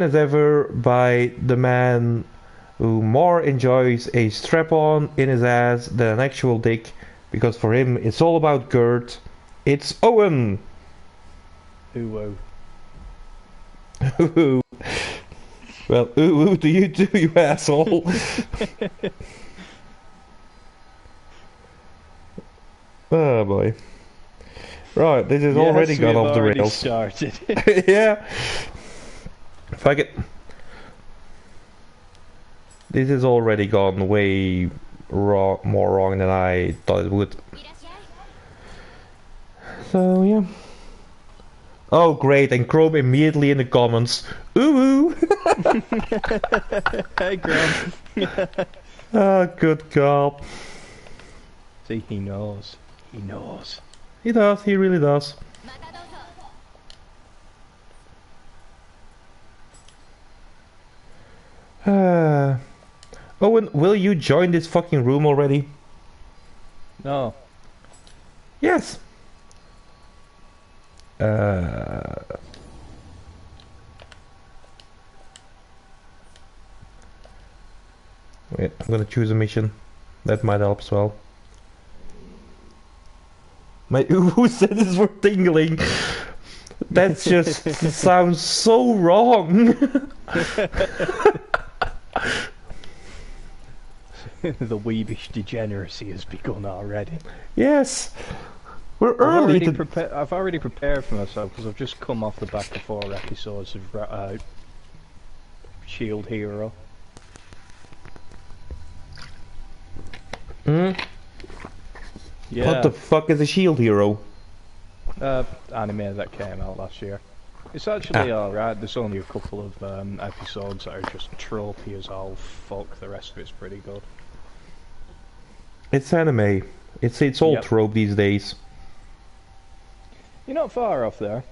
as ever by the man who more enjoys a strap-on in his ass than an actual dick, because for him it's all about girth. It's Owen! Ooh. Ooh. Well, ooh to you too, you asshole. Oh boy. Right, this has already gone off the rails. Started. Yeah. Fuck it. This has already gone way more wrong than I thought it would. So yeah. Oh great, and Chrome immediately in the comments. Ooh. Hey Chrome. Oh good God. See, he knows. He knows. He does, he really does. Owen, will you join this fucking room already? No. Yes. Wait, I'm gonna choose a mission. That might help as well. My ooh senses were tingling. That just sounds so wrong. The weebish degeneracy has begun already. Yes. We're early. I've already prepared for myself because I've just come off the back of 4 episodes of Shield Hero. Hmm? Yeah. What the fuck is a shield hero? Anime that came out last year. It's actually alright, there's only a couple of episodes that are just tropey as all fuck, the rest of it's pretty good. It's anime. It's all trope these days. You're not far off there.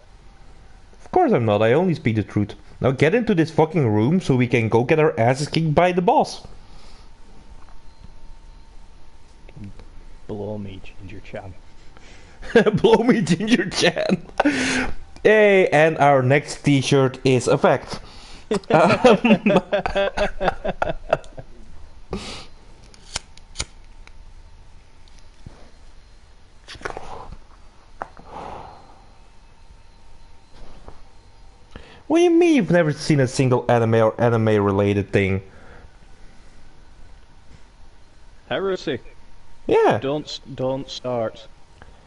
Of course I'm not, I only speak the truth. Now get into this fucking room so we can go get our asses kicked by the boss. Blow me, Ginger Chan. Blow me, Ginger Chan. Hey, and our next t-shirt is a fact. What do you mean you've never seen a single anime or anime related thing? Heresy. Yeah. Don't start.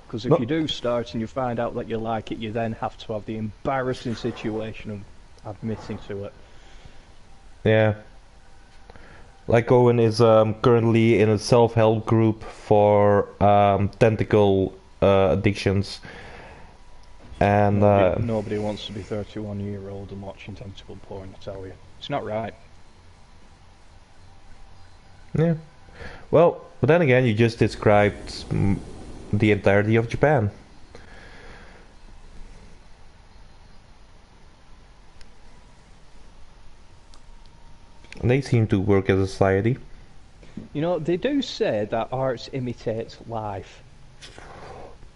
Because if you do start and you find out that you like it, you then have to have the embarrassing situation of admitting to it. Yeah. Like Owen is currently in a self-help group for tentacle addictions. And nobody wants to be 31-year-old and watching tentacle porn, I tell you. It's not right. Yeah. Well, but then again, you just described the entirety of Japan. And they seem to work as a society. You know, they do say that art imitates life.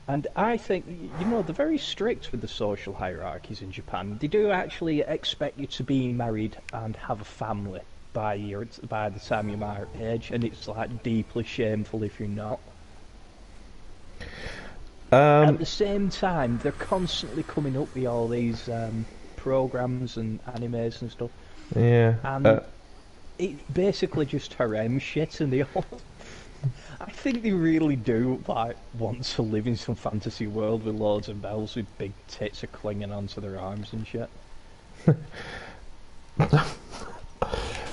And I think, you know, they're very strict with the social hierarchies in Japan. They do actually expect you to be married and have a family by the time you're my age, and it's like deeply shameful if you're not. At the same time, they're constantly coming up with all these programs and animes and stuff. Yeah. And it's basically just harem shit, and they all... I think they really do like want to live in some fantasy world with loads of bells with big tits are clinging onto their arms and shit.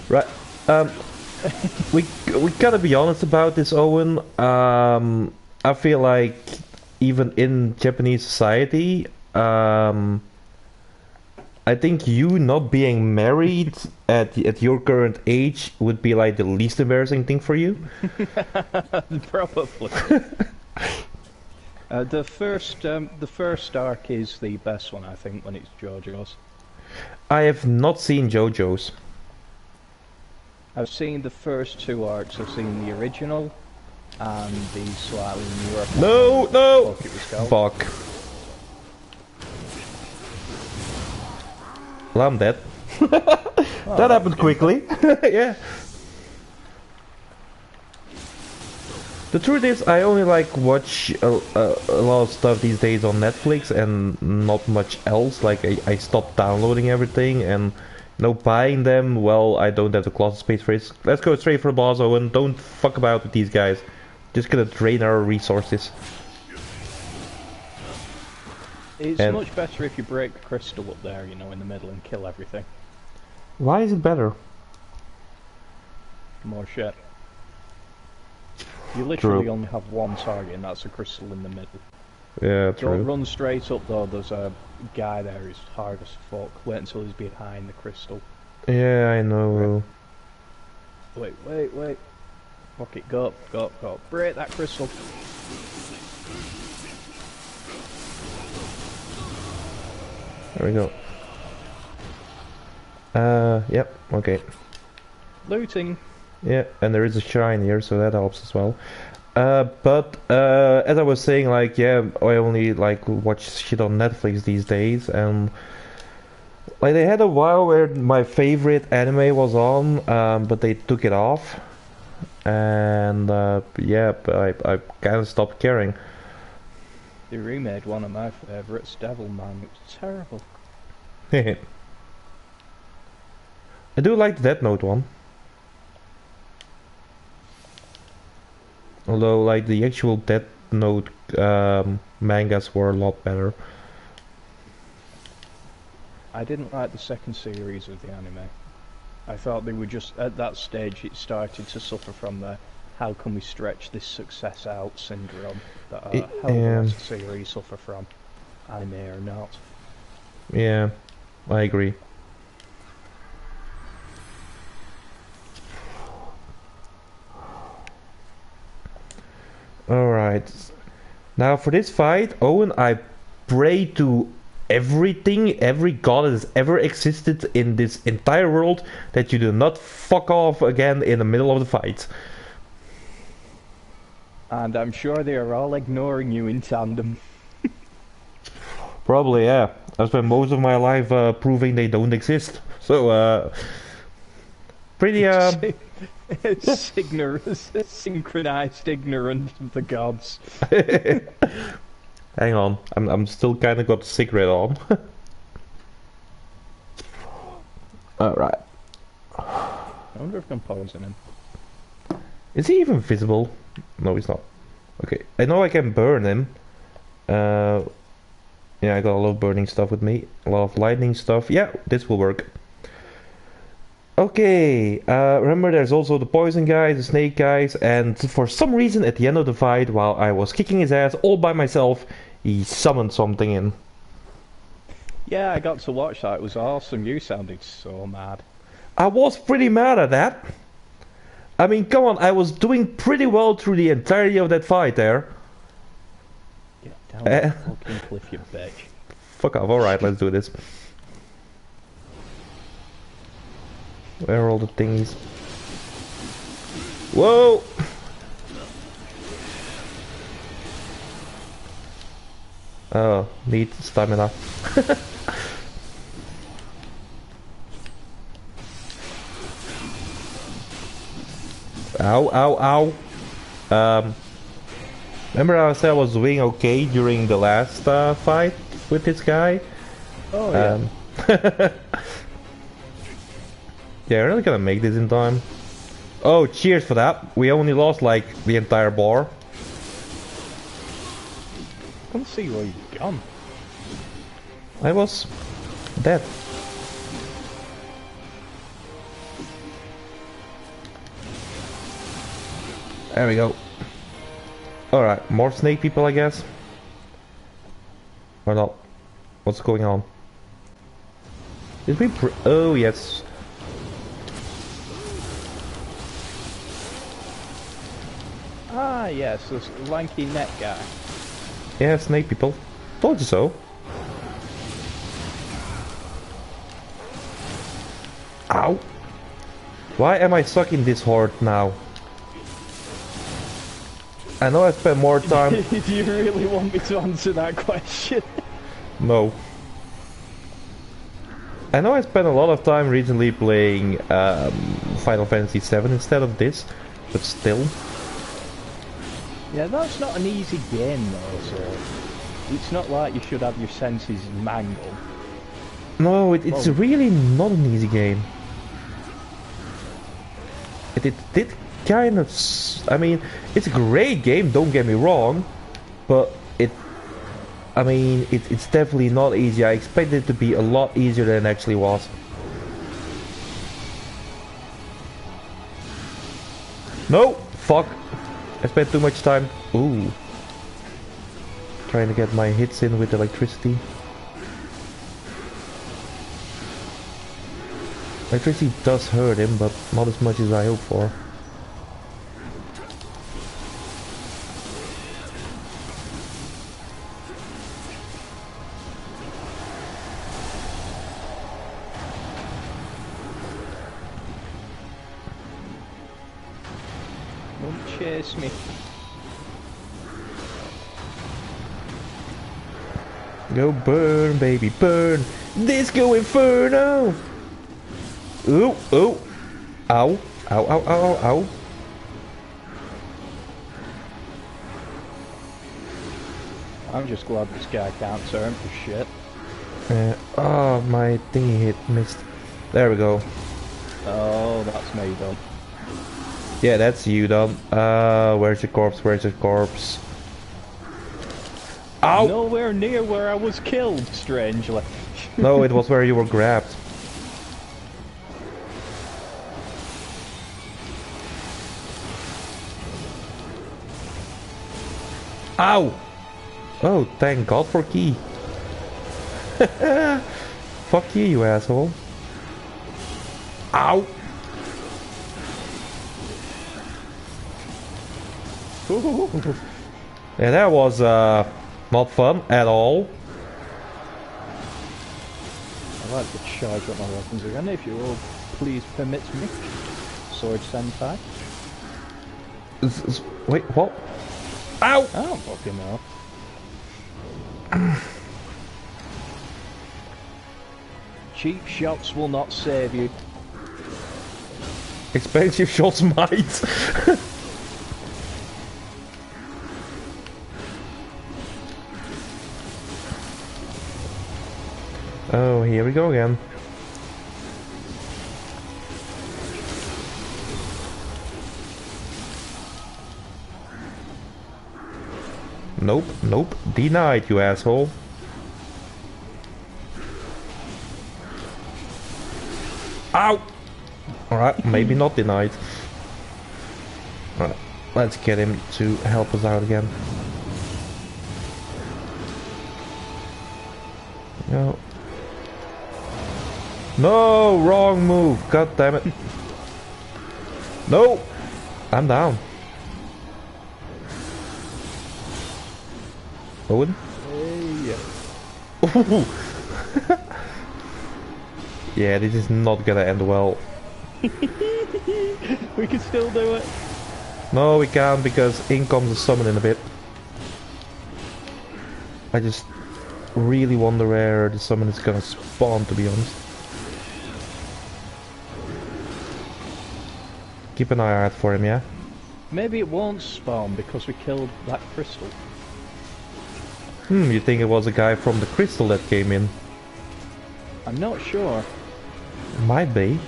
Right. We gotta be honest about this, Owen. I feel like even in Japanese society, I think you not being married at your current age would be like the least embarrassing thing for you. Probably. The first arc is the best one, I think, when it's JoJo's. I have not seen JoJo's. I've seen the first 2 arcs. I've seen the original and the slightly newer. No! Fuck. Well, I'm dead. Oh, That happened quickly. Yeah. The truth is, I only like watch a lot of stuff these days on Netflix and not much else. Like I stopped downloading everything and buying them. Well, I don't have the closet space for it. Let's go straight for the boss, Owen. Don't fuck about with these guys. Just gonna drain our resources. It's And much better if you break the crystal up there, you know, in the middle and kill everything. why is it better? More shit. You literally only have one target, and that's a crystal in the middle. Yeah, Don't true. run straight up though, there's a guy there who's hard as fuck. Wait until he's behind the crystal. Yeah, I know. Wait. Fuck it, go up. Break that crystal. There we go. Yep, okay. Looting. Yeah, and there is a shrine here, so that helps as well. But as I was saying, like, yeah, I only like watch shit on Netflix these days, and like they had a while where my favorite anime was on, but they took it off, and yeah, I kind of stopped caring. They remade one of my favourites, Devilman. It was terrible. I do like the Death Note one. Although, like, the actual Death Note mangas were a lot better. I didn't like the second series of the anime. I thought they were just, at that stage, it started to suffer from the how can we stretch this success out syndrome that how the last series suffer from, anime or not. Yeah, I agree. Alright. Now for this fight, Owen, I pray to everything, every god that has ever existed in this entire world, that you do not fuck off again in the middle of the fight. And I'm sure they are all ignoring you in tandem. Probably, yeah. I spent most of my life proving they don't exist. So, pretty, It's synchronized ignorance of the gods. Hang on, I'm still kind of got the cigarette on. Alright. I wonder if I can poison him. Is he even visible? No, he's not. Okay, I know I can burn him. Yeah, I got a lot of burning stuff with me. A lot of lightning stuff. Yeah, this will work. Okay, remember there's also the poison guys, the snake guys, and for some reason at the end of the fight, while I was kicking his ass all by myself, he summoned something in. Yeah, I got to watch that. It was awesome. You sounded so mad. I was pretty mad at that. I mean, come on, I was doing pretty well through the entirety of that fight there. Get down the fucking cliff, you bitch. Fuck off, alright, let's do this. Where are all the thingies? Whoa! Oh, need stamina. Ow, ow, ow. Remember I said I was doing okay during the last fight with this guy? Oh, yeah. Yeah, we're really gonna make this in time. Oh, cheers for that. We only lost like the entire bar. I can't see where you've gone. I was dead. There we go. Alright, more snake people, I guess. Or not. What's going on? Did we oh, yes. Ah, yes, this lanky neck guy. Yeah, snake people. Told you so. Ow. Why am I stuck in this horde now? I know I spent more time... Do you really want me to answer that question? No. I know I spent a lot of time recently playing Final Fantasy VII instead of this, but still. Yeah, that's not an easy game though, so it's not like you should have your senses mangled. No, it's really not an easy game. It did kind of... I mean, it's a great game, don't get me wrong, but I mean, it's definitely not easy. I expected it to be a lot easier than it actually was. No! Fuck! I spent too much time... Ooh. Trying to get my hits in with electricity. Electricity does hurt him, but not as much as I hoped for. Don't chase me. Go burn, baby, burn! Disco Inferno! Ooh, ooh! Ow! Ow, ow, ow, ow, ow! I'm just glad this guy can't turn for shit. Oh, my thingy hit, missed. There we go. Oh, that's me done. Yeah, that's you done. Where's your corpse? Where's your corpse? Ow! Nowhere near where I was killed, strangely. No, it was where you were grabbed. Ow! Oh, thank God for key. Fuck you, you asshole. Ow! Yeah, that was not fun at all. I'd like to charge up my weapons again, if you will please permit me. Sword Senpai. Wait, what? Ow! Oh, fucking hell. Cheap shots will not save you. Expensive shots might. Oh, here we go again. Nope, nope. Denied, you asshole. Ow! Alright, maybe not denied. Alright, let's get him to help us out again. No. No, wrong move. God damn it. No! I'm down. Owen? Hey. Ooh. Yeah, this is not gonna end well. We can still do it. No, we can't because in comes the summon in a bit. I just really wonder where the summon is gonna spawn, to be honest. Keep an eye out for him, yeah? Maybe it won't spawn because we killed that crystal. You think it was a guy from the crystal that came in? I'm not sure. Might be.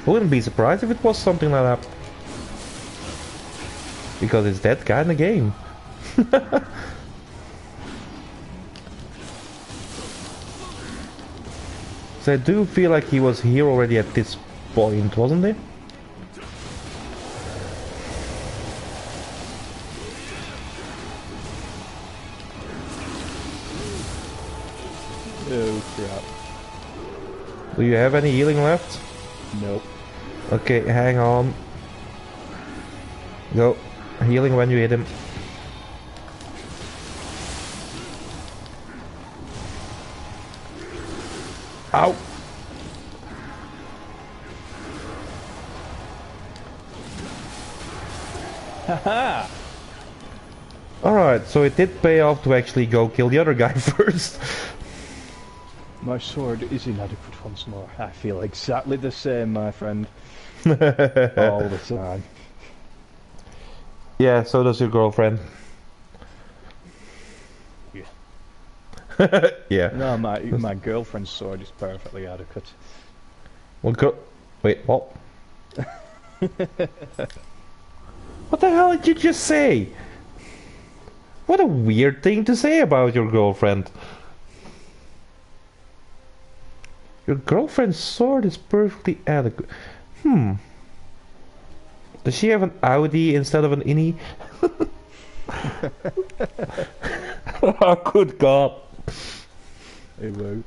Wouldn't be surprised if it was something like that. Because it's that guy in the game. So I do feel like he was here already at this point, wasn't he? Oh crap. Do you have any healing left? Nope. Okay, hang on. Go. Healing when you hit him. Ow! Haha! Alright, so it did pay off to actually go kill the other guy first. My sword is inadequate once more. I feel exactly the same, my friend. All the time. Yeah, so does your girlfriend. Yeah. Yeah. No, my girlfriend's sword is perfectly adequate. Well, wait, what? What the hell did you just say? What a weird thing to say about your girlfriend. Your girlfriend's sword is perfectly adequate. Does she have an Audi instead of an Innie? Oh, good God. Ooh.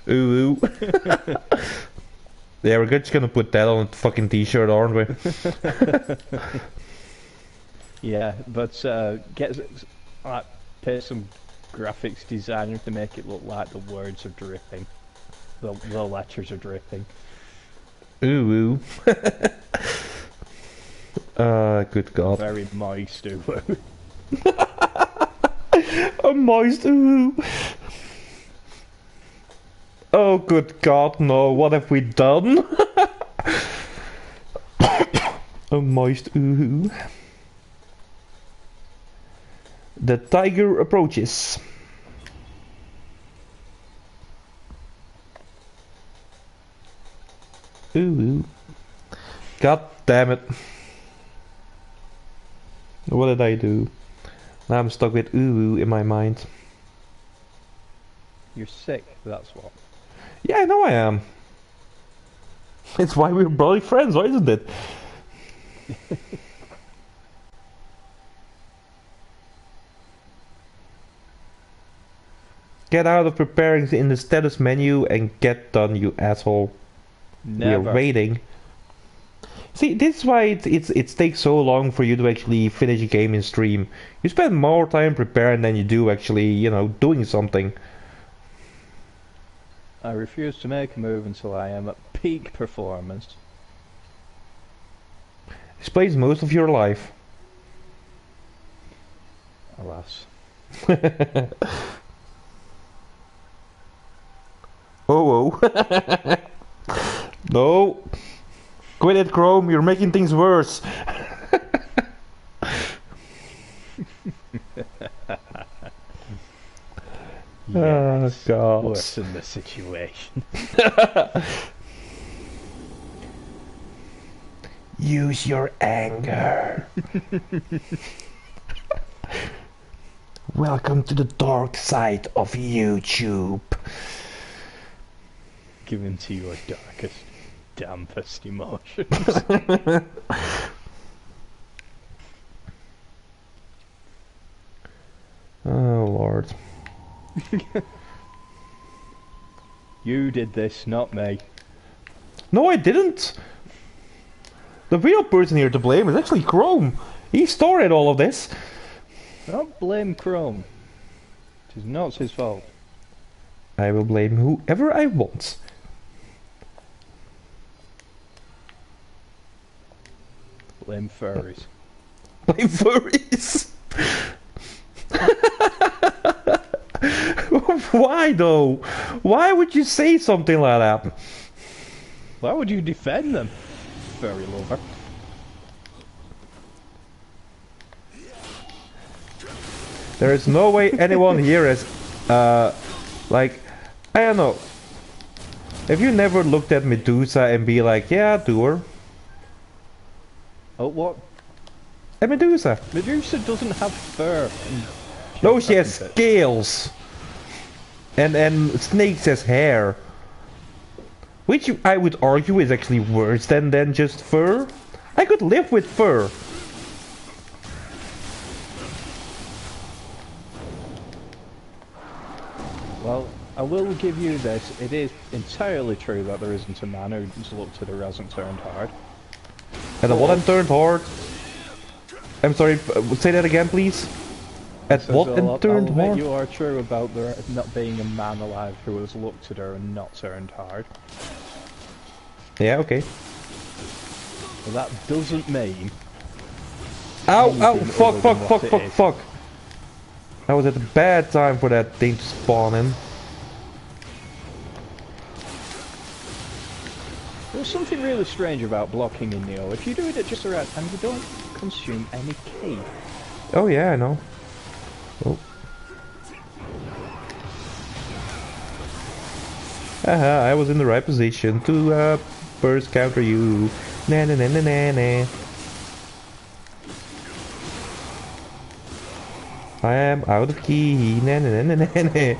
Ooh. Yeah, we're just gonna put that on a fucking t-shirt, aren't we? Yeah, but pay some graphics designer to make it look like the words are dripping. The letters are dripping. Ooh. Good God. Very moist, ooh. A moist ooh. Oh, good God, no. What have we done? A moist ooh. The tiger approaches. Ooh. God damn it. What did I do? Now I'm stuck with ooh in my mind. You're sick, that's what. Yeah, I know I am. It's why we're probably friends, why isn't it? Get out of preparing in the status menu and get done, you asshole. Never. We're waiting. See, this is why it takes so long for you to actually finish a game in stream. You spend more time preparing than you do actually, you know, doing something. I refuse to make a move until I am at peak performance. Explains most of your life. Alas. Oh. No. Quit it, Chrome. You're making things worse. Oh, God. Worsen the situation. Use your anger. Welcome to the dark side of YouTube. Give in to your darkest, dampest emotions. Oh, Lord. You did this, not me. No, I didn't. The real person here to blame is actually Chrome. He started all of this. Don't blame Chrome. It is not his fault. I will blame whoever I want. Blame furries. Blame furries. Why though? Why would you say something like that? Why would you defend them, furry lover? There is no way anyone here is, like, I don't know. Have you never looked at Medusa and be like, yeah, do her? Oh, what? A Medusa. Medusa doesn't have fur. No, she has scales. And snakes as hair. Which I would argue is actually worse than just fur. I could live with fur. Well, I will give you this. It is entirely true that there isn't a man who's looked at her hasn't turned hard. And the one turned hard. I'm sorry, say that again, please. At what and turned I'll hard? bet you are true about there not being a man alive who has looked at her and not turned hard. Yeah, okay. But that doesn't mean... Ow, ow, anything fuck, other fuck, than fuck, what it fuck, is. fuck. I was at a bad time for that thing to spawn in. There's something really strange about blocking in Neo. If you do it at just the right time, you don't consume any ki. Oh yeah, I know. Oh. Haha, I was in the right position to burst counter you. Na na na na na na. I am out of key. Na na na na na na.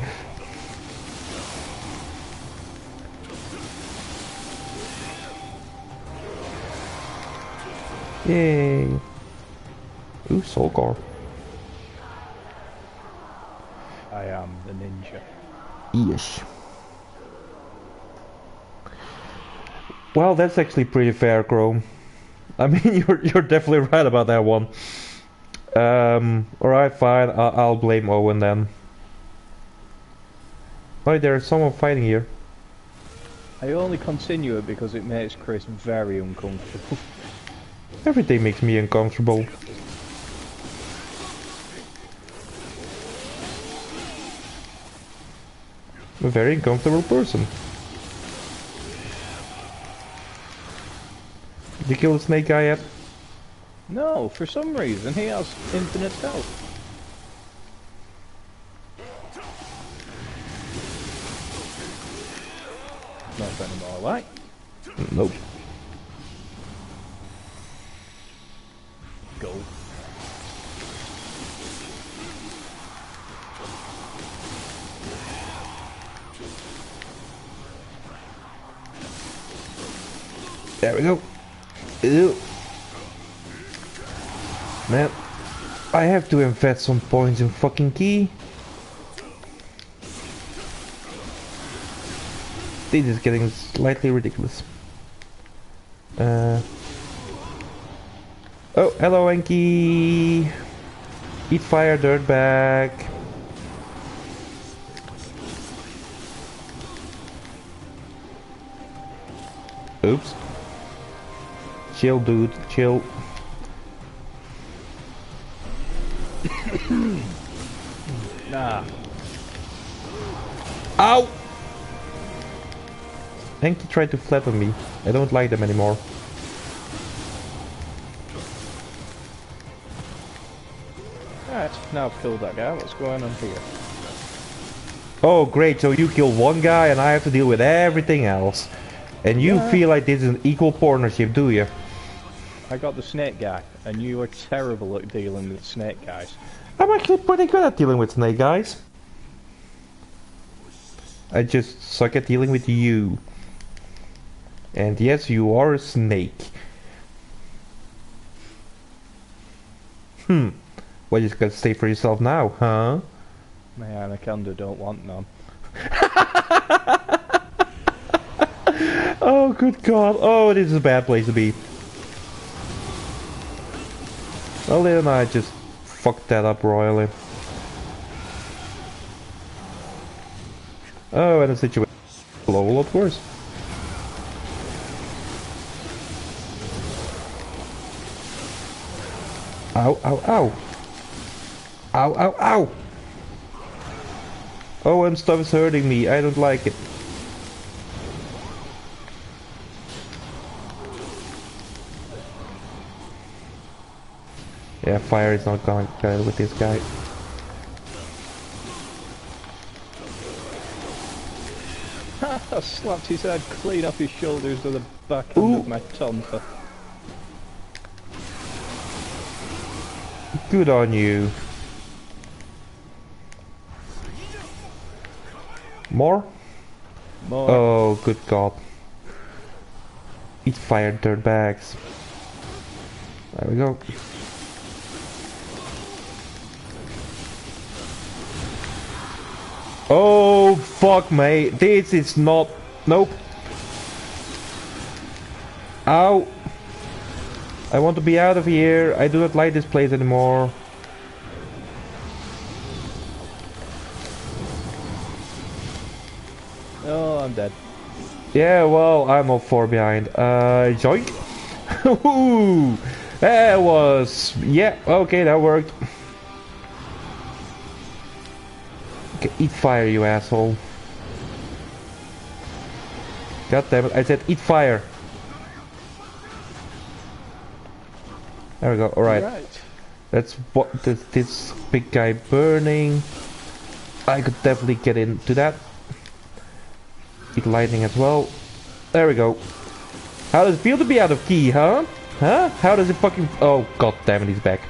Yay. Ooh, soul core. I am the ninja. Yes. Well, that's actually pretty fair, Chrome. I mean, you're definitely right about that one. Alright, fine. I'll blame Owen then. Oh, there's someone fighting here. I only continue it because it makes Chris very uncomfortable. Everything makes me uncomfortable. I'm a very uncomfortable person. Did you kill the snake guy yet? No, for some reason he has infinite health. Not anymore, like. Nope. Go. There we go. Ew. Man, I have to invest some points in fucking key. This is getting slightly ridiculous. Oh, hello, Enki. Eat fire, dirtbag. Oops. Chill, dude. Chill. Nah. Ow! Enki tried to flatten me. I don't like them anymore. Alright, now I've killed that guy. What's going on here? Oh, great. So you kill one guy and I have to deal with everything else. And you feel like this is an equal partnership, do you? I got the snake guy, and you are terrible at dealing with snake guys. I'm actually pretty good at dealing with snake guys. I just suck at dealing with you. And yes, you are a snake. Well, you just gotta stay for yourself now, huh? My anaconda don't want none. Oh, good God. Oh, this is a bad place to be. Well, then I just fucked that up royally. Oh, and the situation is a lot worse. Ow, ow, ow. Ow, ow, ow. Oh, and stuff is hurting me. I don't like it. Yeah, fire is not gonna go with this guy. I slapped his head clean off his shoulders with the backhand of my tonfa. Good on you. More? More. Oh, good God. Eat fire, dirtbags. There we go. Oh, fuck, mate. This is not... Nope. Ow. I want to be out of here. I do not like this place anymore. Oh, I'm dead. Yeah, well, I'm not far behind. Joink. Ooh, that was... Yeah, okay, that worked. Okay, eat fire, you asshole. God damn it, I said eat fire. There we go. Alright. Right. That's what this big guy burning. I could definitely get into that. Need lightning as well. There we go. How does it feel to be out of key, huh? Huh? How does it fucking... Oh, god damn it, he's back.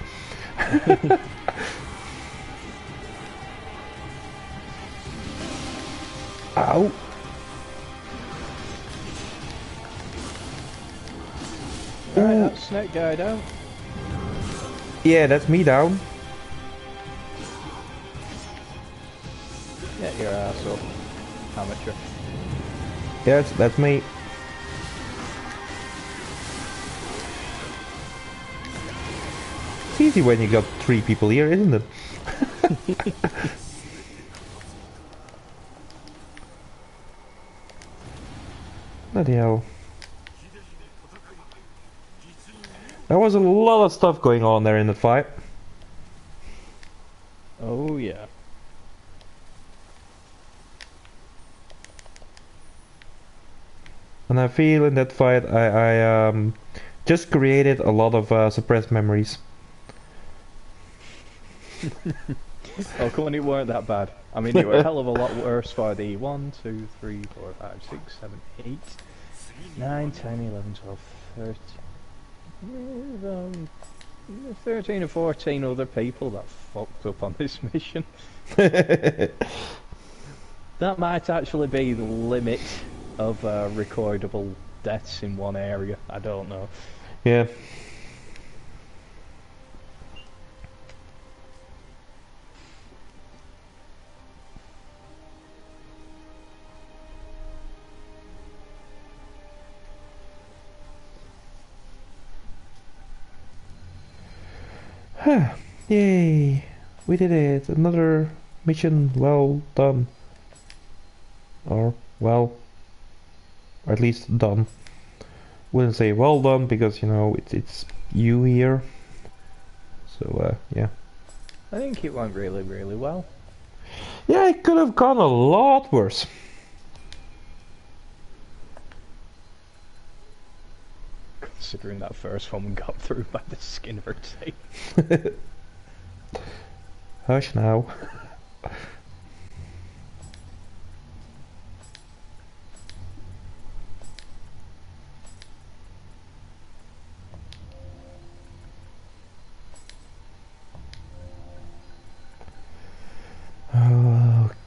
Ow. Right, that snake guy down. Yeah, that's me down. Get your ass up, amateur. Yes, that's me. It's easy when you got 3 people here, isn't it? Bloody hell. There was a lot of stuff going on there in the fight. Oh yeah. And I feel in that fight I just created a lot of suppressed memories. Oh, come on, it weren't that bad. I mean, it were a hell of a lot worse for the 1, 2, 3, 4, 5, 6, 7, 8, 9, 10, 11, 12, 13, 13 or 14 other people that fucked up on this mission. That might actually be the limit of recordable deaths in one area. I don't know. Yeah. Yay! We did it! Another mission well done. Or, well, or at least done. Wouldn't say well done because, you know, it's you here. So, yeah. I think it went really, really well. Yeah, it could have gone a lot worse. Considering that first woman got through by the skin of her teeth. Hush now.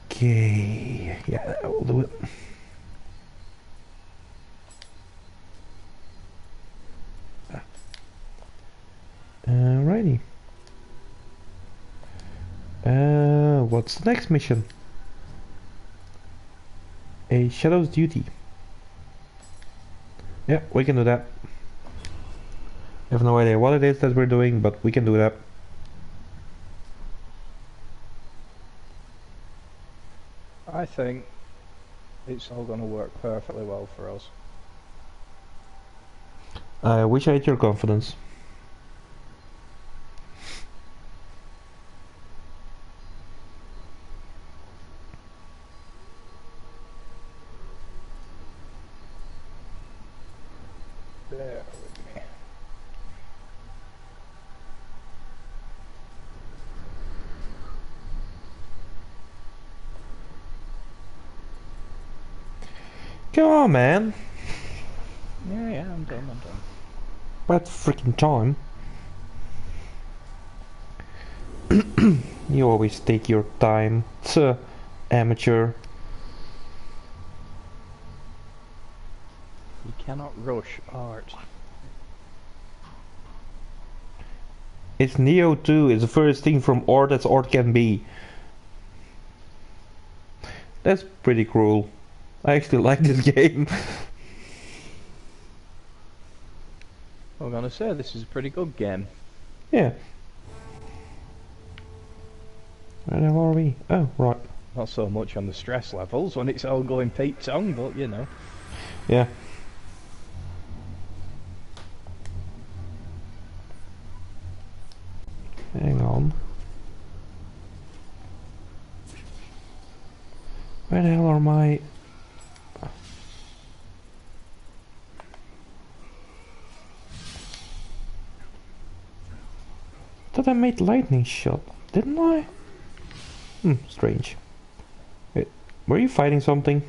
Okay. Yeah, that will do it. Alrighty. What's the next mission? A Shadow's Duty. Yeah, we can do that. I have no idea what it is that we're doing, but we can do that. I think it's all going to work perfectly well for us. I wish I had your confidence. Bear with me. Come on, man. Yeah, I'm done. What freaking time? You always take your time. Amateur. You cannot rush art. It's Neo 2. It's the first thing from art as art can be. That's pretty cruel. I actually like this game. I'm going to say this is a pretty good game. Yeah. Where the hell are we? Oh, right. Not so much on the stress levels when it's all going Pete Tong, but you know. Yeah. Hang on. Where the hell are my... Thought I made lightning shot, didn't I? Strange. Wait, were you fighting something?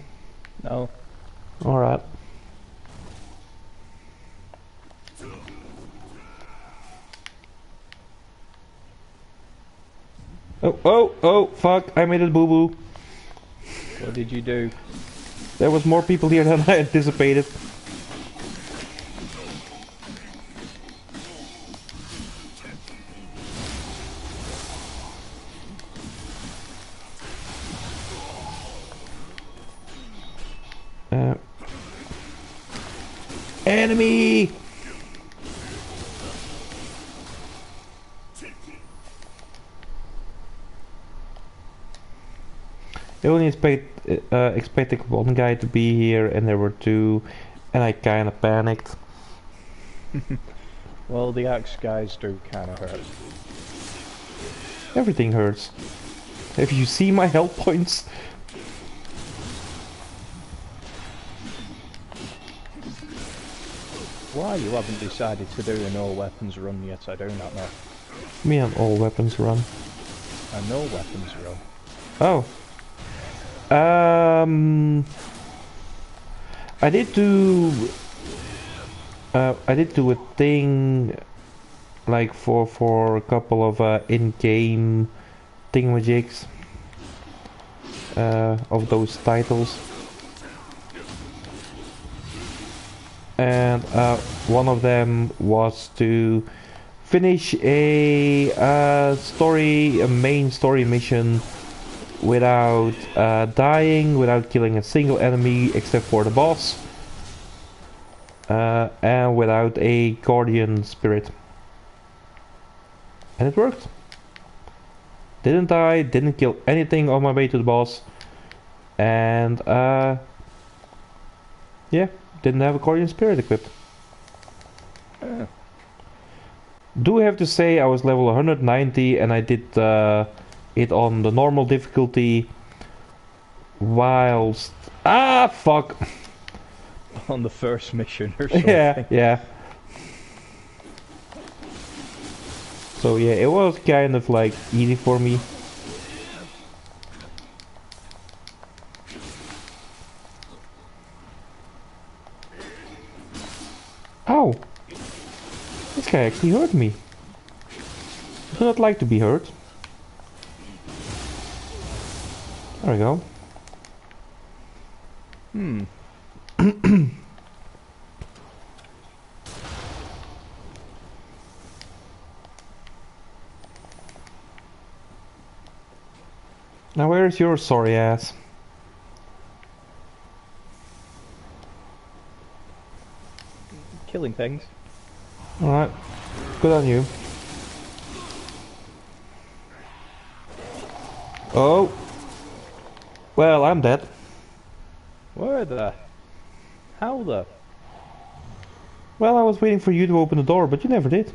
No. Alright. Oh, fuck, I made it boo-boo. What did you do? There was more people here than I anticipated. Enemy! I only expected one guy to be here, and there were two, and I kinda panicked. Well, the axe guys do kind of hurt. Everything hurts. If you see my health points. Why you haven't decided to do an all weapons run yet, I do not know. Me and all weapons run. A no weapons run. Oh. I did do a thing like for a couple of in-game thingamajigs of those titles, and one of them was to finish a main story mission without dying, without killing a single enemy except for the boss, and without a guardian spirit. And it worked. Didn't die, didn't kill anything on my way to the boss, and yeah, didn't have a guardian spirit equipped. Do have to say I was level 190 and I did it on the normal difficulty whilst... Ah, fuck! On the first mission or something. Yeah. So yeah, it was kind of like easy for me. Ow! This guy actually hurt me. I do not like to be hurt. There we go. Now where is your sorry ass? Killing things. Alright. Good on you. Oh! Well, I'm dead. Where the? How the? Well, I was waiting for you to open the door, but you never did.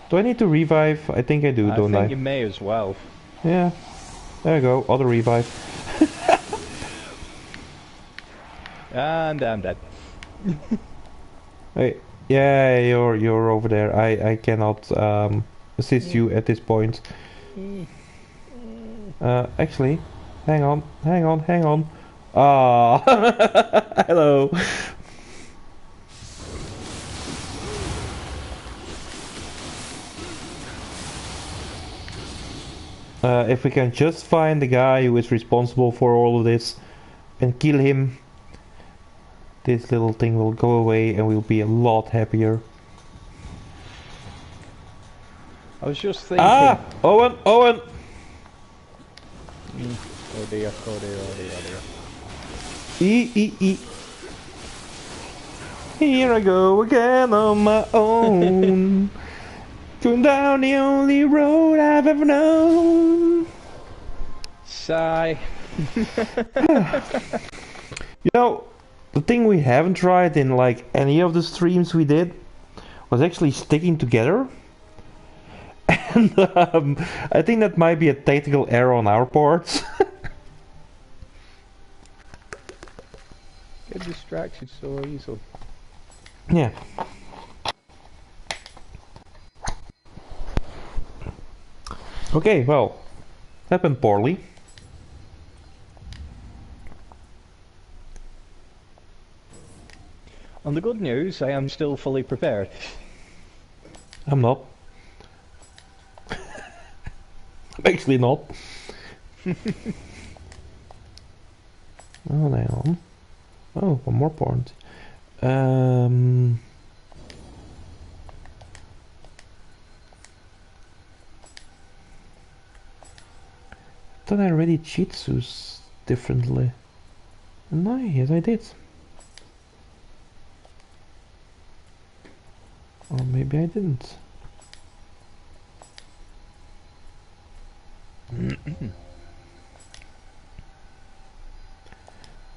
Do I need to revive? I think I do, don't I? I think you may as well. Yeah. There you go, auto revive. And I'm dead. Hey, yeah, you're over there. I cannot assist you at this point. Actually, hang on. Ah, hello. If we can just find the guy who is responsible for all of this and kill him, this little thing will go away and we'll be a lot happier. I was just thinking... Ah! Owen! Oh dear. Here I go again on my own. Going down the only road I've ever known. Sigh. You know, the thing we haven't tried in like any of the streams we did was actually sticking together. And I think that might be a tactical error on our part. Get distracted so easily. Yeah. Okay, well, that went poorly. On the good news, I am still fully prepared. I'm not. I'm actually not. Oh, hang on. Oh, one more point. Thought I already cheat Zeus differently. No, yes I did. Or maybe I didn't.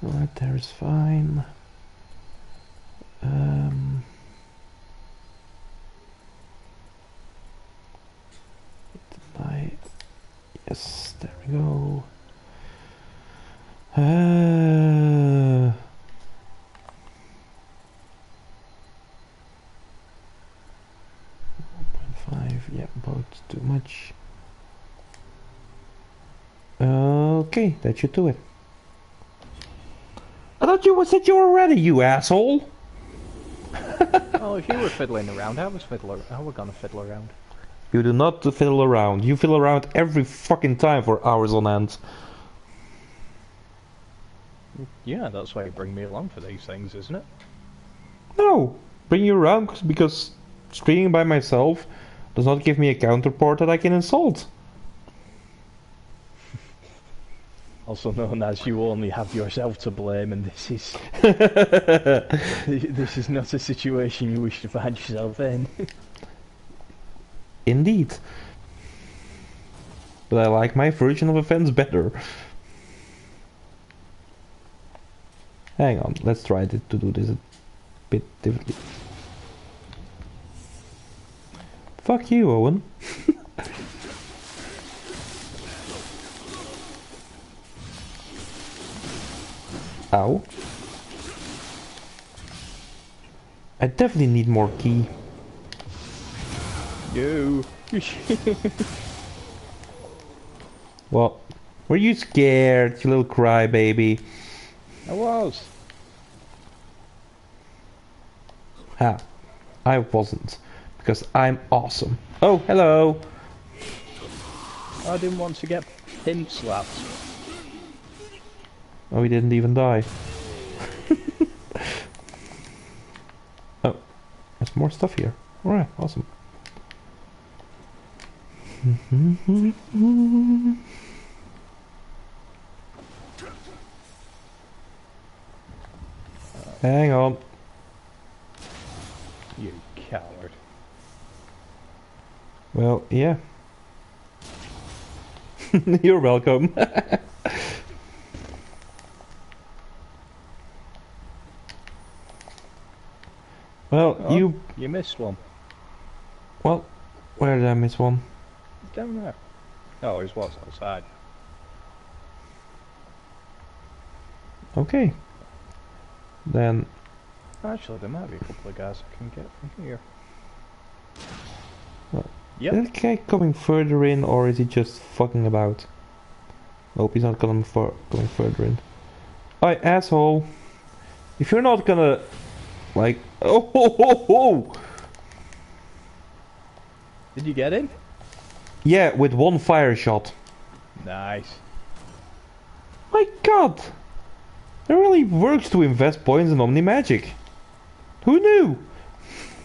Alright, there is fine. Yes, there we go. 1.5, yeah, both too much. Okay, that should do it. I thought you said you were ready, you asshole! Oh, if you were fiddling around, I was gonna fiddle around. You do not fiddle around. You fiddle around every fucking time for hours on end. Yeah, that's why you bring me along for these things, isn't it? No! Bring you around because streaming by myself does not give me a counterpart that I can insult. Also known as you only have yourself to blame, and this is this is not a situation you wish to find yourself in. Indeed. But I like my version of events better. Hang on, let's try to do this a bit differently. Fuck you, Owen. Ow. I definitely need more key. You. Well, were you scared, you little crybaby? I was. Ha. I wasn't. Because I'm awesome. Oh, hello. I didn't want to get pin slapped. Oh, he didn't even die. Oh, there's more stuff here. Alright, awesome. Hang on. You coward. Well, yeah. You're welcome. Well, Oh, you missed one. Well, where did I miss one? Down there. Oh, it was outside. Okay. Then... Actually, there might be a couple of guys I can get from here. Well, yep. is that guy coming further in, or is he just fucking about? Hope he's not coming further in. Alright, asshole. If you're not gonna... Like... Oh, ho, ho, ho. Did you get him? Yeah, with one fire shot. Nice. My god! It really works to invest points in Omni Magic. Who knew?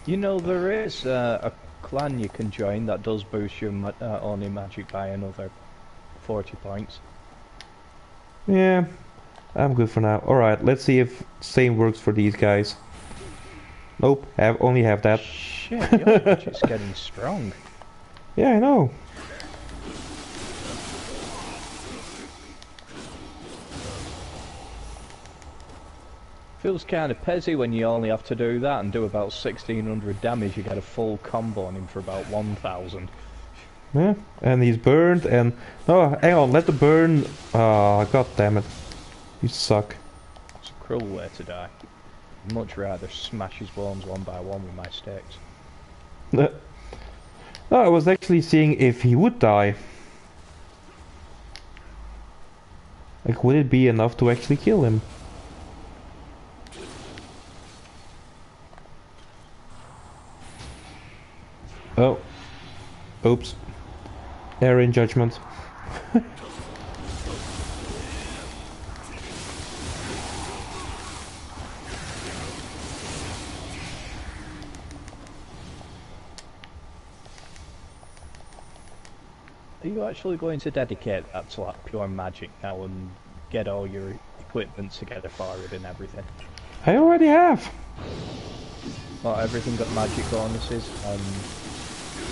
You know, there is a clan you can join that does boost your Omni Magic by another 40 points. Yeah, I'm good for now. Alright, let's see if same works for these guys. Nope, only have that. Shit, your magic's getting strong. Yeah, I know. Feels kind of pezzy when you only have to do that and do about 1600 damage. You get a full combo on him for about 1000. Yeah, and he's burned and... No, hang on, let the burn... Ah, god damn it. You suck. It's a cruel way to die. I'd much rather smash his bones one by one with my sticks. No, I was actually seeing if he would die. Like, would it be enough to actually kill him? Oh. Oops. Error in judgment. Are you actually going to dedicate that to like pure magic now and get all your equipment together for it and everything? I already have. Well, everything got magic bonuses and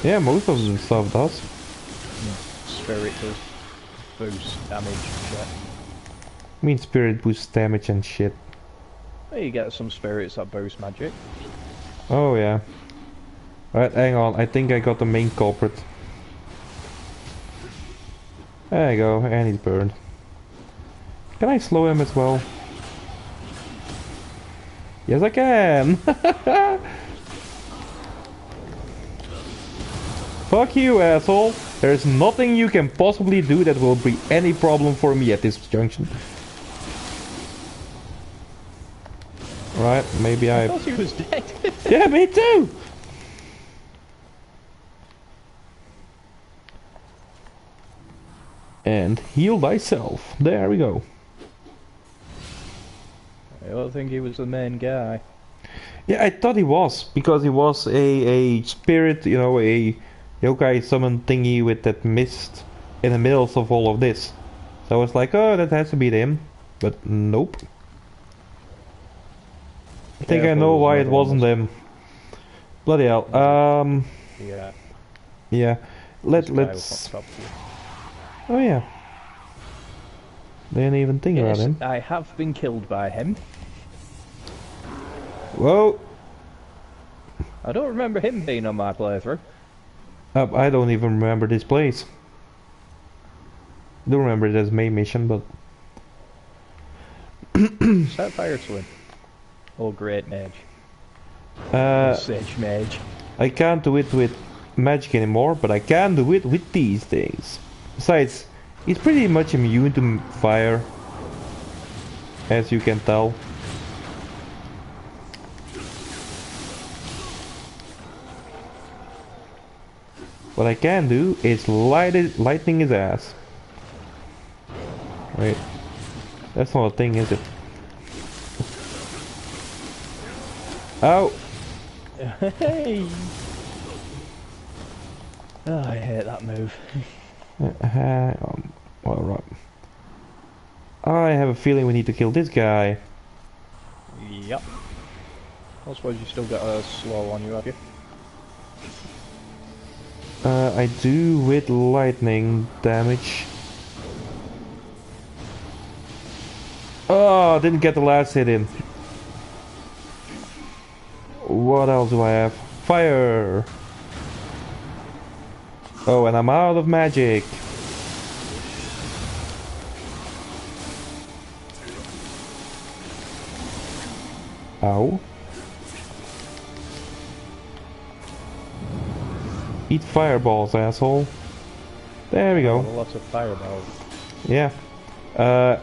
Yeah, most of the stuff does. spirit does boost damage and shit. I mean, spirit boosts damage and shit. Well, you get some spirits that boost magic. Oh yeah. Alright, hang on. I think I got the main culprit. There you go, and he's burned. Can I slow him as well? Yes, I can! Fuck you, asshole! There's nothing you can possibly do that will be any problem for me at this junction. Right, maybe I thought he was dead. Yeah, me too! And heal thyself. There we go. I don't think he was the main guy. Yeah, I thought he was, because he was a spirit, you know, a yokai summon thingy with that mist in the middle of all of this. So I was like, oh, that has to be him. But nope. I think I know why it wasn't him. Bloody hell. Yeah. Yeah. Let's. Oh yeah. Didn't even think about him. I have been killed by him. Whoa. I don't remember him being on my playthrough. I don't even remember this place. I don't remember it as main mission, but Set fire to him. Oh, great mage. Sage mage. I can't do it with magic anymore, but I can do it with these things. Besides, he's pretty much immune to fire, as you can tell. What I can do is lightning his ass. Wait, that's not a thing, is it? Ow! Hey! Oh, I hate that move. Well, right. I have a feeling we need to kill this guy. Yep. I suppose you still got a slow on you, have you? I do with lightning damage. Oh, didn't get the last hit in. What else do I have? Fire! Oh, and I'm out of magic. Ow. Eat fireballs, asshole. There we go. Lots of fireballs. Yeah.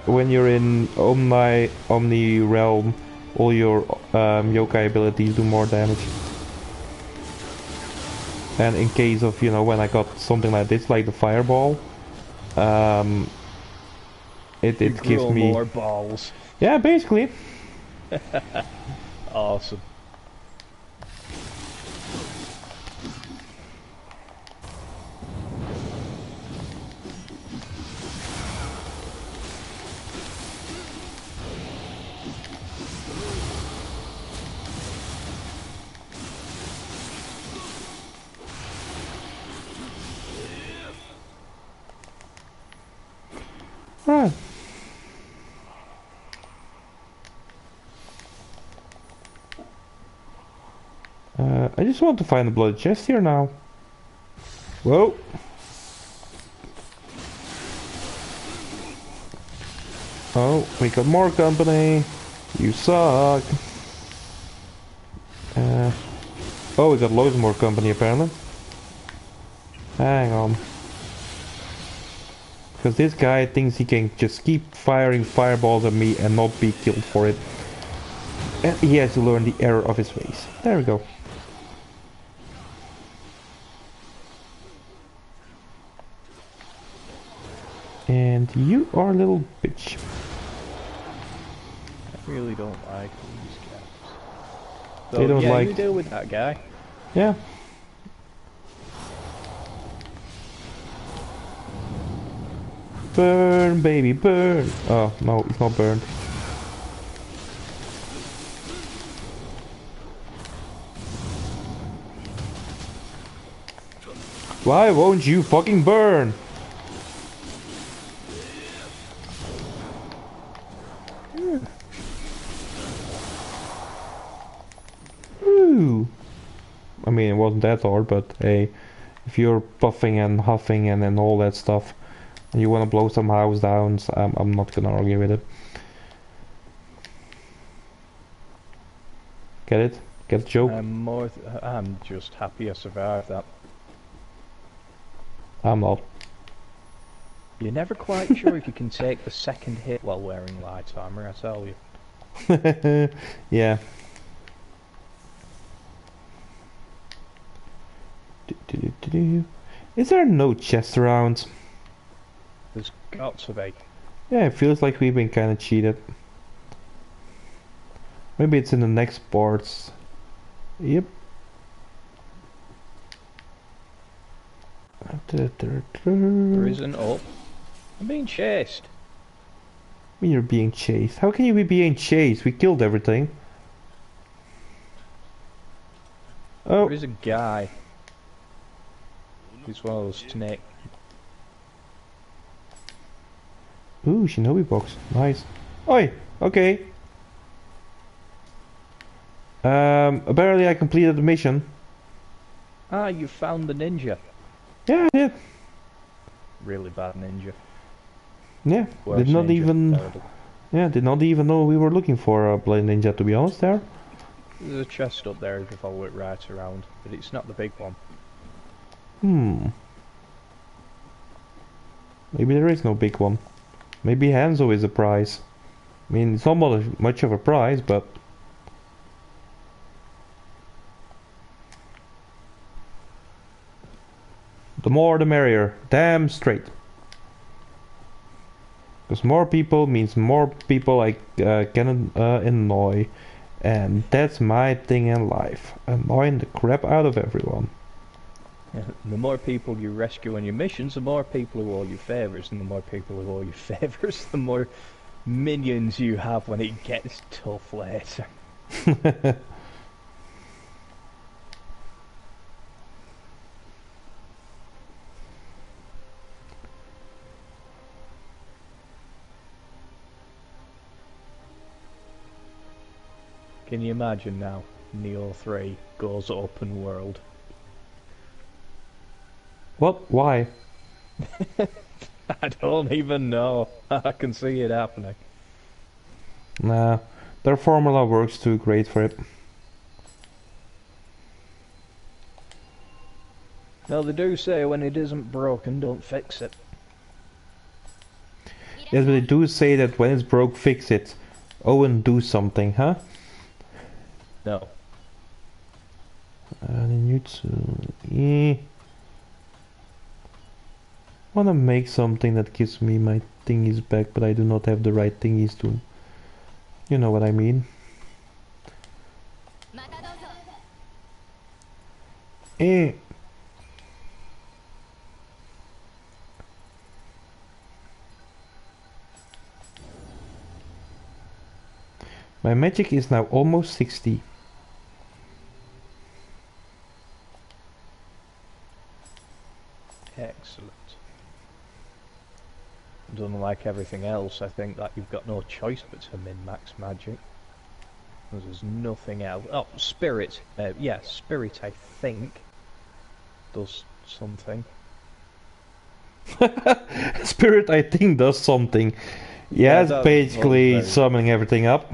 When you're in Omni realm, all your yokai abilities do more damage. And in case of, you know, when I got something like this, like the fireball, it gives me more balls. Yeah, basically. Awesome. Right. I just want to find the blood chest here now. Whoa. Oh, we got more company. You suck. Oh, we got loads more company apparently. Hang on. Because this guy thinks he can just keep firing fireballs at me and not be killed for it. And he has to learn the error of his ways. There we go. And you are a little bitch. I really don't like these guys. So, They don't yeah, like... you deal with that guy. Yeah. Burn, baby, burn. Oh, no, it's not burned. Why won't you fucking burn? Ooh. I mean, it wasn't that hard, but hey, if you're puffing and huffing and then all that stuff, and you want to blow some house down, I'm not gonna argue with it. Get it? Get the joke? I'm just happy I survived that. I'm not. You're never quite sure if you can take the second hit while wearing light armor, I tell you. Yeah. Is there no chest around? There's got to be. Yeah, it feels like we've been kind of cheated. Maybe it's in the next parts. Yep. There isn't. Oh, I'm being chased. When you're being chased. How can you be being chased? We killed everything. Oh. There is a guy. He's one of those snake. Ooh, shinobi box. Nice. Oi, okay. Apparently I completed the mission. Ah, you found the ninja. Yeah, I did. Really bad ninja. Yeah, Worst did not ninja. even... Terrible. Yeah, did not even know we were looking for a Blade Ninja, to be honest, there. There's a chest up there if you follow it right around, but it's not the big one. Maybe there is no big one. Maybe Hanzo is a prize. I mean, it's not much of a prize, but... The more the merrier. Damn straight. Because more people means more people I can annoy. And that's my thing in life. Annoying the crap out of everyone. Yeah, the more people you rescue on your missions, the more people who owe you favours, and the more people who owe you favours, the more minions you have when it gets tough later. Can you imagine now? Neo 3 goes open world. What? Why? I don't even know. I can see it happening. Nah, their formula works too great for it. No, they do say when it isn't broken, don't fix it. Yes, but they do say that when it's broke, fix it. Owen, do something, huh? No. Ninjutsu. Wanna make something that gives me my thingies back, but I do not have the right thingies to... You know what I mean. Eh. My magic is now almost 60. Excellent. And unlike everything else, I think that you've got no choice but to min-max magic. There's nothing else. Oh, Spirit. Yeah, Spirit, I think, does something. Spirit, I think, does something. Yeah, it's basically summing everything up.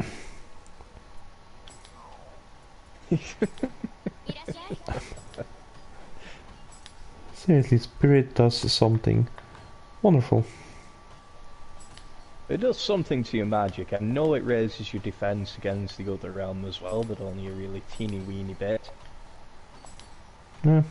Seriously, Spirit does something. Wonderful. It does something to your magic. I know it raises your defense against the other realm as well, but only a really teeny weeny bit. Yeah.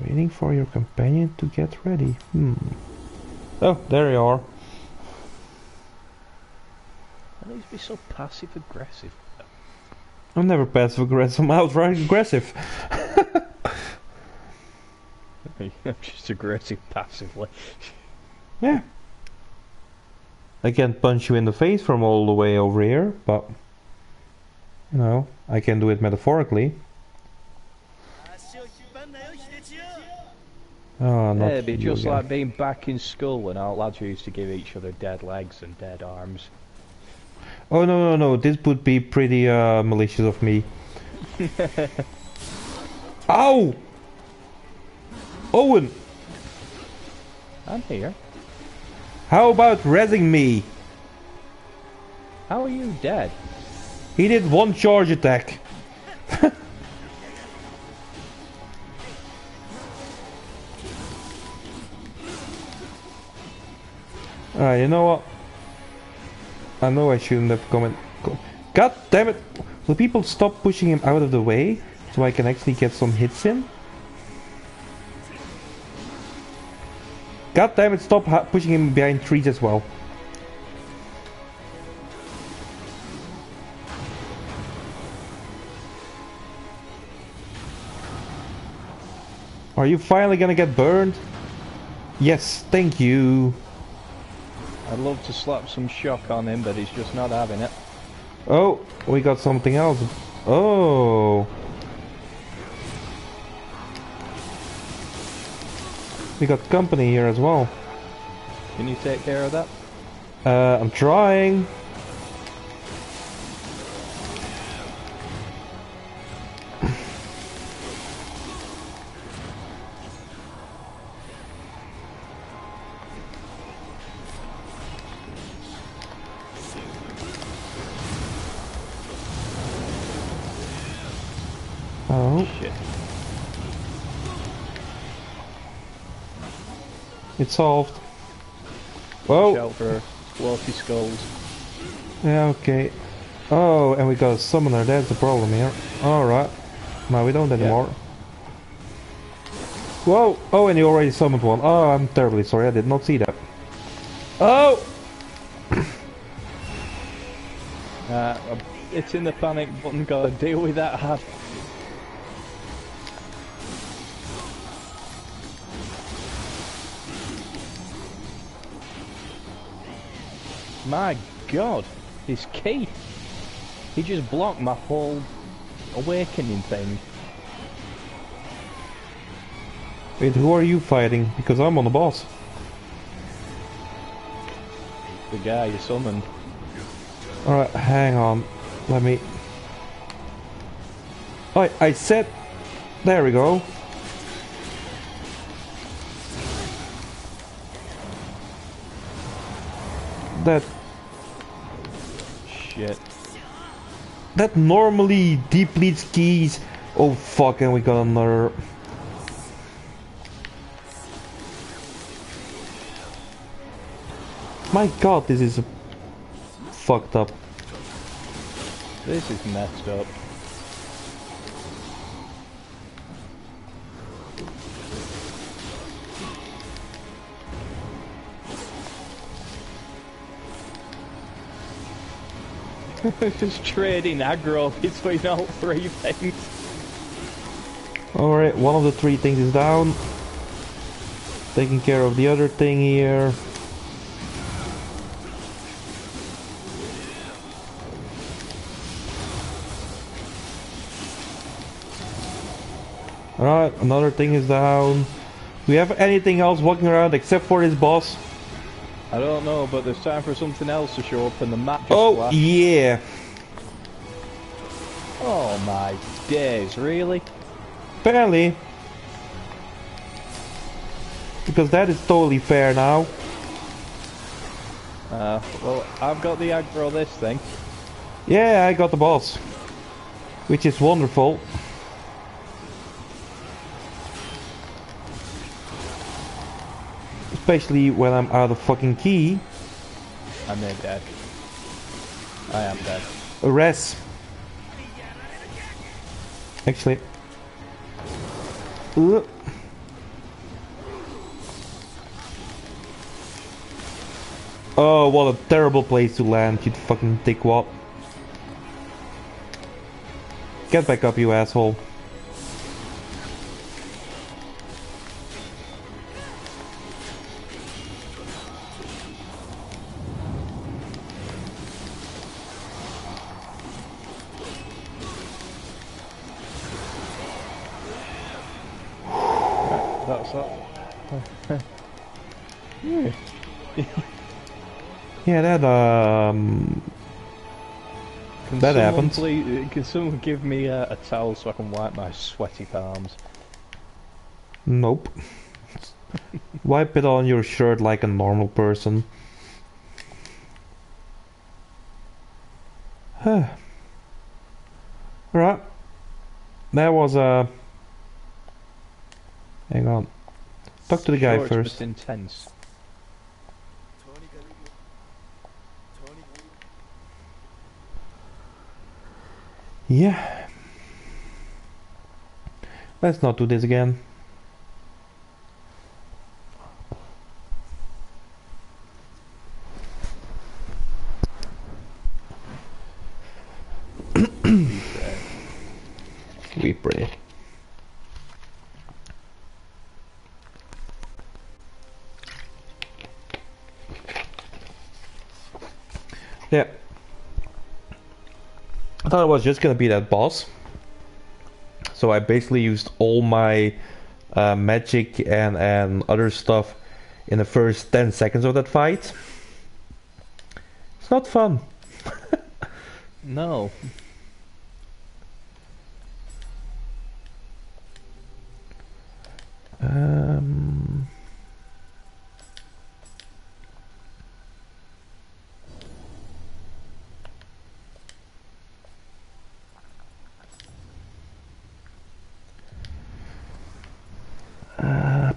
Waiting for your companion to get ready. Oh, there you are. I need to be so passive aggressive. I'm never passive aggressive, I'm outright aggressive. I'm just aggressive passively. Yeah. I can't punch you in the face from all the way over here, but you know, I can do it metaphorically. Oh, not Yeah, it'd be you just again. like being back in school when our lads used to give each other dead legs and dead arms. Oh no, this would be pretty malicious of me. Ow! Owen! I'm here. How about rezzing me? How are you dead? He did one charge attack. Alright, you know what? I know I shouldn't have come. God damn it! Will people stop pushing him out of the way so I can actually get some hits in? God damn it, stop pushing him behind trees as well. Are you finally gonna get burned? Yes, thank you. I'd love to slap some shock on him, but he's just not having it. Oh, we got something else. Oh. We got company here as well. Can you take care of that? I'm trying. Oh, Shit. it's solved. Whoa. Shout for floaty skulls. Yeah, okay. Oh, and we got a summoner, that's the problem here. Alright. No, we don't anymore. Whoa! Oh, and you already summoned one. Oh, I'm terribly sorry, I did not see that. Oh! It's in the panic button, gotta deal with that hard. My god, his key! He just blocked my whole awakening thing. Wait, who are you fighting? Because I'm on the boss. The guy you summoned. Alright, hang on. Let me... I said... There we go. That... Shit. That normally depletes keys. Oh fuck, and we got another... My god, this is fucked up. This is messed up. Just trading aggro between all three things. Alright, one of the three things is down. Taking care of the other thing here. Alright, another thing is down. Do we have anything else walking around except for this boss? I don't know, but there's time for something else to show up and the map just Oh, flashed. yeah. Oh my days, really? Apparently. Because that is totally fair now. Well, I've got the aggro this thing. Yeah, I got the boss, which is wonderful. Especially when I'm out of fucking key. I'm near dead. I am dead. Res. Actually. Oh, what a terrible place to land, you fucking dickwad. Get back up, you asshole. That's that. Yeah. Yeah, Can that someone happens. please? Can someone give me a towel so I can wipe my sweaty palms? Nope. Wipe it on your shirt like a normal person. Right. That was hang on. Talk to the guy Short first. but intense. Yeah. Let's not do this again. We pray. Yeah. I thought it was just gonna be that boss. So I basically used all my magic and other stuff in the first 10 seconds of that fight. It's not fun. No. Um,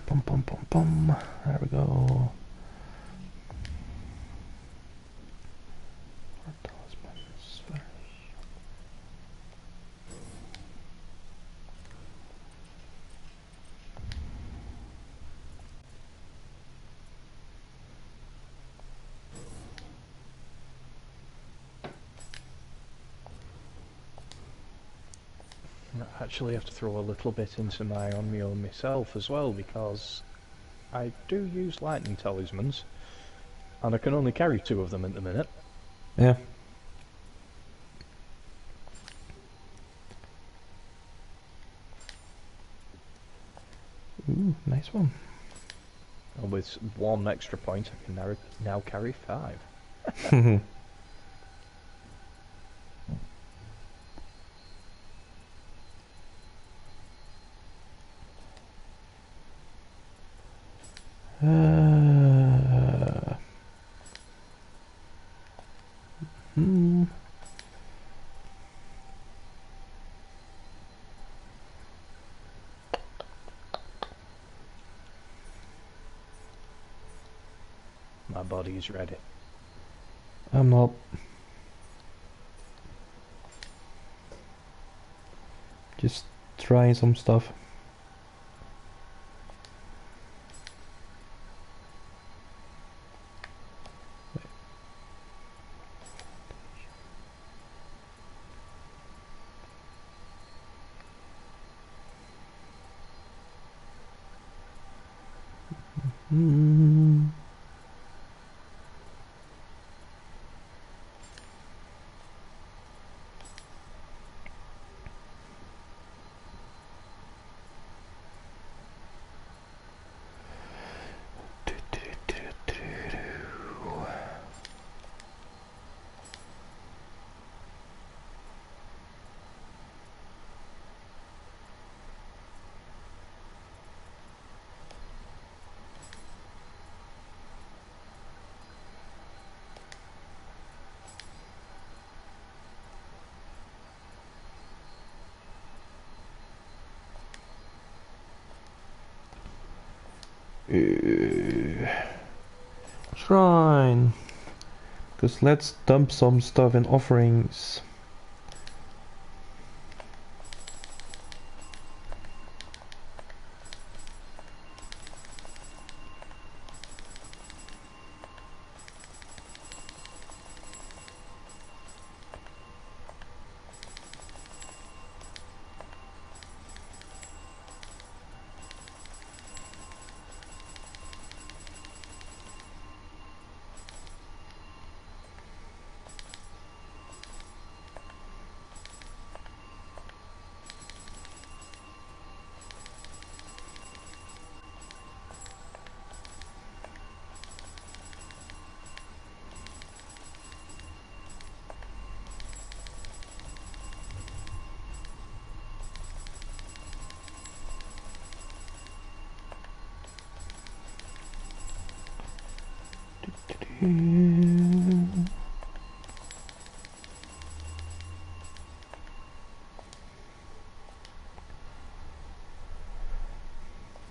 Pum pum pum pum. There we go. I actually have to throw a little bit into my Onmyo myself as well because I do use lightning talismans and I can only carry 2 of them at the minute. Yeah. Ooh, nice one. And with 1 extra point I can now carry 5. Hmm. My body is ready. I'm not. Just trying some stuff. Hmm. Shrine. Because let's dump some stuff in offerings.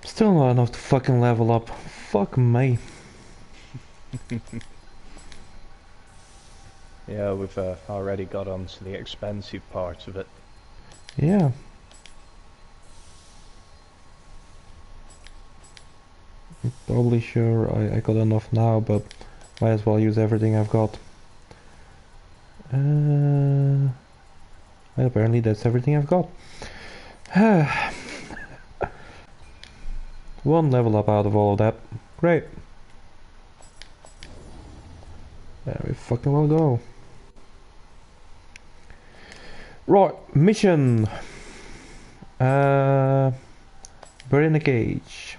Still not enough to fucking level up. Fuck me. Yeah, we've already got onto the expensive part of it. Yeah. Probably sure I got enough now, but might as well use everything I've got. Well, apparently that's everything I've got. One level up out of all of that. Great. There we fucking well go. Right, mission. Bird in a cage.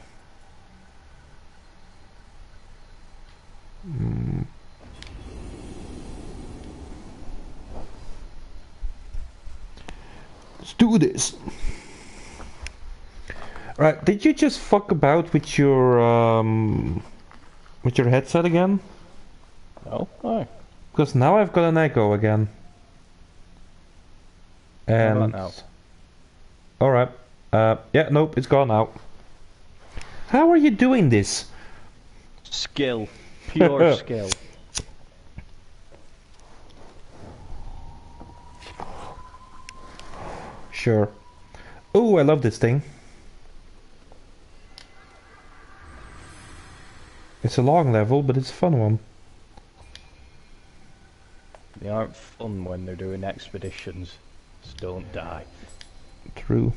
Let's do this. Right, did you just fuck about with your headset again? No? Why? Because now I've got an echo again. How about And now? alright. Yeah, nope, it's gone now. How are you doing this? Skill. Pure skill. Sure. Oh, I love this thing. It's a long level, but it's a fun one. They aren't fun when they're doing expeditions. Just don't die. True.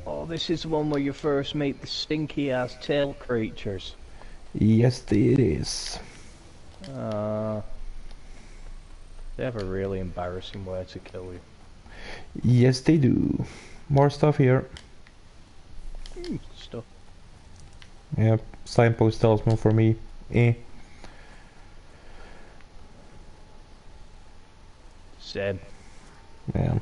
Oh, this is the one where you first meet the stinky-ass tail creatures. Yes, it is. They have a really embarrassing way to kill you. Yes, they do. More stuff here. Stuff. Yeah, signpost talisman for me. Eh. Same. Man.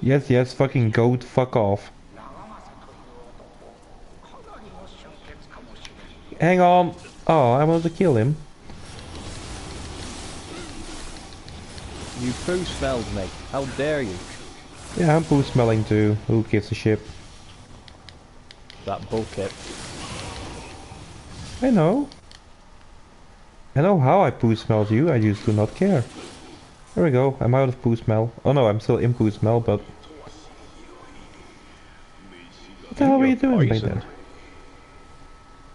Yes, yes, fucking goat, fuck off. Hang on. Oh, I wanted to kill him. You poo smelled me. How dare you? Yeah, I'm poo smelling too. Who gives a shit? That bucket. I know. I know how I poo smelled you, I just do not care. There we go, I'm out of poo smell. Oh no, I'm still in poo smell, but... What the hell are you doing back there?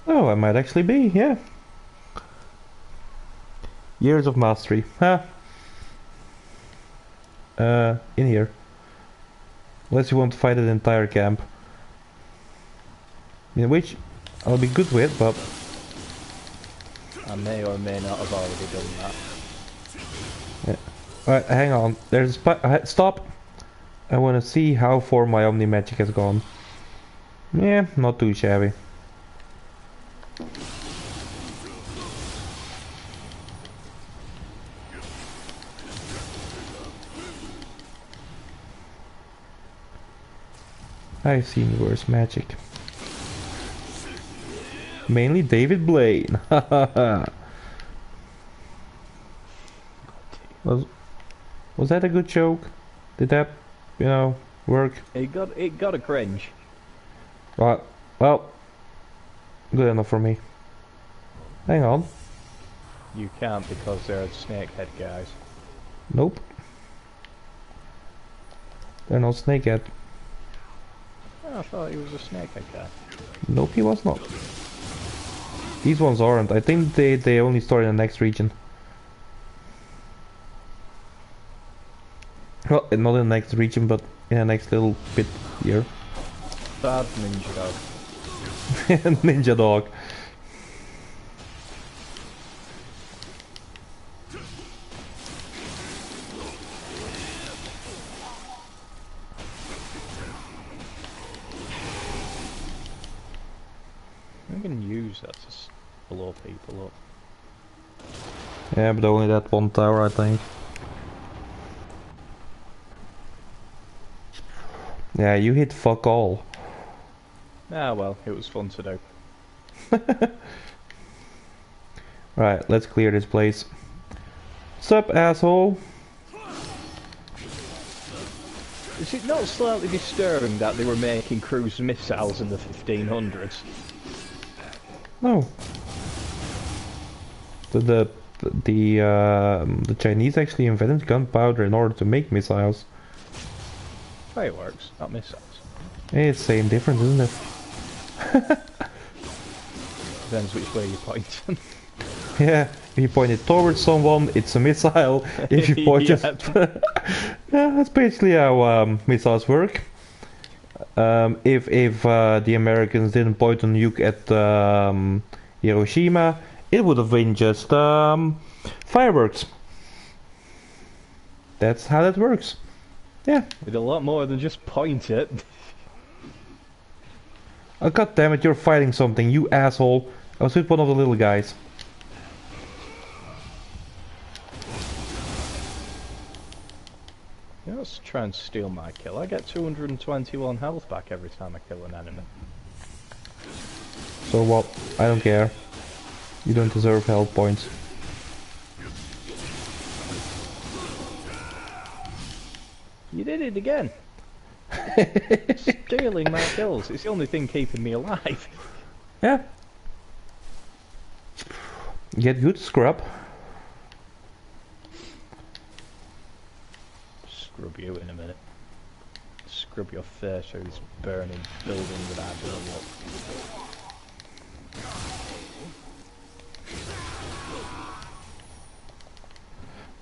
Oh, I might actually be, yeah. Years of mastery, huh? In here. Unless you want to fight an entire camp. In which I'll be good with, but... I may or may not have already done that. Yeah. Alright, hang on. There's a spot. Stop! I want to see how far my Omni Magic has gone. Yeah, not too shabby. I've seen worse magic. Mainly David Blaine. was was that a good joke? Did that, you know, Work. It got a cringe. Right. Well, good enough for me. Hang on. You can't because they're snakehead guys. Nope. They're not snakehead. Oh, I thought he was a snakehead guy. Nope, he was not. These ones aren't. I think they only store in the next region. Well, not in the next region, but in the next little bit here. Bad ninja dog. Ninja dog. I'm gonna use that to blow people up. Yeah, but only that one tower, I think. Yeah, you hit fuck all. Ah well, it was fun to do. Right, let's clear this place. Sup, asshole? Is it not slightly disturbing that they were making cruise missiles in the 1500s? No. The Chinese actually invented gunpowder in order to make missiles. Fireworks, not missiles. It's same difference, isn't it? Depends which way you point them. Yeah, if you point it towards someone, it's a missile. If you point it... Yeah, that's basically how missiles work. If the Americans didn't point a nuke at Hiroshima, it would have been just fireworks. That's how that works. Yeah. With a lot more than just point it. Oh, God damn it, you're fighting something, you asshole. I was with one of the little guys. Yeah, let's try and steal my kill. I get 221 health back every time I kill an enemy. So what? I don't care. You don't deserve health points. You did it again! Stealing my kills. It's the only thing keeping me alive. Yeah. Get good, scrub. Scrub you in a minute. Scrub your face through this burning building that I blew up.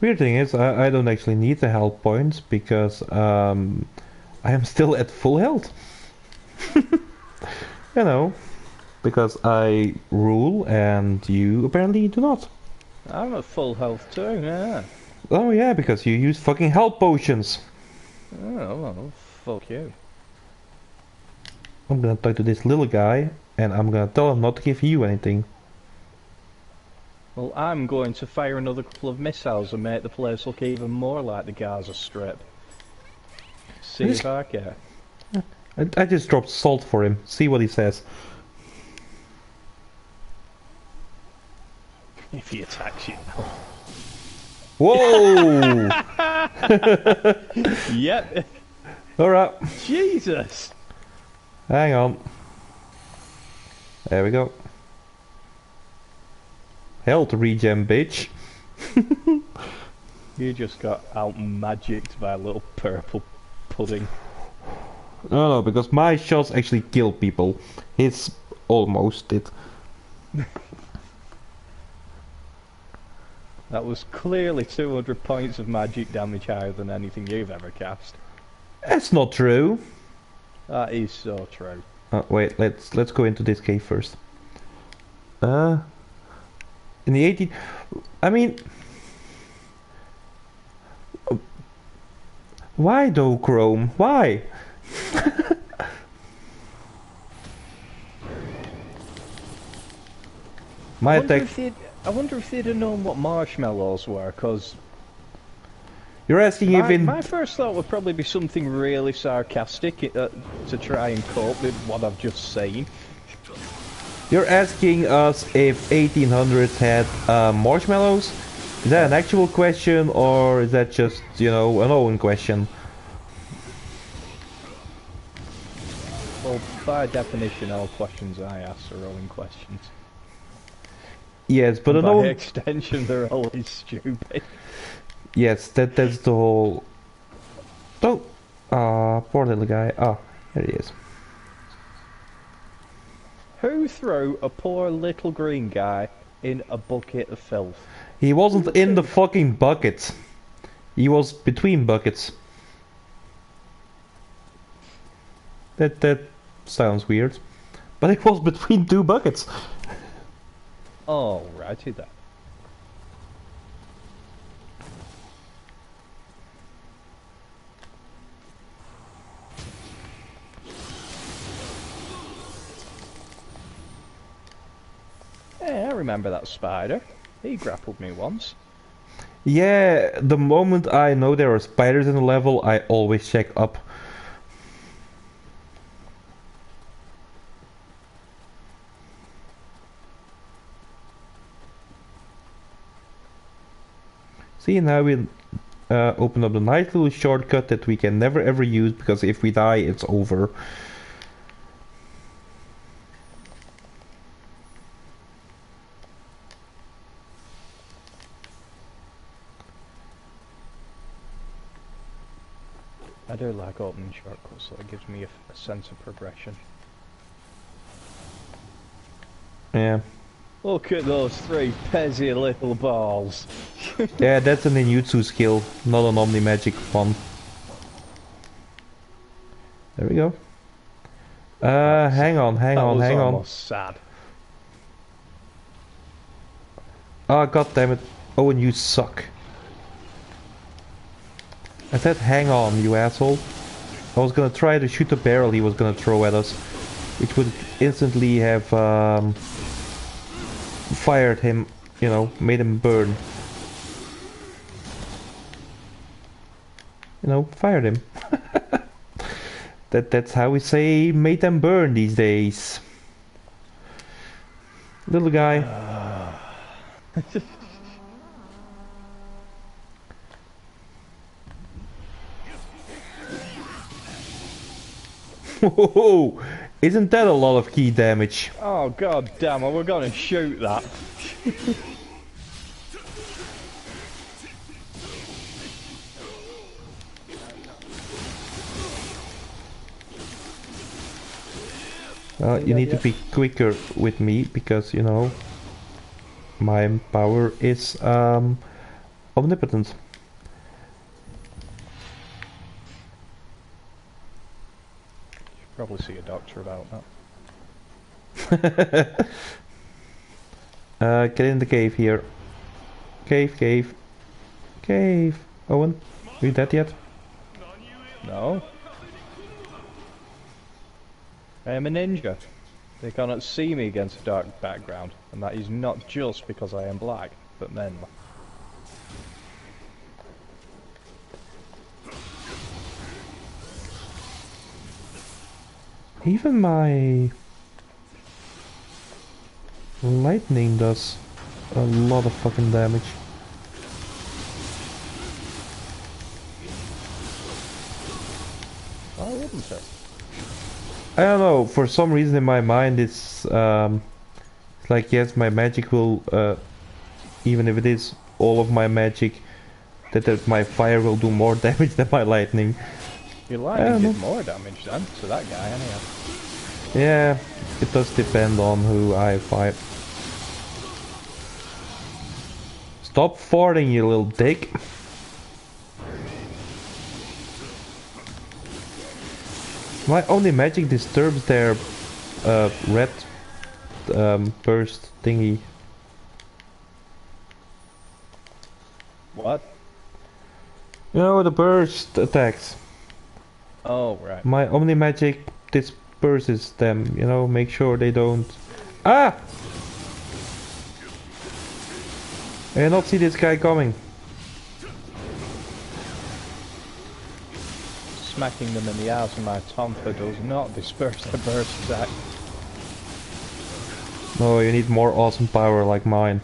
Weird thing is, I don't actually need the health points because I am still at full health. You know, because I rule and you apparently do not. I'm at full health too, yeah. Oh yeah, because you use fucking health potions. Oh, well, fuck you. I'm gonna talk to this little guy and I'm gonna tell him not to give you anything. Well, I'm going to fire another couple of missiles and make the place look even more like the Gaza Strip. See if I care. I just dropped salt for him. See what he says. If he attacks you now. Whoa! Yep. Alright. Jesus! Hang on. There we go. Health regen, bitch. You just got out magicked by a little purple pudding. No, because my shots actually kill people. His almost did. That was clearly 200 points of magic damage higher than anything you've ever cast. That's not true. That is so true. Wait, let's go into this cave first. In the 18... I mean... Why though, Chrome? Why? My attack... I wonder if they'd have known what marshmallows were, because... You're asking if in... My first thought would probably be something really sarcastic to try and cope with what I've just seen. You're asking us if 1800s had marshmallows? Is that an actual question, or is that just, you know, an Owen question? Well, by definition, all questions I ask are rowing questions. Yes, but And no by one. extension, they're always stupid. Yes, that's the whole. Oh, poor little guy. Ah, there he is. Who threw a poor little green guy in a bucket of filth? He Who wasn't would in the do that? fucking buckets. He was between buckets. That sounds weird, but it was between two buckets. Oh, righty then. Yeah, I remember that spider. He grappled me once. Yeah, the moment I know there are spiders in the level, I always check up. See, now we open up the nice little shortcut that we can never ever use because if we die, it's over. I do like opening shortcuts, so it gives me a sense of progression. Yeah. Look at those three pezzy little balls. Yeah, that's an ninjutsu skill, not an omni magic one. There we go. Hang on, hang That on, was hang on. almost sad. Ah, god damn it. Owen, you suck. I said hang on, you asshole. I was gonna try to shoot the barrel he was gonna throw at us, which would instantly have fired him, you know, made him burn. You know, fired him. That's how we say made them burn these days. Little guy. Whoa! Isn't that a lot of key damage? Oh god damn, we're gonna shoot that. You need to be quicker with me because, you know, my power is omnipotent. Probably see a doctor about that. Get in the cave here. Cave, cave, cave. Owen, are you dead yet? No. I am a ninja. They cannot see me against a dark background, and that is not just because I am black, but men. Even my lightning does a lot of fucking damage. Why wouldn't it? I don't know, for some reason in my mind it's like yes, my magic will, even if it is all of my magic, that my fire will do more damage than my lightning. Your lightning did more damage then to that guy anyhow. Yeah, it does depend on who I fight. Stop farting, you little dick. My only magic disturbs their red burst thingy. What? You know, the burst attacks. Oh, right. My omni magic disperses them, you know, make sure they don't... Ah! I did not see this guy coming. Smacking them in the ass with my tonfa does not disperse the burst attack. No, you need more awesome power like mine.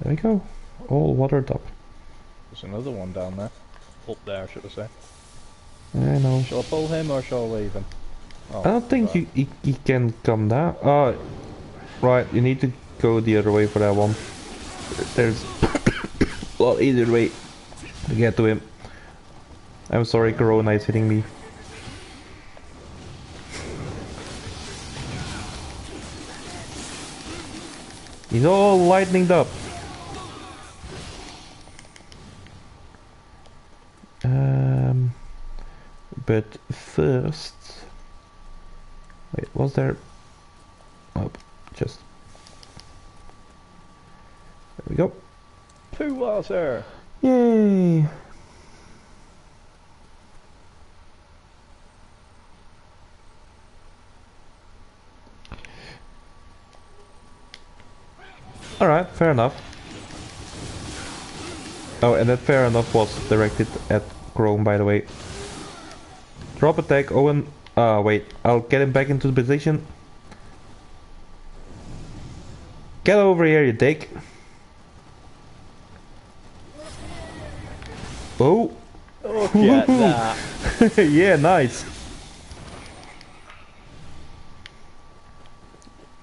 There we go. All watered up. There's another one down there. Up there, should I say. I know. Shall I pull him or shall I leave him? Oh, I don't think right. you can come down. Oh, right. You need to go the other way for that one. There's a lot easier way to get to him. I'm sorry, Corona is hitting me. He's all lightening up. But first, wait, was there? Oh, just there we go. Poo water! Yay! Alright, fair enough. Oh, and that fair enough was directed at Chrome, by the way. Drop attack, Owen. Wait, I'll get him back into the position. Get over here, you dick. Oh! Look at that! Yeah, nice.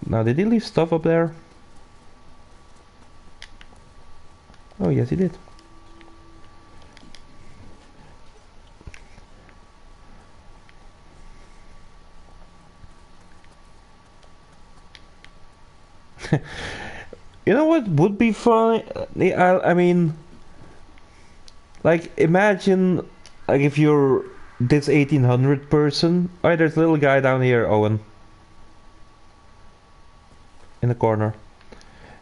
Now, did he leave stuff up there? Oh, yes, he did. You know what would be fun? I mean, like, imagine, like, if you're this 1800 person. Oh, there's a little guy down here, Owen. In the corner.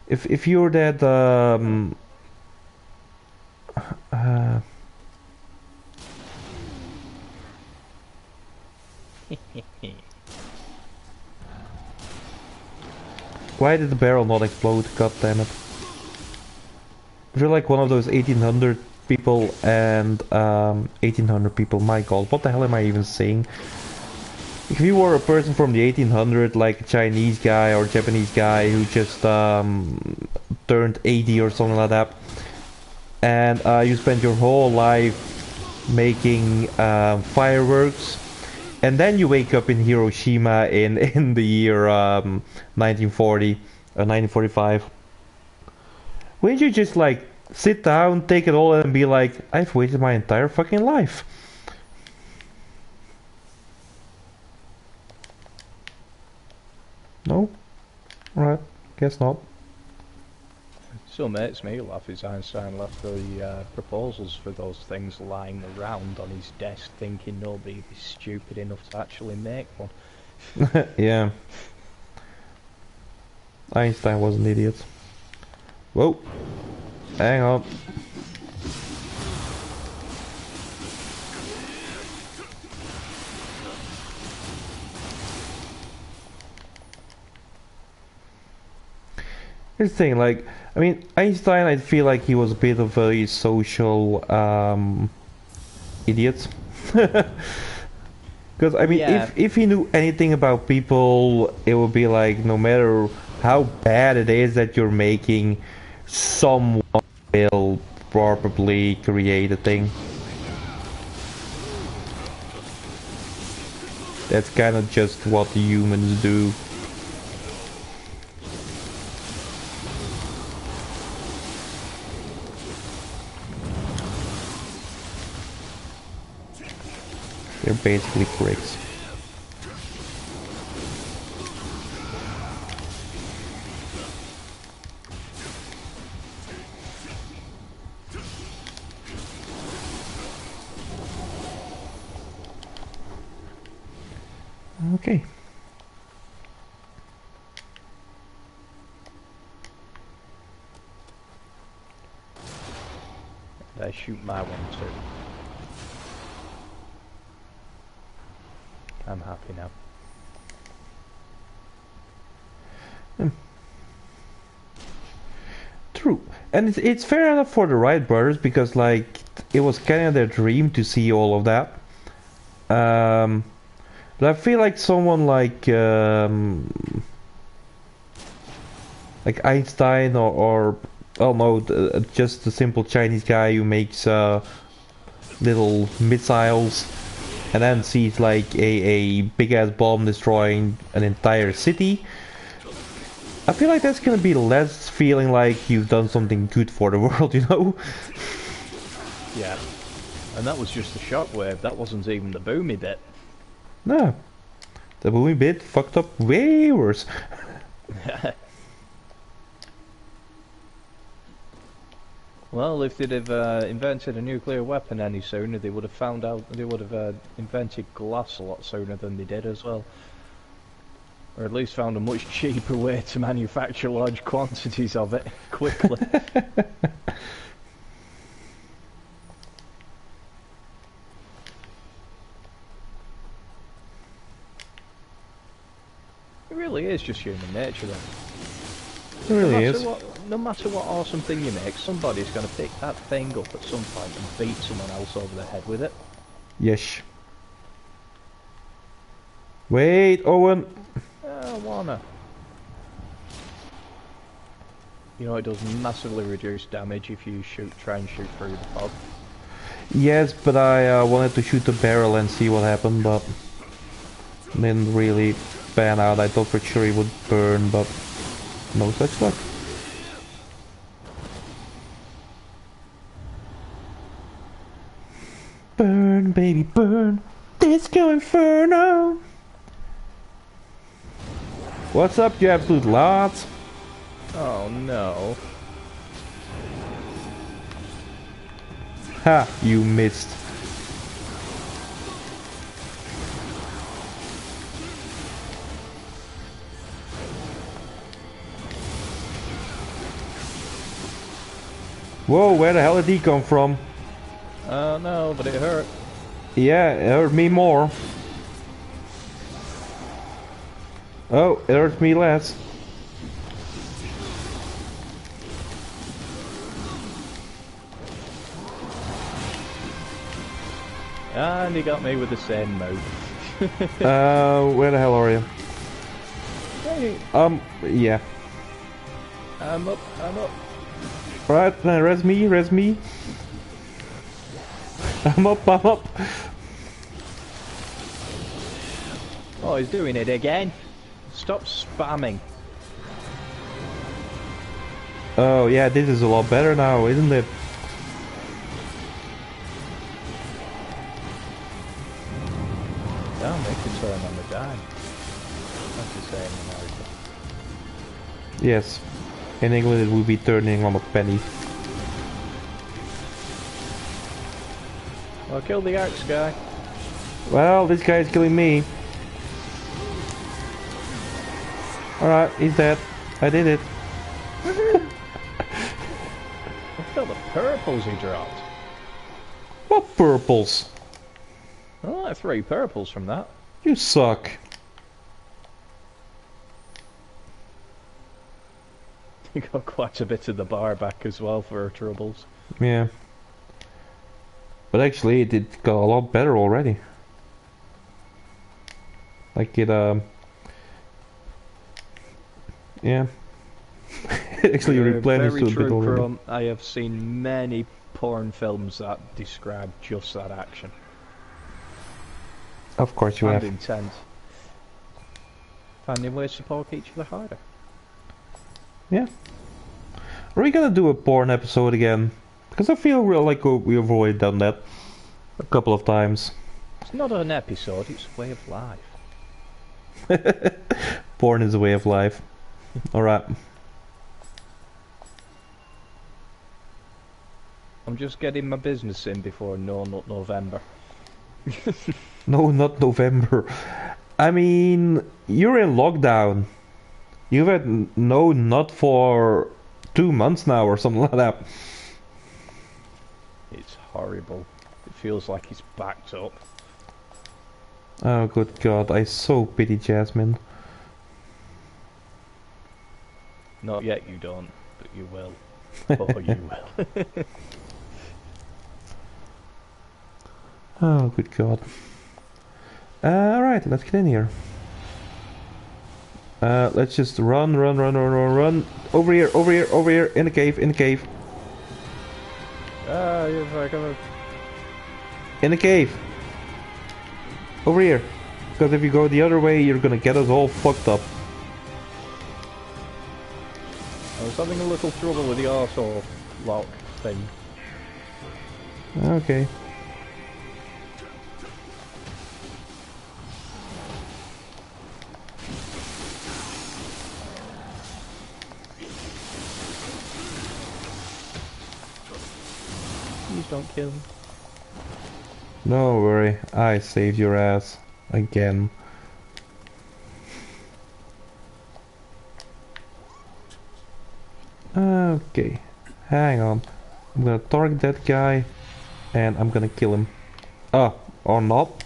If you're that, why did the barrel not explode? God damn it. If you're like one of those 1800 people and 1800 people, my god, what the hell am I even saying? If you were a person from the 1800, like a Chinese guy or Japanese guy who just turned 80 or something like that, and you spent your whole life making fireworks, and then you wake up in Hiroshima in the year 1940 or 1945. Wouldn't you just like sit down, take it all, and be like, I've wasted my entire fucking life? No? Alright, guess not. So makes me laugh is Einstein left the proposals for those things lying around on his desk, thinking nobody would be stupid enough to actually make one. Yeah. Einstein was an idiot. Whoa. Hang on. Here's the thing, like, I mean, Einstein, I feel like he was a bit of a social idiot. Because, I mean, Yeah. if he knew anything about people, it would be like, no matter how bad it is that you're making, someone will probably create a thing. That's kind of just what humans do. They're basically pricks. Okay. They shoot my one too. I'm happy now. True, and it's fair enough for the Wright brothers because like it was kind of their dream to see all of that. But I feel like someone like Einstein or oh no, just a simple Chinese guy who makes little missiles, and then sees like a big ass bomb destroying an entire city. I feel like that's gonna be less feeling like you've done something good for the world, you know? Yeah. And that was just the shockwave. That wasn't even the boomy bit. No, the movie bit fucked up way worse. Well, if they'd have invented a nuclear weapon any sooner, they would have found out. They would have invented glass a lot sooner than they did as well, or at least found a much cheaper way to manufacture large quantities of it quickly. It really is just human nature, then. It really is. No matter what awesome thing you make, somebody's going to pick that thing up at some point and beat someone else over the head with it. Yes. Wait, Owen. I wanna. You know, it does massively reduce damage if you try and shoot through the fog. Yes, but I wanted to shoot the barrel and see what happened, but didn't really pan out. I thought for sure it would burn, but no such luck. Burn, baby, burn. Disco Inferno. What's up, you absolute lots? Oh no. Ha, you missed. Whoa, where the hell did he come from? No, but it hurt. Yeah, it hurt me more. Oh, it hurt me less. And he got me with the same move. Where the hell are you? Hey, Yeah. I'm up. Right, res me, res me. I'm up. Oh, he's doing it again. Stop spamming. Oh yeah, this is a lot better now, isn't it? Damn, they could turn on the dime. That's the same in America. Yes. In England it would be turning on a penny. Well, kill the axe guy. Well, this guy is killing me. Alright, he's dead. I did it. Look at the purples he dropped. What purples? I like 3 purples from that. You suck. You got quite a bit of the bar back as well for our troubles. Yeah. But actually it got a lot better already. Like it yeah. Actually replenished a bit already. Chrome. I have seen many porn films that describe just that action. Of course you And have. intent. Finding ways to poke each other harder. Yeah. Are we gonna do a porn episode again? Because I feel like we've already done that a couple of times. It's not an episode, it's a way of life. Porn is a way of life. Alright. I'm just getting my business in before not November. No, not November. I mean, you're in lockdown. You've had no nut for 2 months now or something like that. It's horrible. It feels like it's backed up. Oh, good God. I so pity Jasmine. Not yet you don't, but you will. Oh, you will. Oh, good God. Alright, let's get in here. Let's just run, run, run, run, run, run. Over here, over here, over here, in the cave, in the cave. You're fucking... In the cave. Over here. Because if you go the other way, you're gonna get us all fucked up. I was having a little trouble with the auto lock thing. Okay. Please don't kill him. No worry, I saved your ass. Again. Okay. Hang on. I'm gonna target that guy. And I'm gonna kill him. Or not.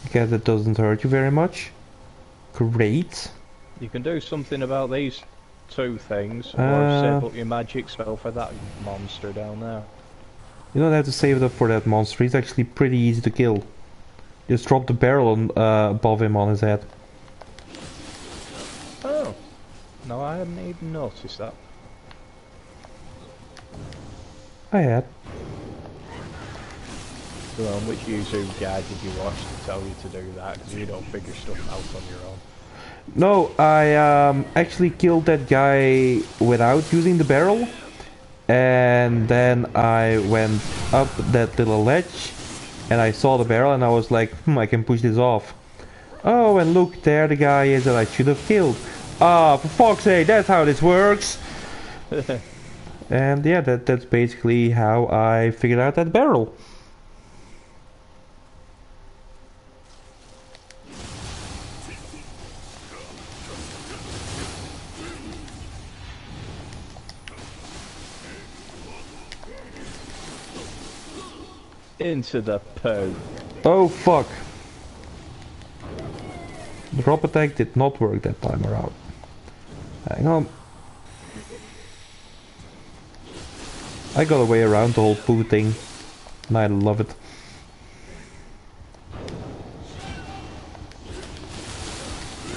Because it doesn't hurt you very much. Great. You can do something about these two things, or save up your magic spell for that monster down there. You don't have to save it up for that monster. He's actually pretty easy to kill. Just drop the barrel on, above him on his head. Oh. No, I hadn't even noticed that. I had. So which YouTube guide did you watch to tell you to do that? Because you don't figure stuff out on your own. No, I actually killed that guy without using the barrel. And then I went up that little ledge. And I saw the barrel and I was like, I can push this off. Oh, and look, there the guy is that I should have killed. Ah, for fuck's sake, that's how this works. And yeah, that's basically how I figured out that barrel. Into the poo. Oh fuck. The drop attack did not work that time around. Hang on. I got a way around the whole poo thing. And I love it.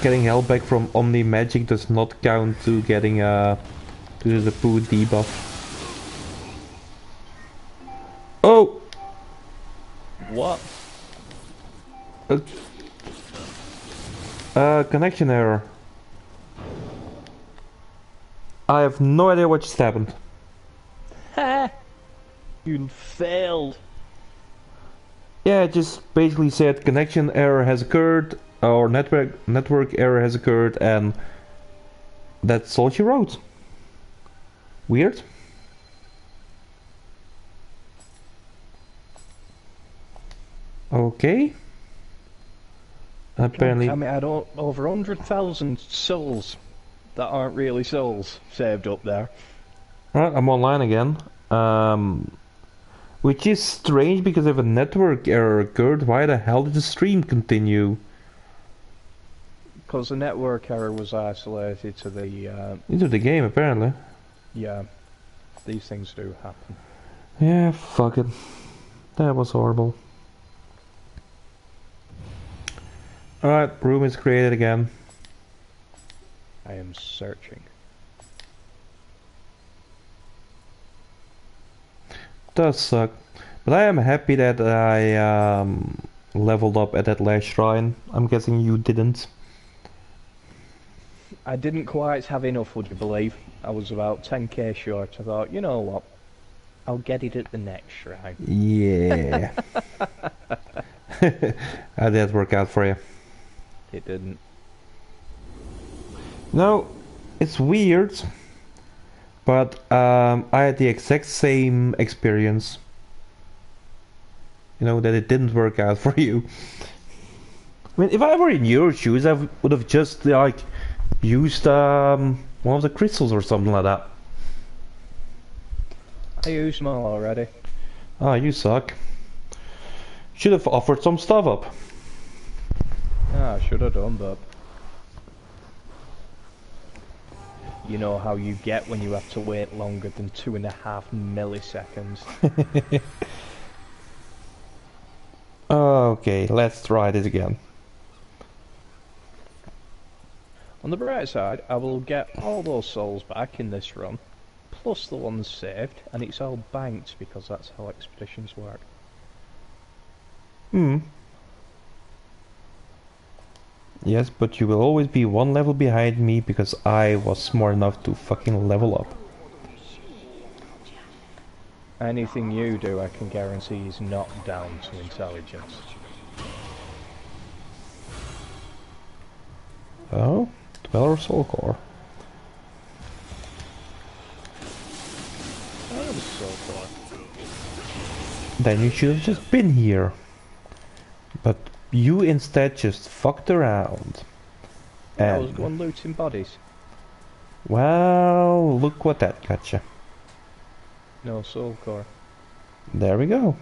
Getting held back from Omni Magic does not count to getting to the poo debuff. Oh! What? Connection error. I have no idea what just happened. Ha! You failed. Yeah, it just basically said connection error has occurred, or network error has occurred, and that's all she wrote. Weird. Okay. Apparently. I mean, I had over 100,000 souls that aren't really souls saved up there. Right, I'm online again. Which is strange because if a network error occurred, why the hell did the stream continue? Because the network error was isolated to the... Into the game, apparently. Yeah, these things do happen. Yeah, fuck it. That was horrible. Alright, room is created again. I am searching. Does suck. But I am happy that I leveled up at that last shrine. I'm guessing you didn't. I didn't quite have enough, would you believe? I was about 10k short. I thought, you know what? I'll get it at the next shrine. Yeah. How did that work out for you? It didn't. No, it's weird. But I had the exact same experience. You know, that it didn't work out for you. I mean, if I were in your shoes, I would have just, like, used one of the crystals or something like that. I used them all already. Ah, you suck. Should have offered some stuff up. Ah, I should have done, but... You know how you get when you have to wait longer than 2.5 milliseconds. Okay, let's try this again. On the bright side, I will get all those souls back in this run, plus the ones saved, and it's all banked because that's how expeditions work. Hmm. Yes, but you will always be one level behind me because I was smart enough to fucking level up. Anything you do, I can guarantee is not down to intelligence. Oh, 12 soul core. Oh, that was so far. Then you should have just been here. But you instead just fucked around. Yeah, I And was going looting bodies. well, look what that got you. No soul core. There we go.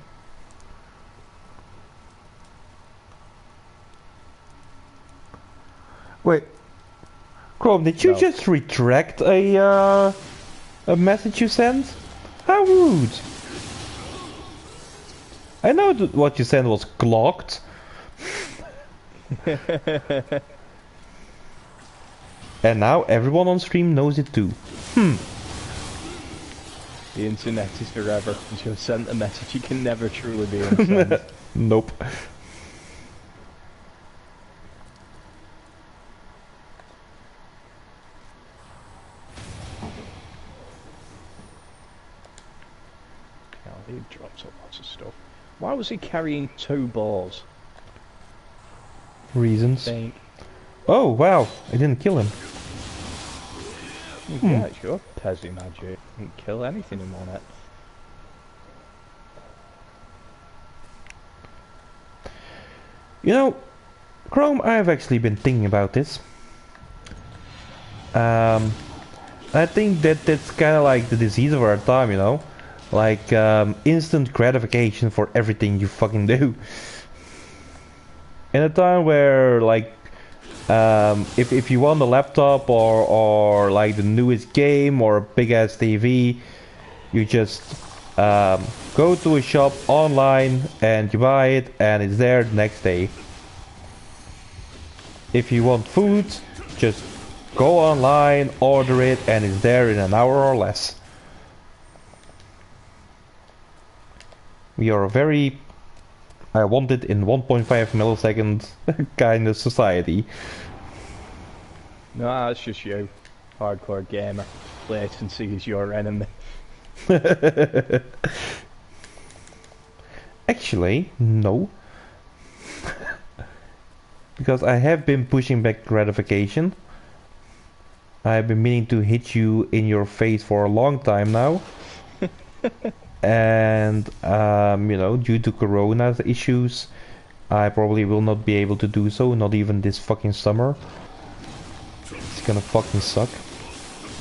Wait, Chrome, did you No. just retract a message you sent? How rude! I know what you sent was clocked. And now everyone on stream knows it too. The internet is forever. Once you've sent a message, you can never truly be unsent. Nope. Oh, he drops up lots of stuff. Why was he carrying 2 balls? Reasons. Think. Oh wow, I didn't kill him. Yeah, sure. Pezzy magic. You can kill anything in one hit. You know, Chrome, I've actually been thinking about this. I think that that's kind of like the disease of our time, you know? Like, instant gratification for everything you fucking do. In a time where, like, if you want a laptop or like the newest game or a big-ass TV, you just go to a shop online and you buy it and it's there the next day. If you want food, just go online, order it, and it's there in an hour or less. We are a very I want it in 1.5 milliseconds kind of society. No, that's just you. Hardcore gamer. Latency is your enemy. Actually, no. Because I have been pushing back gratification. I've been meaning to hit you in your face for a long time now. And, you know, due to Corona issues, I probably will not be able to do so, not even this fucking summer. It's gonna fucking suck.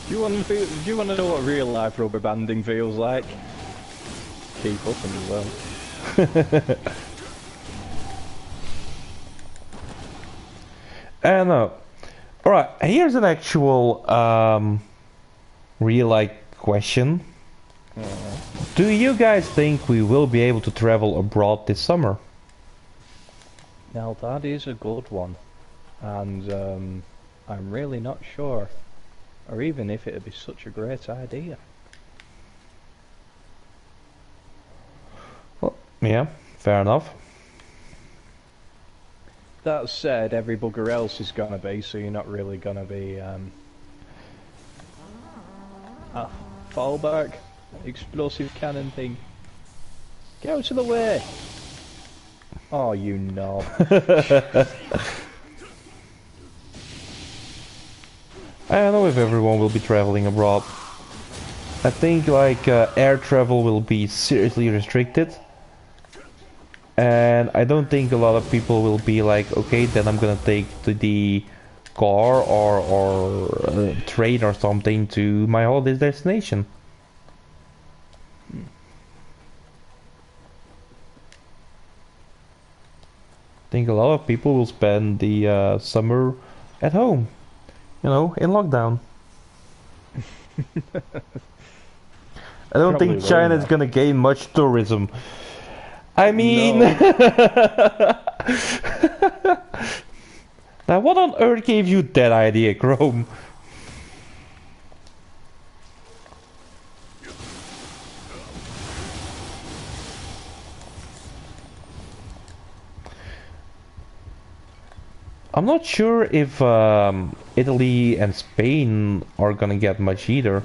Do you want to know what real life rubber banding feels like? Keep up and you will. I know. Alright, here's an actual real like question. Do you guys think we will be able to travel abroad this summer? Now that is a good one, and I'm really not sure, or even if it'd be such a great idea. Well, yeah, fair enough. That said, every bugger else is gonna be, so you're not really gonna be fall back, explosive cannon thing. Get out of the way! Oh, you knob. I don't know if everyone will be traveling abroad. I think like air travel will be seriously restricted. And I don't think a lot of people will be like, okay, then I'm gonna take the car or train or something to my holiday destination. I think a lot of people will spend the summer at home, you know, in lockdown. I don't Probably think will, China's yeah. gonna gain much tourism. I mean, No. Now, what on earth gave you that idea, Chrome? I'm not sure if Italy and Spain are gonna get much either.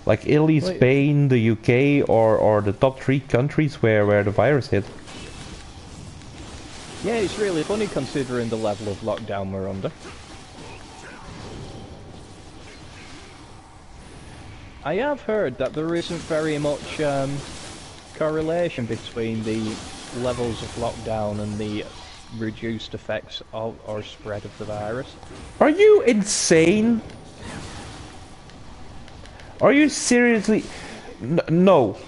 Like Italy, Wait. Spain, the UK, or the top 3 countries where the virus hit. Yeah, it's really funny considering the level of lockdown we're under. I have heard that there isn't very much correlation between the levels of lockdown and the reduced effects of or spread of the virus. Are you insane? Are you seriously? No.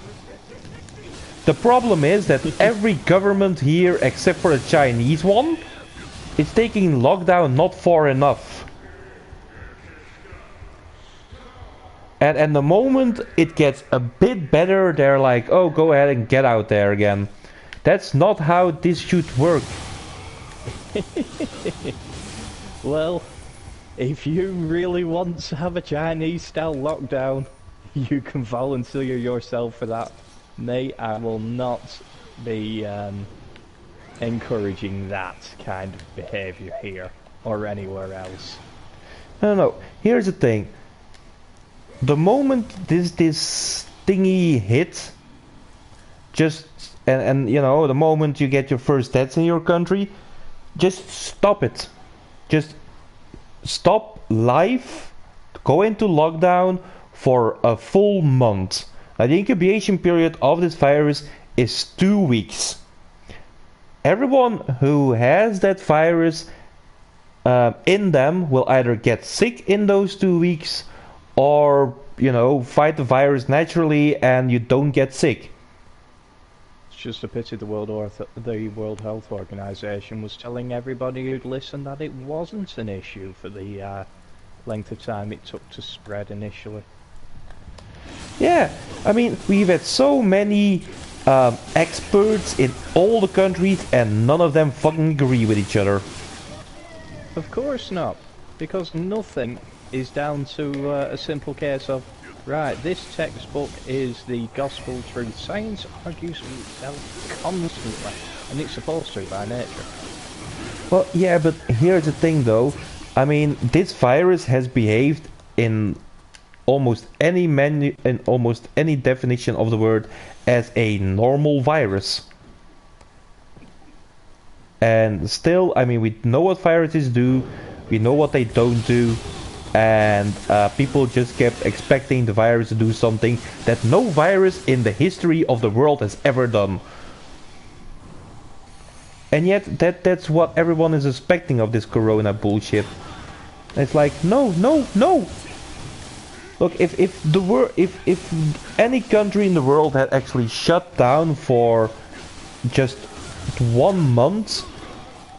The problem is that every government here, except for the Chinese one, is taking lockdown not far enough. And the moment it gets a bit better, they're like, oh, go ahead and get out there again. That's not how this should work. Well, if you really want to have a Chinese-style lockdown, you can volunteer yourself for that. Mate, I will not be encouraging that kind of behaviour here or anywhere else. No. Here's the thing. The moment this thingy hit, just and you know, the moment you get your first deaths in your country, just stop it. Just stop life, go into lockdown for a full month. Now, the incubation period of this virus is 2 weeks. Everyone who has that virus in them will either get sick in those 2 weeks or, you know, fight the virus naturally and you don't get sick. It's just a pity the World Health Organization was telling everybody who'd listen that it wasn't an issue for the length of time it took to spread initially. Yeah, I mean, we've had so many experts in all the countries and none of them fucking agree with each other. Of course not, because nothing is down to a simple case of, right, this textbook is the gospel truth. Science argues with itself constantly, and it's supposed to by nature. Well, yeah, but here's the thing though. I mean, this virus has behaved in almost any definition of the word as a normal virus. And still, I mean, we know what viruses do, we know what they don't do, and people just kept expecting the virus to do something that no virus in the history of the world has ever done. And yet, that's what everyone is expecting of this corona bullshit. It's like, no. Look, if any country in the world had actually shut down for just 1 month,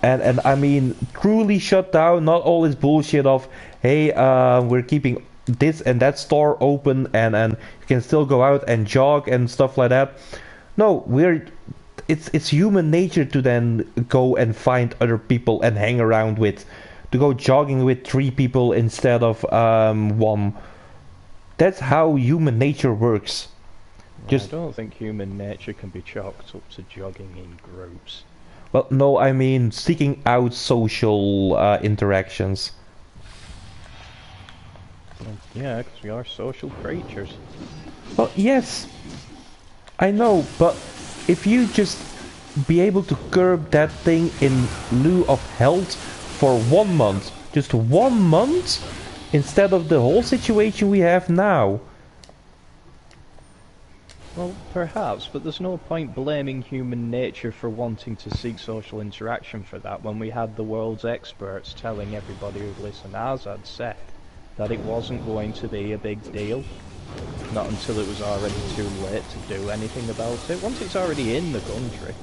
and I mean truly shut down, not all this bullshit of, hey, we're keeping this and that store open and you can still go out and jog and stuff like that. No, it's human nature to then go and find other people and hang around with, to go jogging with 3 people instead of 1. That's how human nature works. I don't think human nature can be chalked up to jogging in groups. Well, no, I mean seeking out social interactions. Well, yeah, because we are social creatures. Well, yes, I know, but if you just be able to curb that thing in lieu of health for 1 month, just 1 month, instead of the whole situation we have now. Well, perhaps, but there's no point blaming human nature for wanting to seek social interaction for that when we had the world's experts telling everybody who'd listen, as I'd said, that it wasn't going to be a big deal. Not until it was already too late to do anything about it. Once it's already in the country,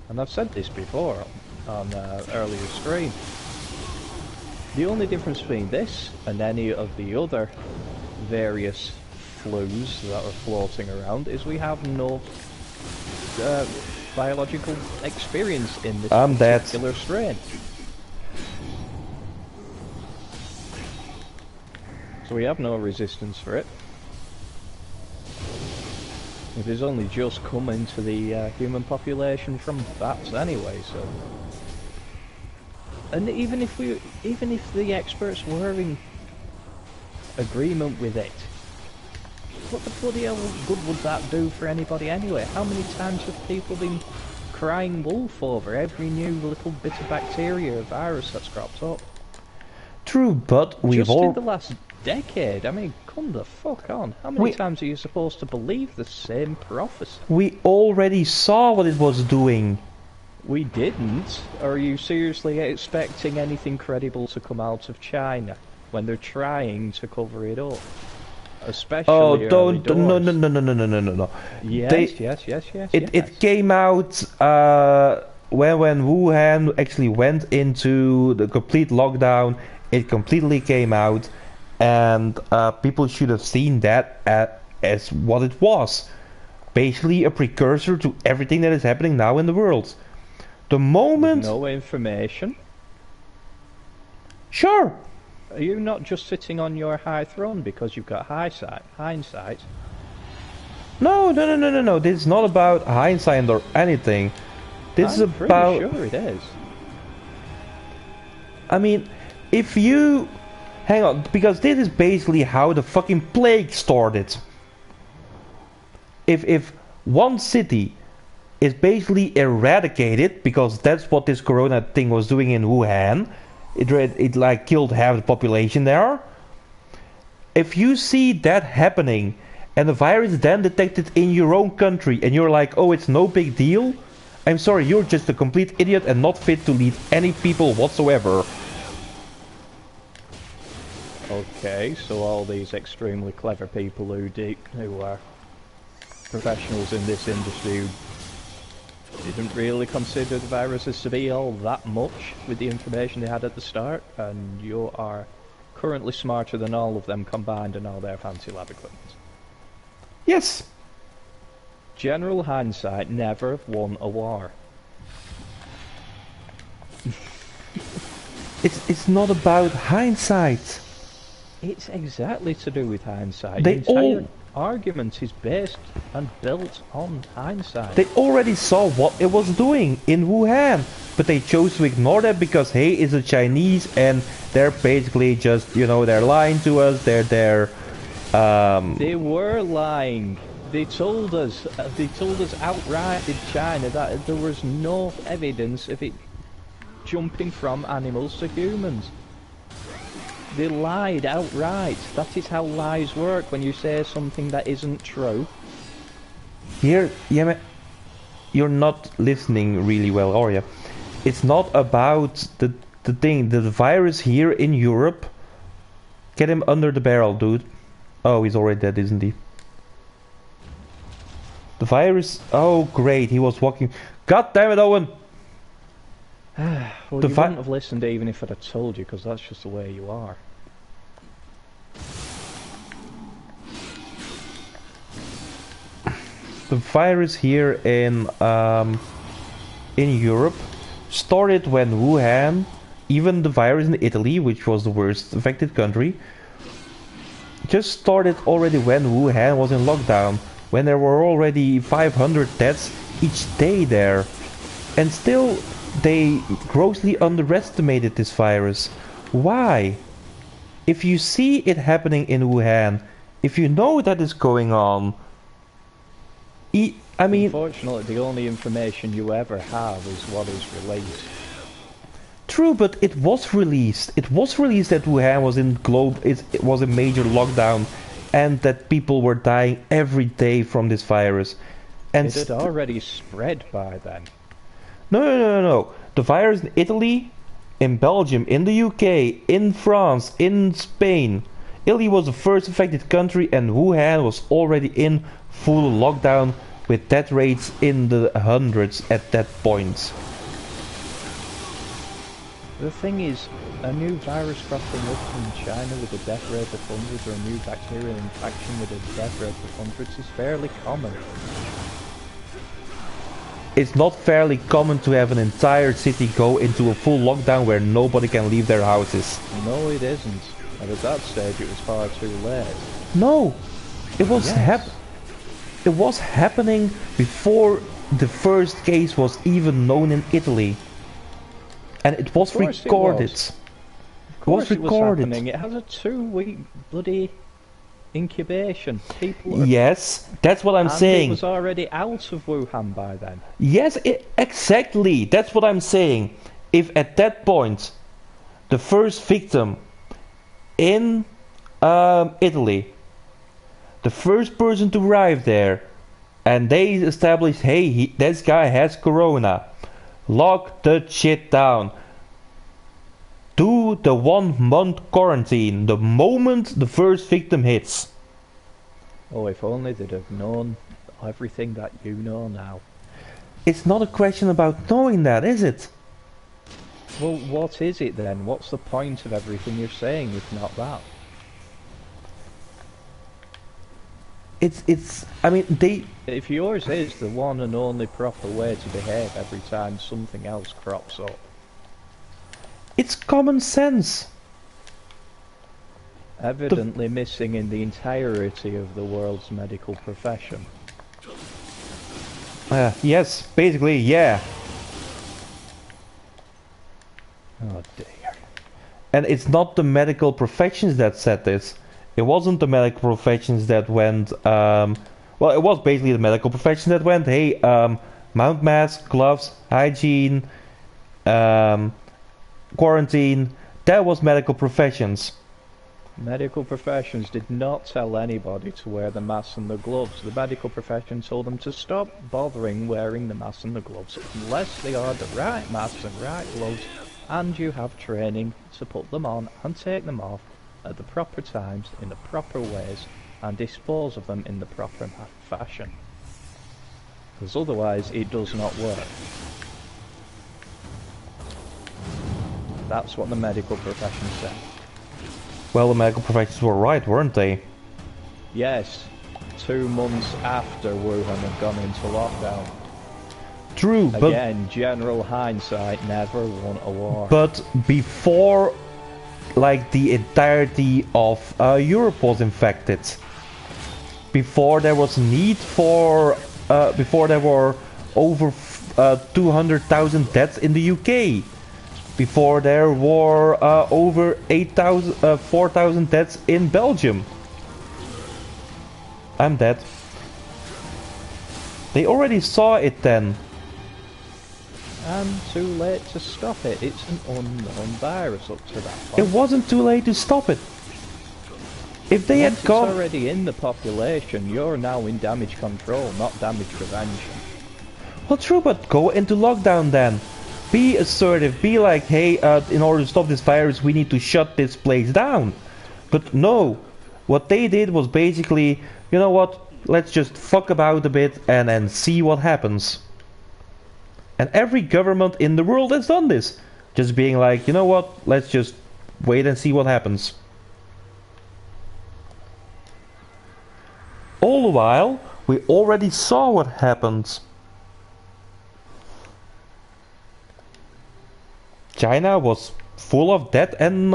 and I've said this before on earlier stream, the only difference between this and any of the other various flus that are floating around is we have no biological experience in this particular strain. So we have no resistance for it. It is only just come into the human population from bats anyway, so... And even if the experts were in agreement with it, what the bloody hell good would that do for anybody anyway? How many times have people been crying wolf over every new little bit of bacteria or virus that's cropped up? True, but we've Just in the last decade, I mean, come the fuck on. How many times are you supposed to believe the same prophecy? We already saw what it was doing. We didn't. Are you seriously expecting anything credible to come out of China when they're trying to cover it up? Especially no. Yes. It came out when Wuhan actually went into the complete lockdown. It completely came out, and people should have seen that as what it was. Basically a precursor to everything that is happening now in the world. The moment... No information? Sure. Are you not just sitting on your high throne because you've got hindsight? No. This is not about hindsight or anything. This is about... I'm pretty sure it is. I mean, if you... Hang on, because this is basically how the fucking plague started. If one city is basically eradicated, because that's what this corona thing was doing in Wuhan, it like killed half the population there. If you see that happening, and the virus is then detected in your own country, and you're like, oh, it's no big deal, I'm sorry, you're just a complete idiot and not fit to lead any people whatsoever. Okay, so all these extremely clever people who are professionals in this industry who didn't really consider the viruses to be all that much with the information they had at the start, and you are currently smarter than all of them combined and all their fancy lab equipment. Yes. General hindsight never won a war. It's not about hindsight. It's exactly to do with hindsight. They the entire argument is based and built on hindsight. They already saw what it was doing in Wuhan, but they chose to ignore that because, hey, it's the Chinese and they're basically just, they're lying to us. They're They were lying. They told us outright in China that there was no evidence of it jumping from animals to humans. They lied outright. That is how lies work when you say something that isn't true. Here, you're not listening really well, are you? It's not about the virus here in Europe. Get him under the barrel, dude. Oh, he's already dead, isn't he? The virus... Oh, great, he was walking... God damn it, Owen! Well, you wouldn't have listened even if I'd have told you, because that's just the way you are. The virus here in Europe started when Wuhan, even the virus in Italy, which was the worst affected country, just started already when Wuhan was in lockdown, when there were already 500 deaths each day there. And still, they grossly underestimated this virus. Why? If you see it happening in Wuhan, if you know that is going on, I mean... Unfortunately, the only information you ever have is what is released. True, but it was released. It was released that Wuhan was in it was a major lockdown, and that people were dying every day from this virus. And it had already spread by then. No. The virus in Italy, in Belgium, in the UK, in France, in Spain. Italy was the first affected country, and Wuhan was already in full lockdown with death rates in the hundreds at that point. The thing is, a new virus cropping up in China with a death rate of hundreds, or a new bacterial infection with a death rate of hundreds, is fairly common. It's not fairly common to have an entire city go into a full lockdown where nobody can leave their houses. No, it isn't. And at that stage, it was far too late. No, it was Yes. it was happening before the first case was even known in Italy, and it was Of course it recorded. was. Of It was course it was recorded. happening. It has a 2-week bloody incubation. People are... Yes, that's what I'm And it saying. was already out of Wuhan by then. Yes, exactly. That's what I'm saying. If at that point the first victim in Italy, the first person to arrive there, and they established, hey, this guy has corona, lock the shit down. Do the 1 month quarantine the moment the first victim hits. Oh, if only they'd have known everything that you know now. It's not a question about knowing that, is it? Well, what is it then? What's the point of everything you're saying if not that? I mean, If yours is the one and only proper way to behave every time something else crops up, it's common sense. evidently missing in the entirety of the world's medical profession. Yes, basically, yeah. Oh dear. And it's not the medical professions that said this. It wasn't the medical professions that went, well, it was basically the medical profession that went, hey, mount mask, gloves, hygiene, quarantine. That was medical professions. Medical professions did not tell anybody to wear the mask and the gloves. The medical profession told them to stop bothering wearing the mask and the gloves unless they are the right masks and right gloves and you have training to put them on and take them off at the proper times in the proper ways and dispose of them in the proper fashion. Because otherwise it does not work. That's what the medical profession said. Well, the medical professions were right, weren't they? Yes, 2 months after Wuhan had gone into lockdown. True, but Again, general hindsight never won a war. but before, like, the entirety of Europe was infected, before there was need for, before there were over 200,000 deaths in the UK, before there were over 4,000 deaths in Belgium. I'm dead. They already saw it then. And too late to stop it. It's an unknown virus up to that point. It wasn't too late to stop it. If they Once had gone... it's already in the population, you're now in damage control, not damage prevention. Well, true, but go into lockdown then. Be assertive, be like, hey, in order to stop this virus, we need to shut this place down. But no, what they did was basically, you know what, let's just fuck about a bit and then see what happens. And every government in the world has done this. Just being like, you know what, let's just wait and see what happens. All the while, we already saw what happened. China was full of that and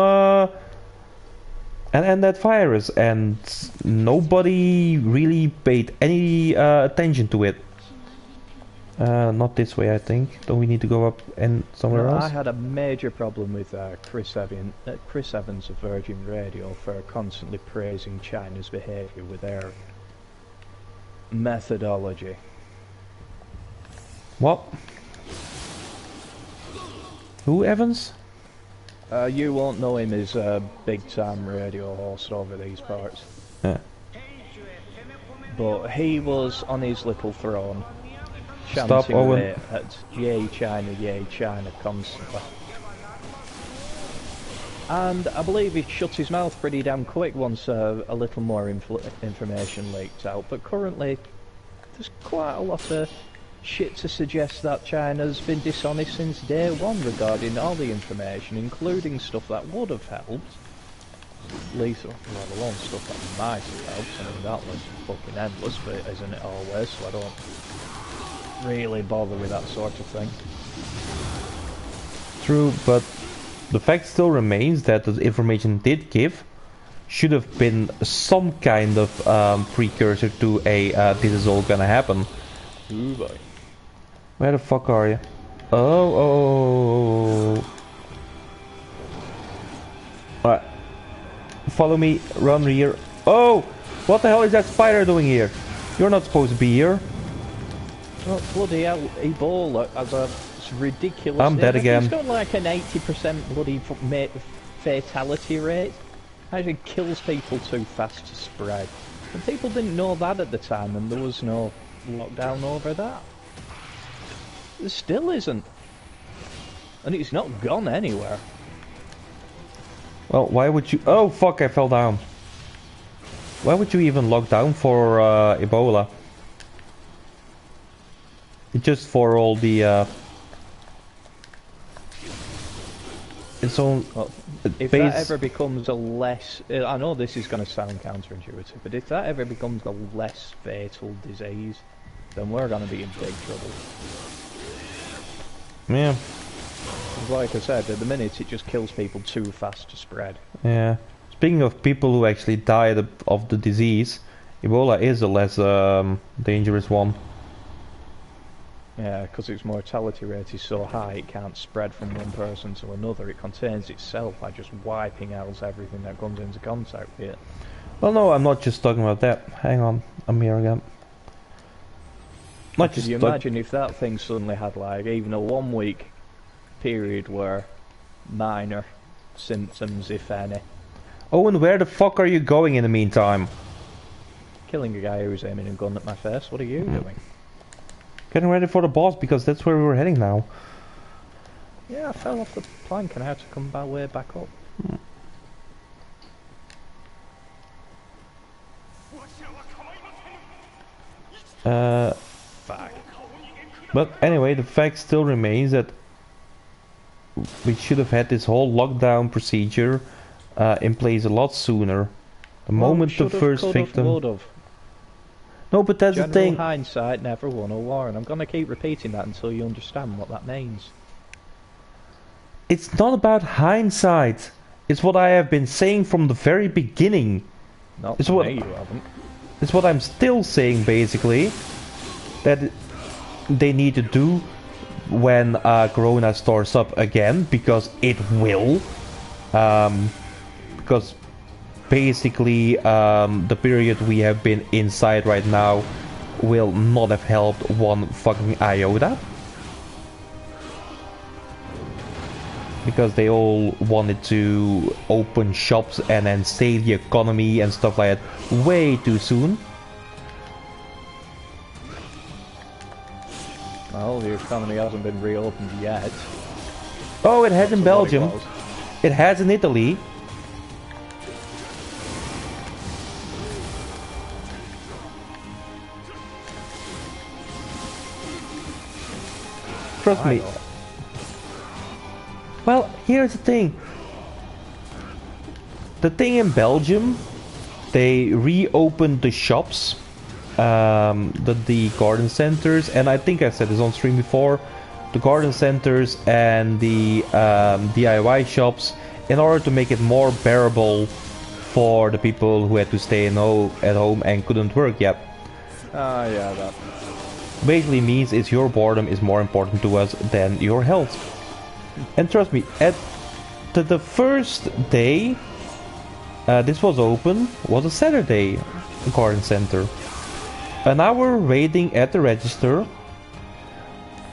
that virus, and nobody really paid any attention to it. Not this way, I think. Don't we need to go up and somewhere else? I had a major problem with Chris Evans of Virgin Radio for constantly praising China's behaviour with their methodology. What? Who, Evans? You won't know him as a big-time radio host over these parts. Yeah. But he was on his little throne, Stop, chanting Owen. away at yay China constantly. And I believe he shut his mouth pretty damn quick once a little more information leaked out. But currently, there's quite a lot of shit to suggest that China's been dishonest since day one regarding all the information, including stuff that would have helped. Let alone stuff that might have helped. I mean, that was fucking endless, but isn't it always? So I don't really bother with that sort of thing. True, but the fact still remains that the information did give should have been some kind of precursor to a this is all gonna happen. Ooh boy. Where the fuck are you? Oh. Alright. Follow me, run here. Oh! What the hell is that spider doing here? You're not supposed to be here. Oh, bloody hell, Ebola as a ridiculous... I'm dead again. It's got like an 80% bloody fatality rate. Actually kills people too fast to spread. And people didn't know that at the time, and there was no lockdown over that. There still isn't. And it's not gone anywhere. Well, why would you... Oh, fuck, I fell down. Why would you even lock down for Ebola? Just for all the... It's all... Well, if that ever becomes a less... I know this is going to sound counterintuitive, but if that ever becomes a less fatal disease, then we're going to be in big trouble. Yeah. Like I said, at the minute it just kills people too fast to spread. Yeah. Speaking of people who actually died of the disease, Ebola is the less dangerous one. Yeah, because its mortality rate is so high it can't spread from one person to another. It contains itself by just wiping out everything that comes into contact with it. Well, no, I'm not just talking about that. Hang on, I'm here again. Could you imagine if that thing suddenly had like even a 1 week period where minor symptoms, if any? Oh, and where the fuck are you going in the meantime? Killing a guy who was aiming a gun at my face. What are you doing? Getting ready for the boss, because that's where we were heading now. Yeah, I fell off the plank and I had to come my way back up. Fuck. But anyway, the fact still remains that we should have had this whole lockdown procedure in place a lot sooner. The moment the first victim... No, but that's the thing. Hindsight never won a war, and I'm going to keep repeating that until you understand what that means. It's not about hindsight. It's what I have been saying from the very beginning. Not to me, you haven't. It's what I'm still saying, basically. That they need to do when Corona starts up again, because it will. Because basically the period we have been inside right now will not have helped one fucking iota. Because they all wanted to open shops and then save the economy and stuff like that way too soon. Well, the economy hasn't been reopened yet. Oh, it has in Belgium. It has in Italy. Trust me. Well, here's the thing. The thing in Belgium, they reopened the shops, the garden centers, and I think I said this on stream before, the garden centers and the DIY shops, in order to make it more bearable for the people who had to stay at home and couldn't work yet. Yeah, that basically means is your boredom is more important to us than your health. And trust me, at the first day this was open was a Saturday garden center. An hour waiting at the register.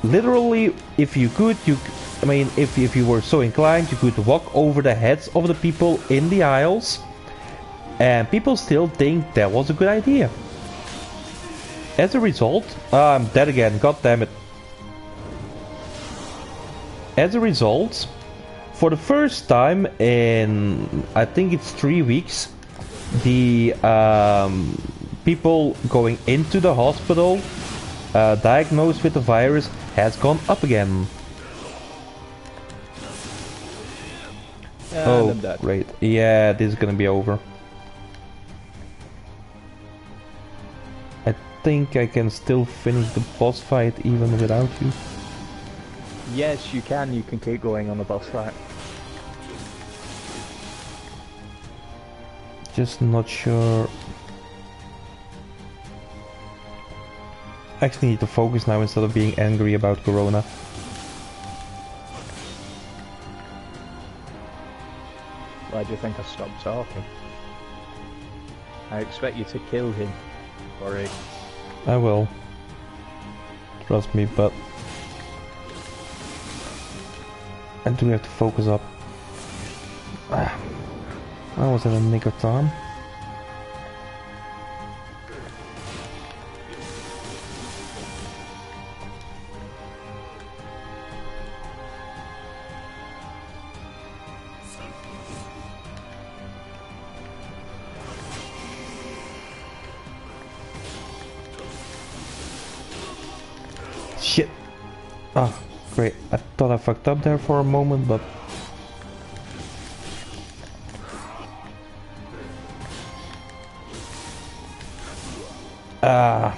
Literally, if you could, if you were so inclined, you could walk over the heads of the people in the aisles, and people still think that was a good idea. As a result, I'm dead again, god damn it. As a result, for the first time in, I think it's 3 weeks, the people going into the hospital diagnosed with the virus has gone up again. Oh, great. Yeah, this is gonna be over. I think I can still finish the boss fight even without you. Yes, you can keep going on the boss fight. Just not sure. I actually need to focus now instead of being angry about Corona. Why do you think I stopped talking? I expect you to kill him, or I will. Trust me, but I do have to focus up. I was in a nick of time. Shit. Oh, great. I thought I fucked up there for a moment, but... Ah.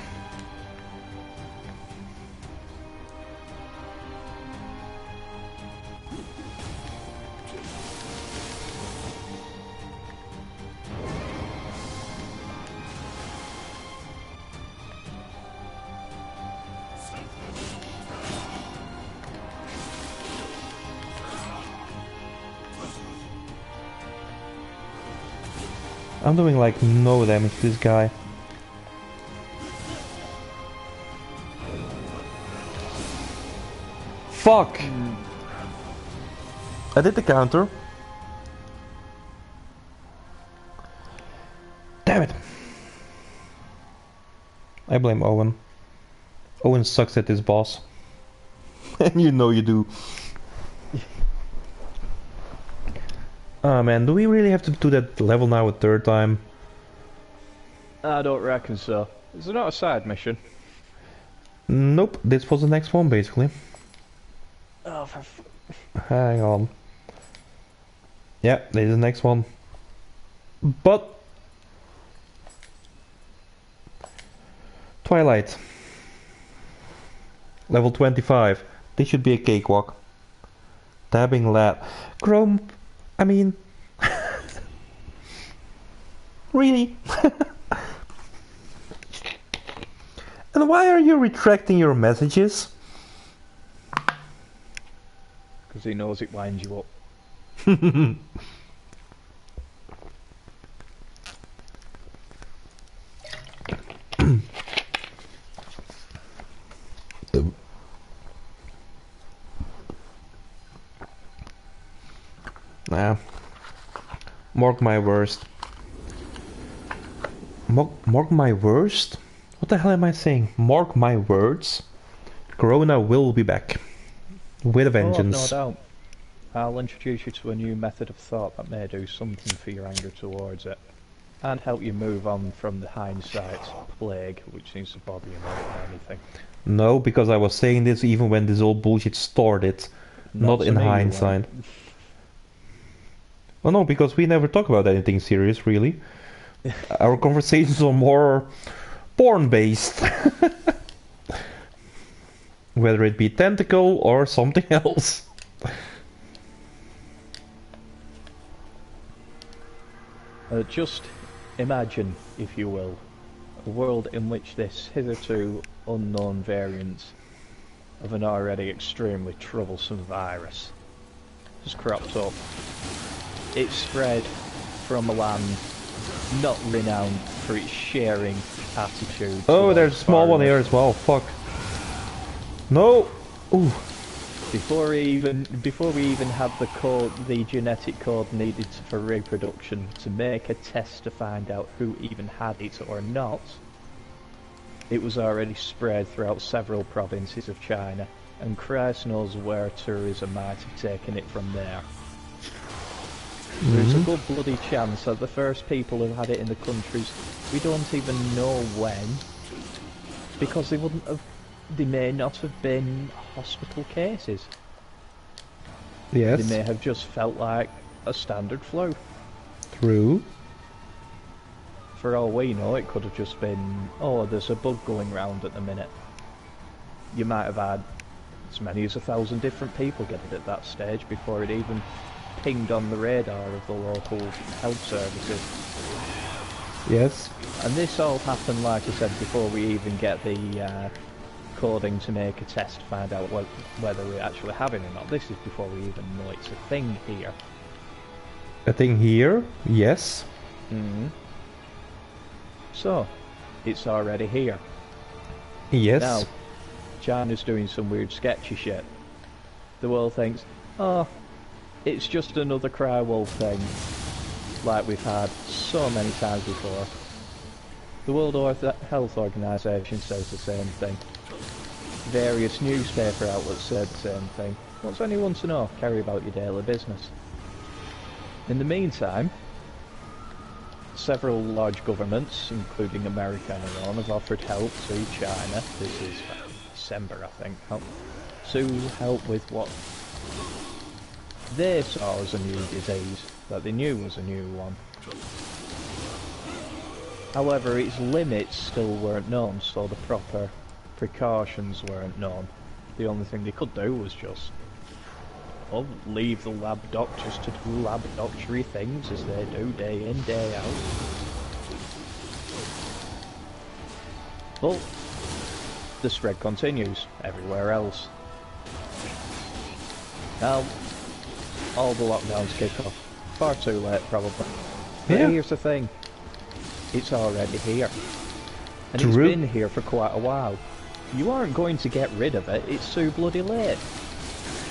I'm doing like no damage to this guy. Fuck! I did the counter. Damn it! I blame Owen. Owen sucks at his boss. And you know you do. Ah man, do we really have to do that level now a third time? I don't reckon so. Is it not a side mission? Nope, this was the next one basically. Oh, Hang on. Yeah, this is the next one. But... Twilight. Level 25. This should be a cakewalk. Dabbing lad. Chrome... I mean... Really? And why are you retracting your messages? Because he knows it winds you up. Nah. Mark my worst. Mark my worst? What the hell am I saying? Mark my words. Corona will be back. With a vengeance. Oh, no doubt. I'll introduce you to a new method of thought that may do something for your anger towards it. And help you move on from the hindsight plague, which seems to bother you more than anything. No, because I was saying this even when this old bullshit started. Not in hindsight. Well, no, because we never talk about anything serious, really. Our conversations are more porn-based. Whether it be tentacle or something else. Just imagine, if you will, a world in which this hitherto unknown variant of an already extremely troublesome virus has cropped up. It's spread from a land not renowned for its sharing attitude. Oh, there's a small one here as well. Fuck. No. Ooh. Before we even had the code, the genetic code needed for reproduction to make a test to find out who even had it or not, it was already spread throughout several provinces of China, and Christ knows where tourism might have taken it from there. There's a good bloody chance that the first people who had it in the countries, we don't even know when, because they may not have been hospital cases. Yes. They may have just felt like a standard flu. True. For all we know, it could have just been, oh, there's a bug going round at the minute. You might have had as many as 1,000 different people get it at that stage before it even pinged on the radar of the local health services. Yes. And this all happened, like I said, before we even get the coding to make a test to find out whether we actually have it or not. This is before we even know it's a thing here. A thing here? Yes. Mm-hmm. So, it's already here. Yes. Now, China's doing some weird sketchy shit. The world thinks, oh, it's just another cry wolf thing, like we've had so many times before. The World Health Organization says the same thing. Various newspaper outlets say the same thing. What's anyone to know? Carry about your daily business. In the meantime, several large governments, including America and Iran, have offered help to China. This is December, I think, to help with what they saw as a new disease, that they knew was a new one. However, its limits still weren't known, so the proper precautions weren't known. The only thing they could do was just leave the lab doctors to do lab doctory things as they do day in, day out. But the spread continues everywhere else. Now, all the lockdowns kick off. Far too late, probably. But Yeah. here's the thing. It's already here. And True. it's been here for quite a while. You aren't going to get rid of it, it's too bloody late.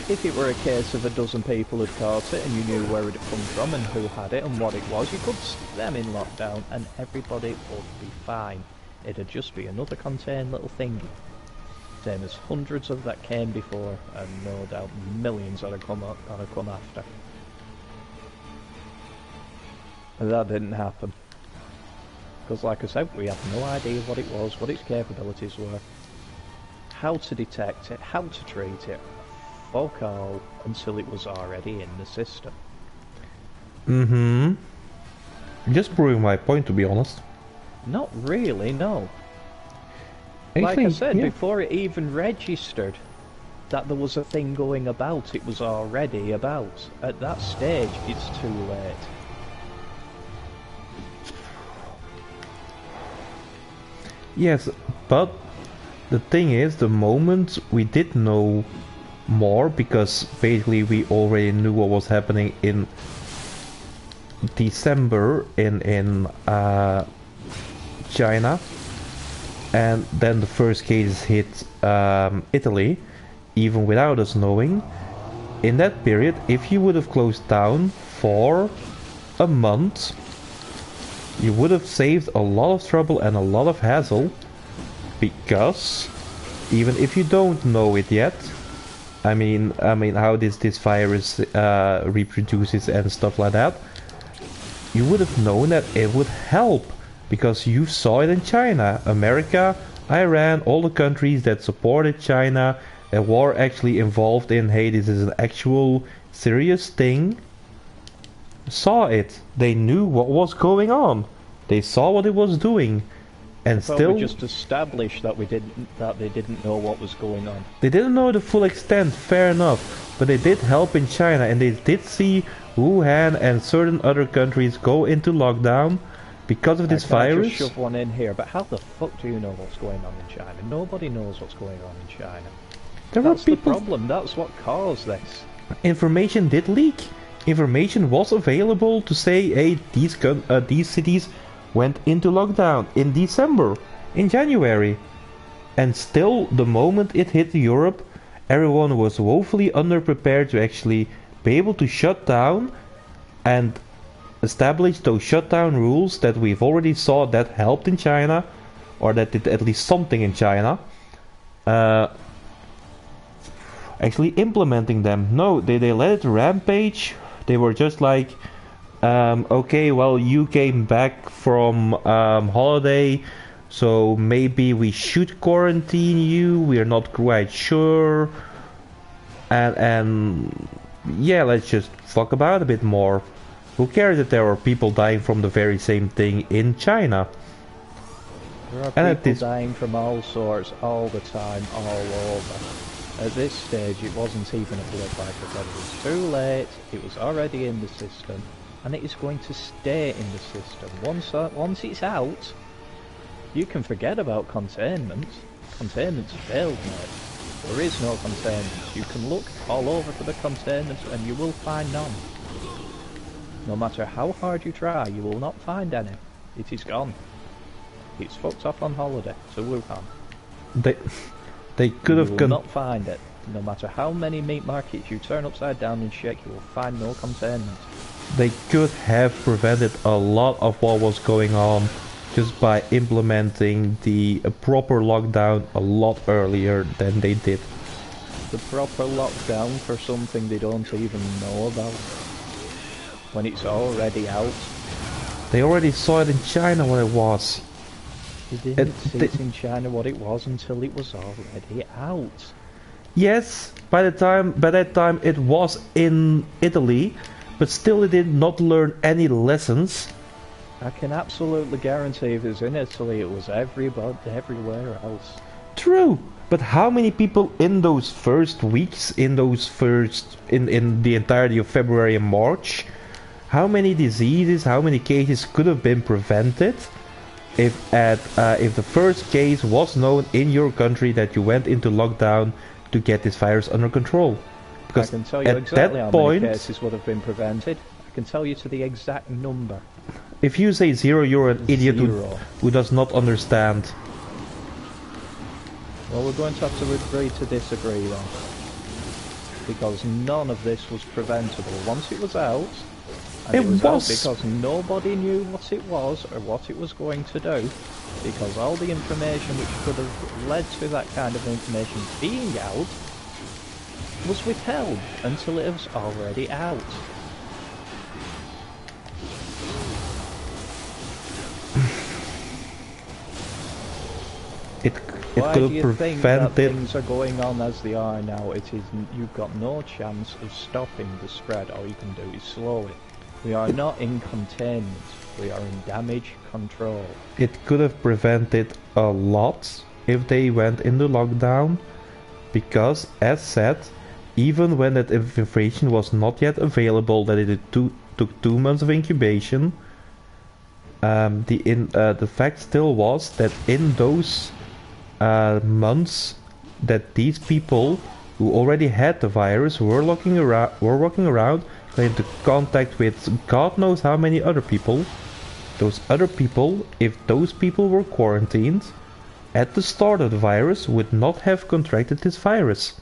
If it were a case of a dozen people had caught it and you knew where it had come from and who had it and what it was, you could stick them in lockdown and everybody would be fine. It'd just be another contained little thingy. Same as hundreds of that came before, and no doubt millions that are gonna come after. And that didn't happen. Because like I said, we had no idea what it was, what its capabilities were, how to detect it, how to treat it, fuck all, until it was already in the system. Mm-hmm. Just proving my point, to be honest. Not really, no. Actually, Like I said, yeah. before it even registered that there was a thing going about, it was already about. At that stage, it's too late. Yes, but the thing is, the moment we did know more, because basically we already knew what was happening in December in China, and then the first cases hit Italy, even without us knowing. In that period, if you would have closed down for a month, you would have saved a lot of trouble and a lot of hassle, because even if you don't know it yet, I mean how this virus reproduces and stuff like that, you would have known that it would help, because you saw it in China, America, Iran, all the countries that supported China, that were actually involved in, hey, this is an actual serious thing, saw it. They knew what was going on. They saw what it was doing, and still we just established that they didn't know what was going on. they didn't know the full extent. Fair enough, but they did help in China, and they did see Wuhan and certain other countries go into lockdown because of this virus. Just shove one in here, but how the fuck do you know what's going on in China? Nobody knows what's going on in China. That's the problem. That's what caused this. Information did leak. Information was available to say, hey, these cities went into lockdown in December, in January. And still, the moment it hit Europe, everyone was woefully underprepared to actually be able to shut down and establish those shutdown rules that we've already saw that helped in China, or that did at least something in China. Actually implementing them. No, they let it rampage. They were just like, okay, well, you came back from holiday, so maybe we should quarantine you. We're not quite sure. And yeah, let's just fuck about a bit more. Who cares that there are people dying from the very same thing in China? There are people dying from all sorts, all the time, all over. At this stage, it wasn't even a blip, like I said. It was too late, it was already in the system, and it is going to stay in the system. Once it's out, you can forget about containment. Containment's failed, mate. There is no containment. You can look all over for the containment, and you will find none. No matter how hard you try, you will not find any. It is gone. It's fucked off on holiday to Wuhan. They could have You will not find it. No matter how many meat markets you turn upside down and shake, you will find no containment. They could have prevented a lot of what was going on just by implementing the proper lockdown a lot earlier than they did. The proper lockdown for something they don't even know about. When it's already out. They already saw it in China what it was. They didn't see it in China what it was until it was already out. Yes, by that time it was in Italy, but still they did not learn any lessons. I can absolutely guarantee if it was in Italy, it was everywhere else. True, but how many people in those first weeks, in the entirety of February and March, how many diseases, how many cases could have been prevented if the first case was known in your country that you went into lockdown to get this virus under control? Because I can tell you exactly how many cases would have been prevented. I can tell you to the exact number. If you say zero, you're an idiot who does not understand. Well, we're going to have to agree to disagree then. Because none of this was preventable. Once it was out, and it was out because nobody knew what it was or what it was going to do. Because all the information which could have led to that kind of information being out was withheld until it was already out. Why do you think that things are going on as they are now? You've got no chance of stopping the spread. All you can do is slow it. We are not in containment. We are in damage control. It could have prevented a lot if they went into lockdown, because, as said, even when that information was not yet available, that it took 2 months of incubation, the fact still was that in those months that these people who already had the virus were walking around, got into contact with God knows how many other people. Those other people, if those people were quarantined at the start of the virus, would not have contracted this virus.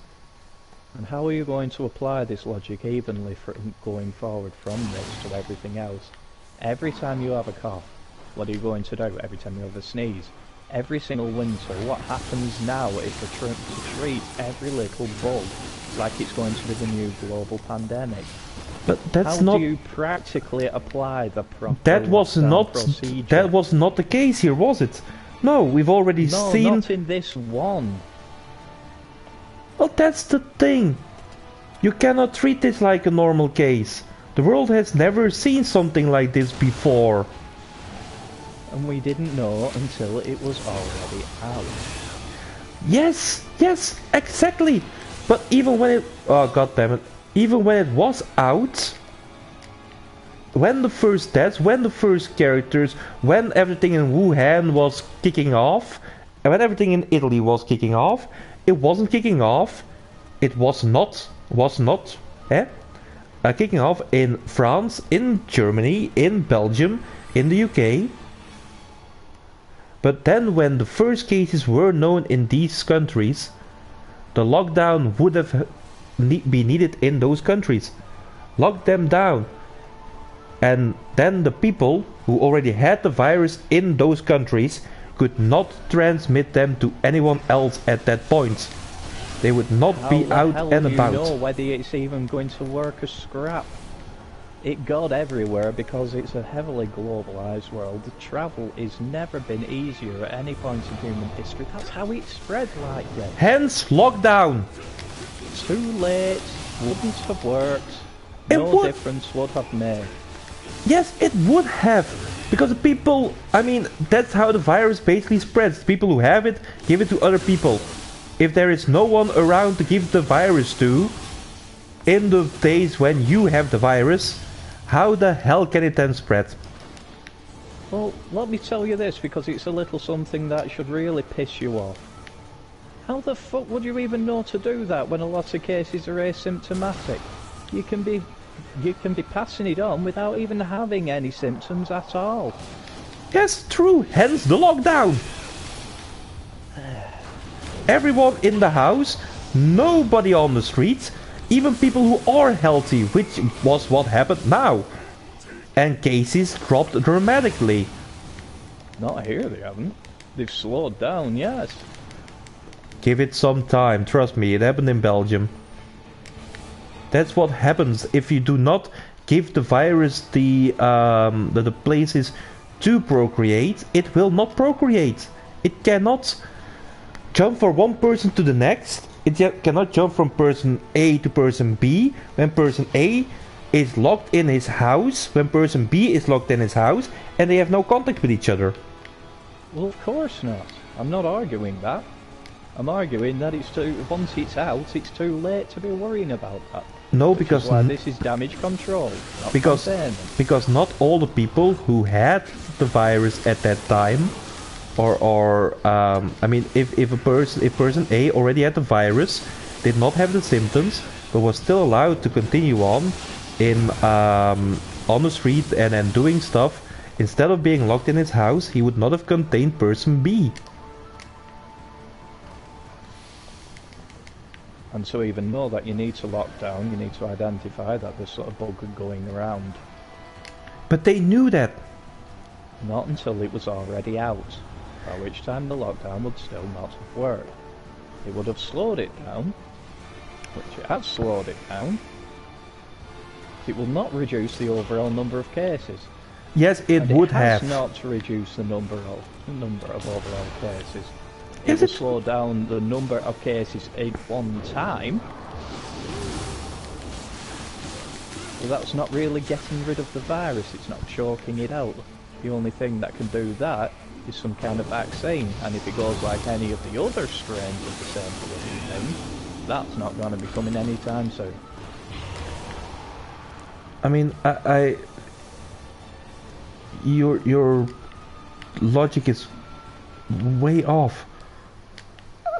And how are you going to apply this logic evenly for going forward from this to everything else? Every time you have a cough, what are you going to do? Every time you have a sneeze? Every single winter, what happens now is to treat every little bug like it's going to be the new global pandemic. But that's How not. do you practically apply the proper That was not. procedure? That was not the case here, was it? No, we've already seen. No, not in this one. Well, that's the thing. You cannot treat this like a normal case. The world has never seen something like this before. And we didn't know until it was already out. Yes, exactly. But even when it... Oh, god damn it. Even when it was out... When the first deaths, when the first characters, when everything in Wuhan was kicking off, and when everything in Italy was kicking off, it wasn't kicking off. It was not kicking off in France, in Germany, in Belgium, in the UK. But then when the first cases were known in these countries, the lockdown would have be needed in those countries. Lock them down. And then the people who already had the virus in those countries could not transmit them to anyone else at that point. They would not be out and about. How do you know whether it's even going to work a scrap? It got everywhere because it's a heavily globalized world. The travel has never been easier at any point in human history. That's how it spread like this. Hence, lockdown. Too late, wouldn't have worked, no difference would have made. Yes, it would have. Because the people, I mean, that's how the virus basically spreads. People who have it, give it to other people. if there is no one around to give the virus to, in the days when you have the virus, how the hell can it then spread? Well, let me tell you this, because it's a little something that should really piss you off. How the fuck would you even know to do that when a lot of cases are asymptomatic? You can be passing it on without even having any symptoms at all. Yes, true, hence the lockdown. Everyone in the house, nobody on the streets, even people who are healthy, which was what happened now. And cases dropped dramatically. Not here, they haven't. They've slowed down, yes. Give it some time, trust me, it happened in Belgium. That's what happens if you do not give the virus the places to procreate. It will not procreate. It cannot jump from one person to the next. It cannot jump from person A to person B when person A is locked in his house, when person B is locked in his house, and they have no contact with each other. Well, of course not. I'm not arguing that. I'm arguing that once it's out, it's too late to be worrying about that. No, because is why this is damage control, not containment. Because not all the people who had the virus at that time, I mean, if person A already had the virus, did not have the symptoms, but was still allowed to continue on the street and then doing stuff, instead of being locked in his house, he would not have contained person B. And so even though that you need to lock down, you need to identify that there's sort of bug going around. But they knew that. Not until it was already out, by which time the lockdown would still not have worked. It would have slowed it down, which it has slowed it down. It will not reduce the overall number of cases. Yes, it would have. It has not reduced the number of overall cases. Is It it? will slow down the number of cases at one time. But that's not really getting rid of the virus, it's not choking it out. The only thing that can do that is some kind of vaccine, and if it goes like any of the other strains of the same bloody thing, that's not going to be coming anytime soon. I mean, your logic is way off.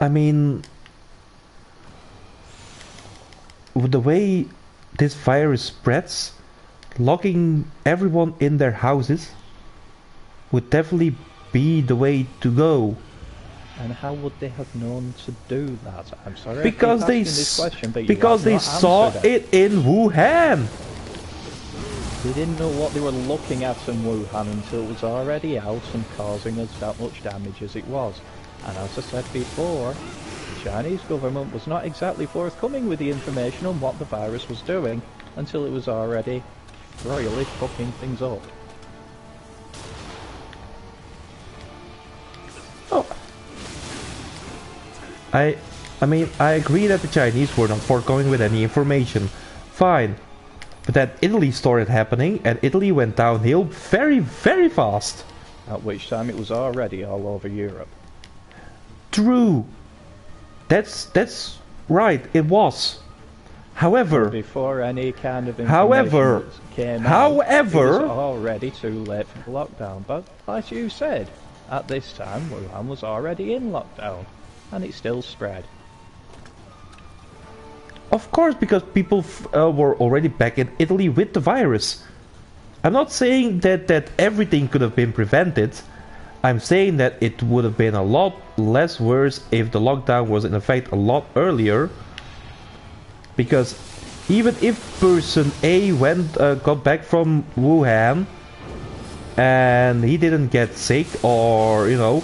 I mean, with the way this virus spreads, locking everyone in their houses would definitely be the way to go. And how would they have known to do that? I'm sorry. Because they saw it in Wuhan. They didn't know what they were looking at in Wuhan until it was already out and causing us that much damage as it was. And as I said before, the Chinese government was not exactly forthcoming with the information on what the virus was doing until it was already royally fucking things up. Oh. I mean, I agree that the Chinese were not forthcoming with any information. Fine. But then Italy started happening, and Italy went downhill very, very fast. At which time it was already all over Europe. True. That's right, it was. However, before any kind of information came out, it was already too late for the lockdown. But like you said, at this time Wuhan was already in lockdown, and it still spread. Of course, because people were already back in Italy with the virus. I'm not saying that everything could have been prevented. I'm saying that it would have been a lot less worse if the lockdown was in effect a lot earlier. Because even if person A got back from Wuhan and he didn't get sick, or, you know,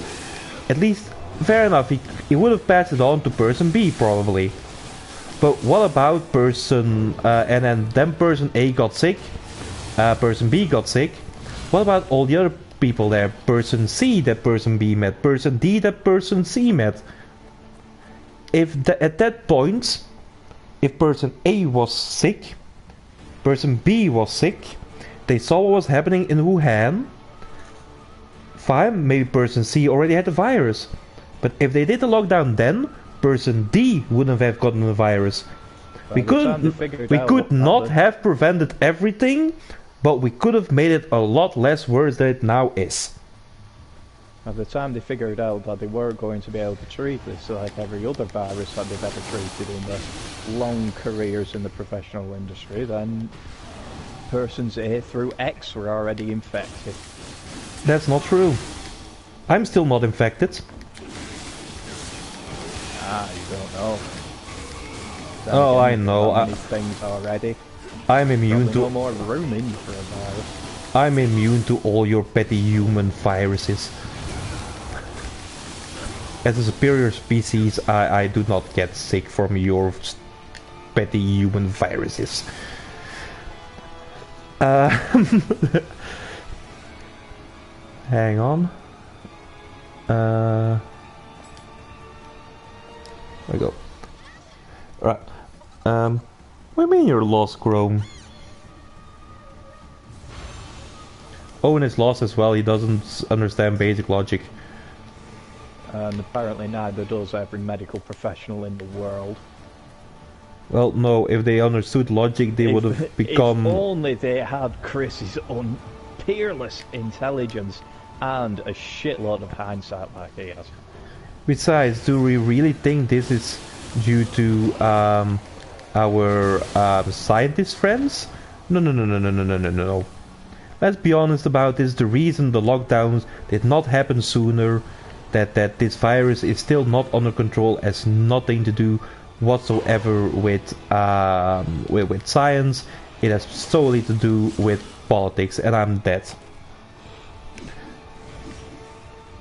at least fair enough, he would have passed it on to person B probably. But what about person and then person A got sick, person B got sick? What about all the other people there? Person C that person B met, person D that person C met. At that point, if person A was sick, person B was sick, they saw what was happening in Wuhan, fine, maybe person C already had the virus. But if they did the lockdown then, person D wouldn't have gotten the virus. By the time they figured We out could what not happened- have prevented everything, but we could have made it a lot less worse than it now is. By the time they figured out that they were going to be able to treat this like every other virus that they've ever treated in their long careers in the professional industry, then persons A through X were already infected. That's not true. I'm still not infected. You don't know. Then Oh, I again, know. Many things already. I'm immune Probably no to. more room in for a virus. I'm immune to all your petty human viruses. As a superior species, I do not get sick from your petty human viruses. Hang on. There we go. Right. What do you mean you're lost, Chrome? Owen is lost as well. He doesn't understand basic logic. And apparently neither does every medical professional in the world. Well, no. If they understood logic, they would have become. If only they had Chris's peerless intelligence and a shitload of hindsight like he has. Besides, do we really think this is due to our scientist friends? No, no, no, no, no, no, no, no, no. Let's be honest about this. The reason the lockdowns did not happen sooner, that this virus is still not under control, has nothing to do whatsoever with science. It has solely to do with politics, and I'm dead.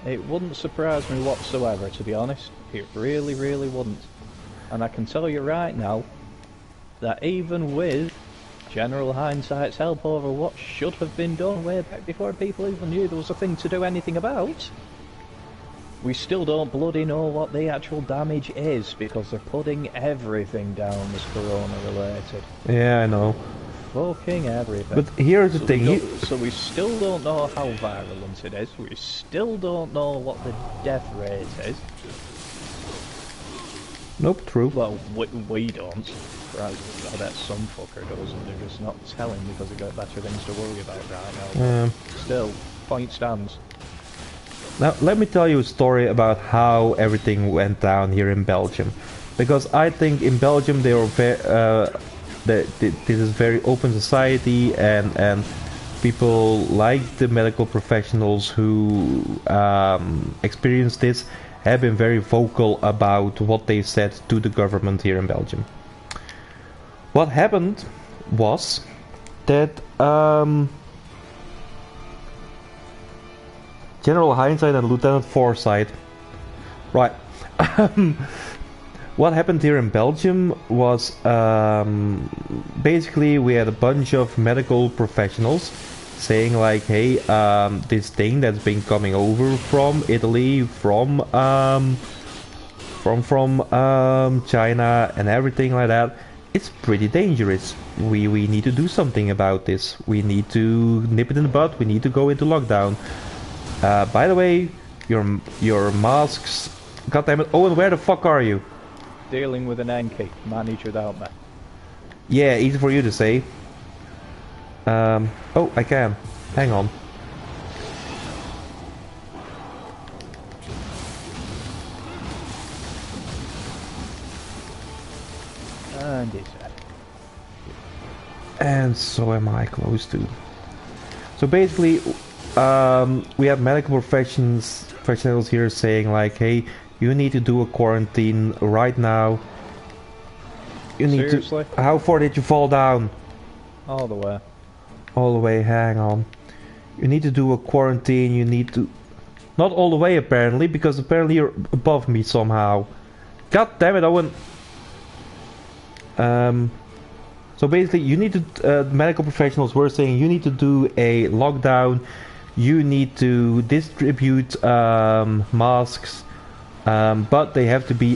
It wouldn't surprise me whatsoever, to be honest. It really, really wouldn't. And I can tell you right now that even with general hindsight's help over what should have been done way back before people even knew there was a thing to do anything about, we still don't bloody know what the actual damage is, because they're putting everything down as corona related. Yeah, I know. Fucking everything. But here's the thing. So we still don't know how virulent it is. We still don't know what the death rate is. Nope, true. Well, we don't. Right, I bet some fucker does, and they're just not telling because they've got better things to worry about right now. Still, point stands. Now, let me tell you a story about how everything went down here in Belgium. Because I think in Belgium they were this is very open society, and people like the medical professionals who experience this have been very vocal about what they said to the government here in Belgium. What happened was that General Hindsight and Lieutenant Foresight, right. What happened here in Belgium was basically we had a bunch of medical professionals saying like, hey, this thing that's been coming over from Italy, from China and everything like that, it's pretty dangerous. We need to do something about this. We need to nip it in the bud. We need to go into lockdown. By the way, your masks. God damn it, Owen, where the fuck are you? Dealing with an Enki, manage without me. Yeah, easy for you to say. Oh, I can. Hang on. And it's dead. And so am I close to. So basically, we have medical professionals here saying like, hey, you need to do a quarantine right now. You need Seriously? to. How far did you fall down? All the way. All the way, hang on. You need to do a quarantine, you need to... Not all the way apparently, because apparently you're above me somehow. God damn it, Owen. So basically you need to... medical professionals were saying you need to do a lockdown. You need to distribute masks. But they have to be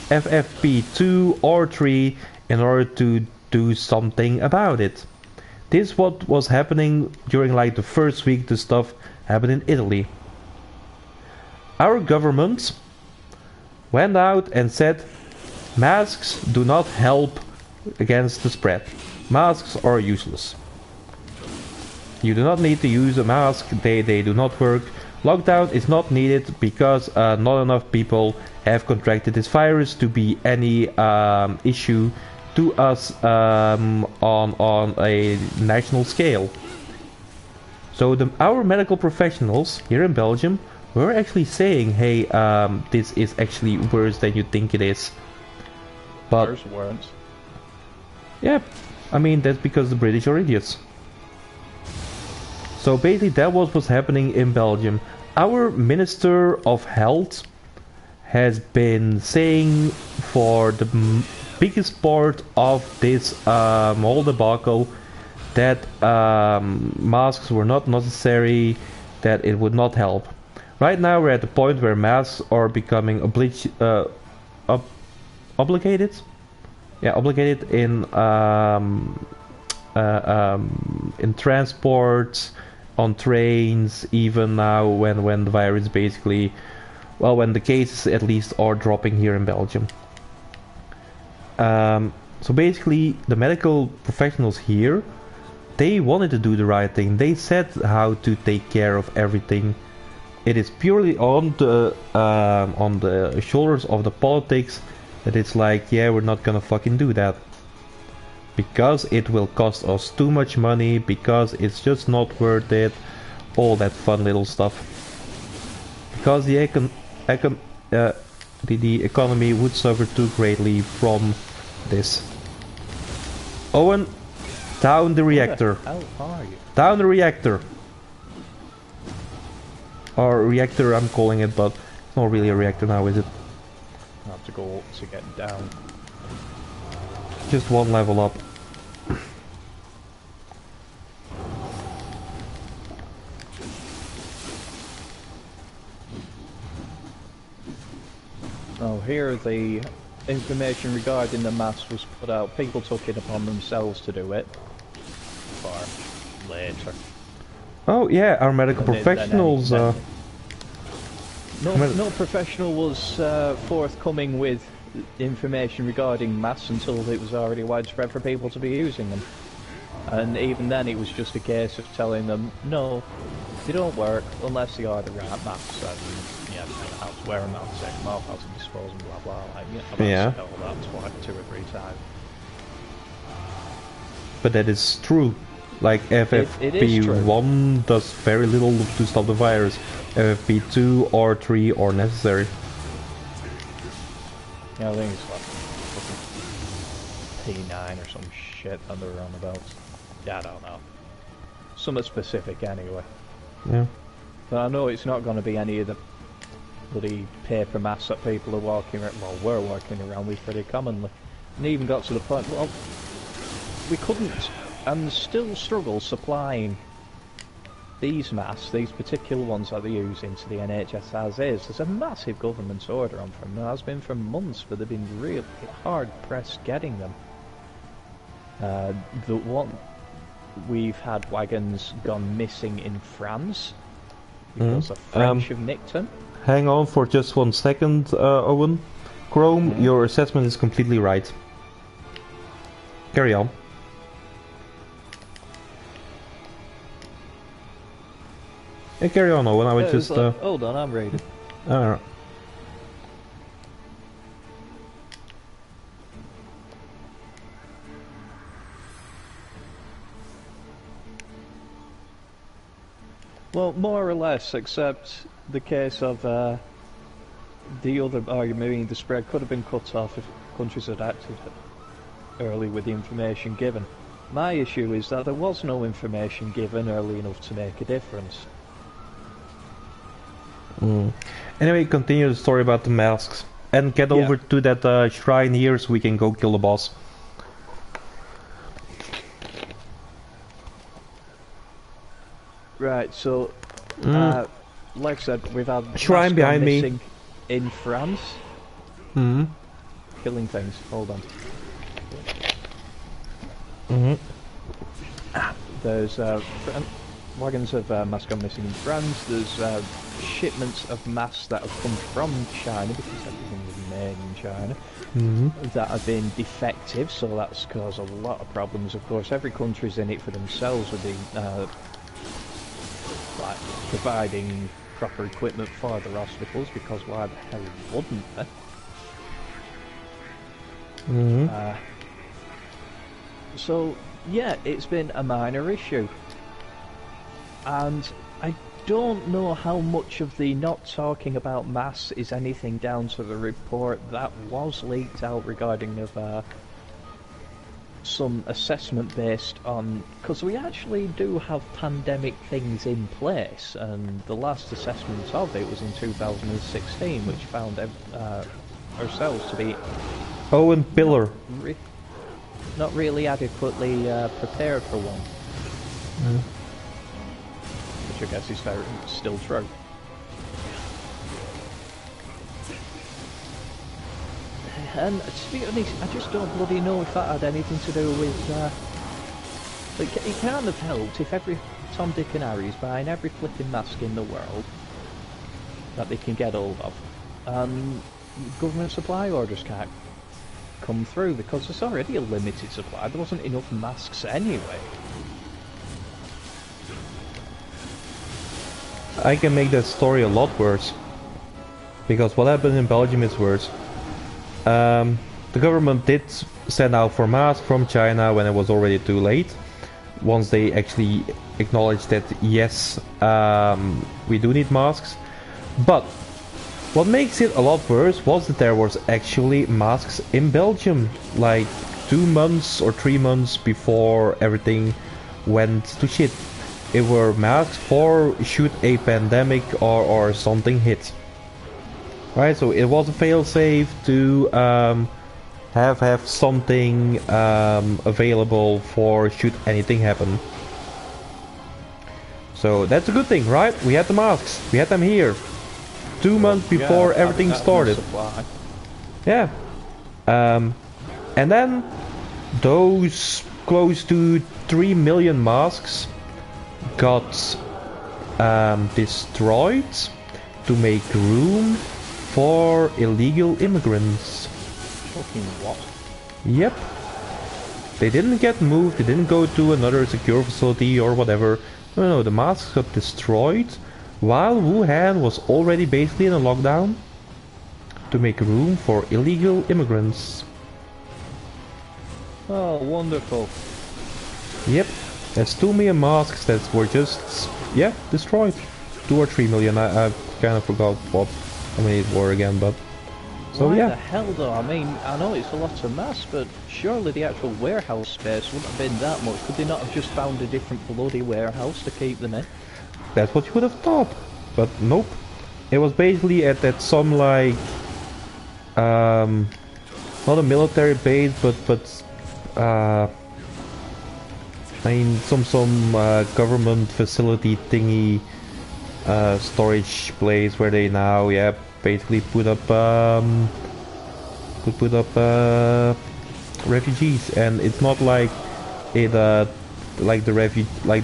FFP2 or 3 in order to do something about it. This is what was happening during like the first week the stuff happened in Italy. Our government went out and said masks do not help against the spread. Masks are useless. You do not need to use a mask, they do not work. Lockdown is not needed because not enough people have contracted this virus to be any issue to us on a national scale. So our medical professionals here in Belgium were actually saying, hey, this is actually worse than you think it is. But Ours weren't. yeah, I mean, that's because the British are idiots. So basically that was what's happening in Belgium. Our Minister of Health has been saying for the biggest part of this whole debacle that masks were not necessary, that it would not help. Right now we're at the point where masks are becoming obligated. Yeah, obligated in transport, on trains, even now when the virus basically, well, when the cases at least are dropping here in Belgium. So basically the medical professionals here, they wanted to do the right thing. They said how to take care of everything. It is purely on the shoulders of the politics that it's like, yeah, we're not gonna fucking do that. Because it will cost us too much money, because it's just not worth it, all that fun little stuff. Because the economy would suffer too greatly from this. Owen, down the reactor. How are you? Down the reactor. Or reactor I'm calling it, but it's not really a reactor now, is it? I have to go up to get down. Just one level up. Oh, here the information regarding the mask was put out. People took it upon themselves to do it. For later. Oh yeah, our medical professionals. No professional was forthcoming with information regarding masks until it was already widespread for people to be using them. And even then it was just a case of telling them, no, they don't work unless you are the right masks. And, yeah, how to wear them, how to take them off, how to dispose them, blah blah. Like, yeah. I've all that twice, 2 or 3 times. But that is true. Like FFP1 does very little to stop the virus. FFP2 or 3 are necessary. Yeah, I think it's like P9 or some shit that they're on about. Yeah, I don't know. Something specific anyway. Yeah. But I know it's not going to be any of the bloody paper masks that people are walking around, well, were walking around with pretty commonly. And it even got to the point, well, we couldn't, and still struggle supplying these masks, these particular ones that they use into the NHS as is. There's a massive government order on from them. It has been for months, but they've been really hard pressed getting them. The one we've had wagons gone missing in France because the French have nicked them. Hang on for just 1 second, Owen. Chrome, your assessment is completely right. Carry on. Yeah, carry on, Owen. I would just. Hold on, I'm ready. Alright. Well, more or less, except the case of the other argument being the spread could have been cut off if countries had acted early with the information given. My issue is that there was no information given early enough to make a difference. Anyway, continue the story about the masks. And get over to that shrine here so we can go kill the boss. Right, so, like I said, we've had shrine behind me in France. Killing things. Hold on. There's wagons of masks gone missing in France. There's shipments of masks that have come from China because everything was made in China Hmm. that have been defective, so that's caused a lot of problems. Of course, every country's in it for themselves with the like providing proper equipment for their hospitals, because why the hell wouldn't they? Hmm. So yeah, it's been a minor issue, and I don't know how much of the not talking about masks is anything down to the report that was leaked out regarding of some assessment based on, because we actually do have pandemic things in place, and the last assessment of it was in 2016, which found ourselves to be Owen not Pillar. re- not really adequately prepared for one, Mm. which I guess is still true. And to be honest, I just don't bloody know if that had anything to do with. Like, it can't have helped if every Tom, Dick, and Harry is buying every flipping mask in the world that they can get hold of, and government supply orders can't come through because there's already a limited supply. There wasn't enough masks anyway. I can make that story a lot worse. Because what happened in Belgium is worse. The government did send out for masks from China when it was already too late. Once they actually acknowledged that yes, we do need masks. But what makes it a lot worse was that there was actually masks in Belgium, like 2 months or 3 months before everything went to shit. It were masks for should a pandemic or something hit. Right, so it was a failsafe to have something available for should anything happen. So that's a good thing, right? We had the masks, we had them here, 2 months before everything started. Yeah, and then those close to 3 million masks got destroyed to make room for illegal immigrants. Fucking what? Yep. They didn't get moved, they didn't go to another secure facility or whatever. No, the masks got destroyed while Wuhan was already basically in a lockdown to make room for illegal immigrants. Oh, wonderful. Yep. There's 2 million masks that were just, yeah, destroyed. 2 or 3 million, I kind of forgot how many it were again, but... So Why yeah. the hell though? I mean, I know it's a lot of masks, but surely the actual warehouse space wouldn't have been that much. Could they not have just found a different bloody warehouse to keep them in? That's what you would have thought, but nope. It was basically at some like not a military base, but I mean some government facility thingy, storage place where they now basically put up refugees, and it's not like it like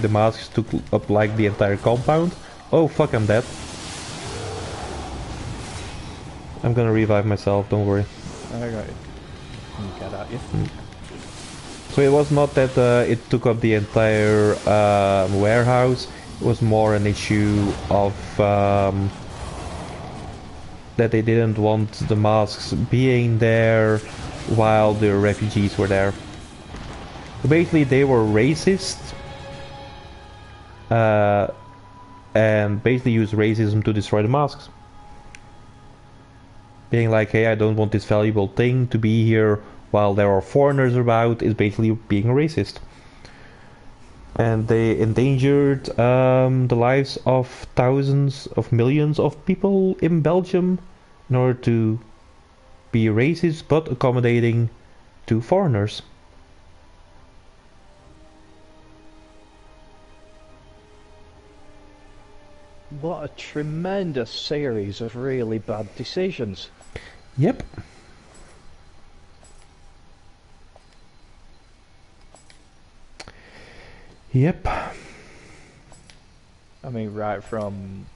the masks took up like the entire compound. Oh fuck, I'm dead. I'm gonna revive myself, don't worry. Alright. Get at you. So it was not that it took up the entire warehouse. It was more an issue of that they didn't want the masks being there while the refugees were there. So basically they were racist and basically used racism to destroy the masks. Being like, hey, I don't want this valuable thing to be here while there are foreigners about, is basically being racist. And they endangered the lives of thousands of millions of people in Belgium in order to be racist but accommodating to foreigners. What a tremendous series of really bad decisions. Yep. Yep. I mean, right from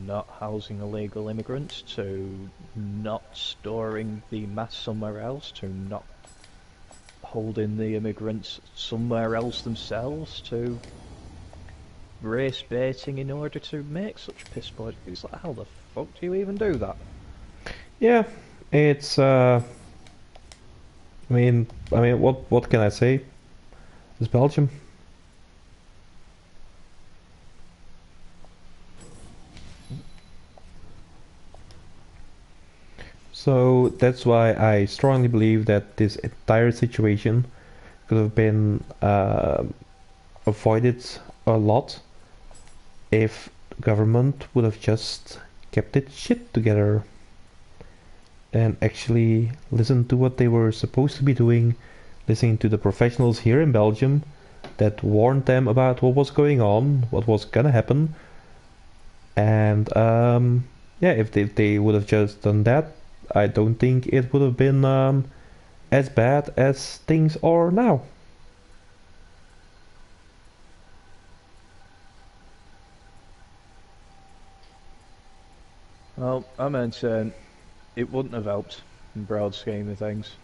not housing illegal immigrants, to not storing the mass somewhere else, to not holding the immigrants somewhere else themselves, to race baiting in order to make such piss poor. It's like, how the fuck do you even do that? Yeah, it's I mean, what can I say? It's Belgium. So that's why I strongly believe that this entire situation could have been avoided a lot if government would have just kept its shit together and actually listened to what they were supposed to be doing, listening to the professionals here in Belgium that warned them about what was going on, what was gonna happen, and yeah, if they would have just done that, I don't think it would have been as bad as things are now. Well, I maintain it wouldn't have helped in broad scheme of things.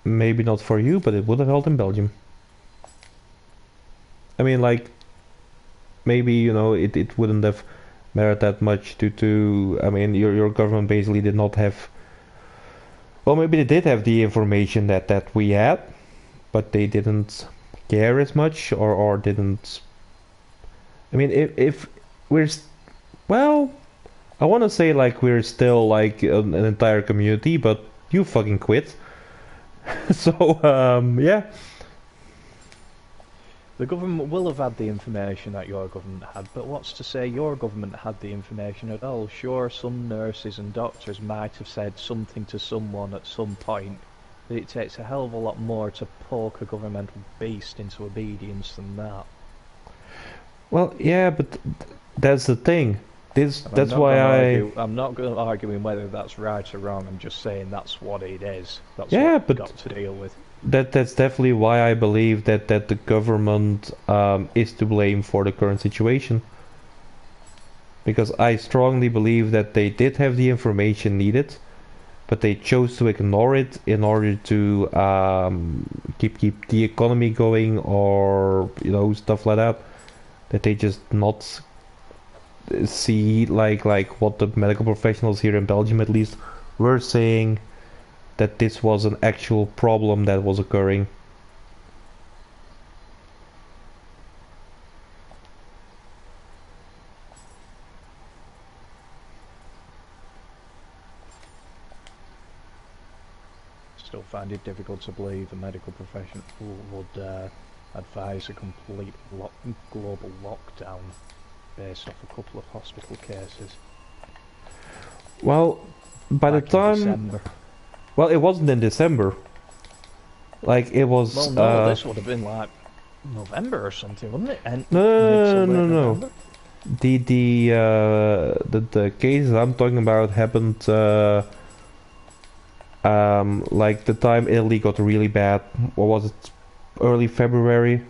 Maybe not for you, but it would have helped in Belgium. I mean, like, maybe, it wouldn't have mattered that much I mean, your government basically did not have, well, maybe they did have the information that we had, but they didn't care as much or didn't. I mean, if we're, well, I want to say like we're still like an entire community, but you fucking quit. So, yeah. The government will have had the information that your government had, but what's to say your government had the information at all? Sure, some nurses and doctors might have said something to someone at some point, but it takes a hell of a lot more to poke a governmental beast into obedience than that. Well, yeah, but that's the thing. This And that's why I I'm not going to argue whether that's right or wrong. I'm just saying that's what it is. That's what yeah, we've but got to deal with. that's definitely why I believe that the government is to blame for the current situation. Because I strongly believe that they did have the information needed, but they chose to ignore it in order to keep the economy going, or stuff like that. That they just not see like what the medical professionals here in Belgium at least were saying, that this was an actual problem that was occurring. Still find it difficult to believe a medical professional would advise a complete global lockdown based off a couple of hospital cases Well, by the back in time, December. well, it wasn't in December. Like it Well, was, no, this would have been like November or something, wouldn't it? And mid to no, late no, no. November. The cases I'm talking about happened like the time Italy got really bad. What was it? Early February.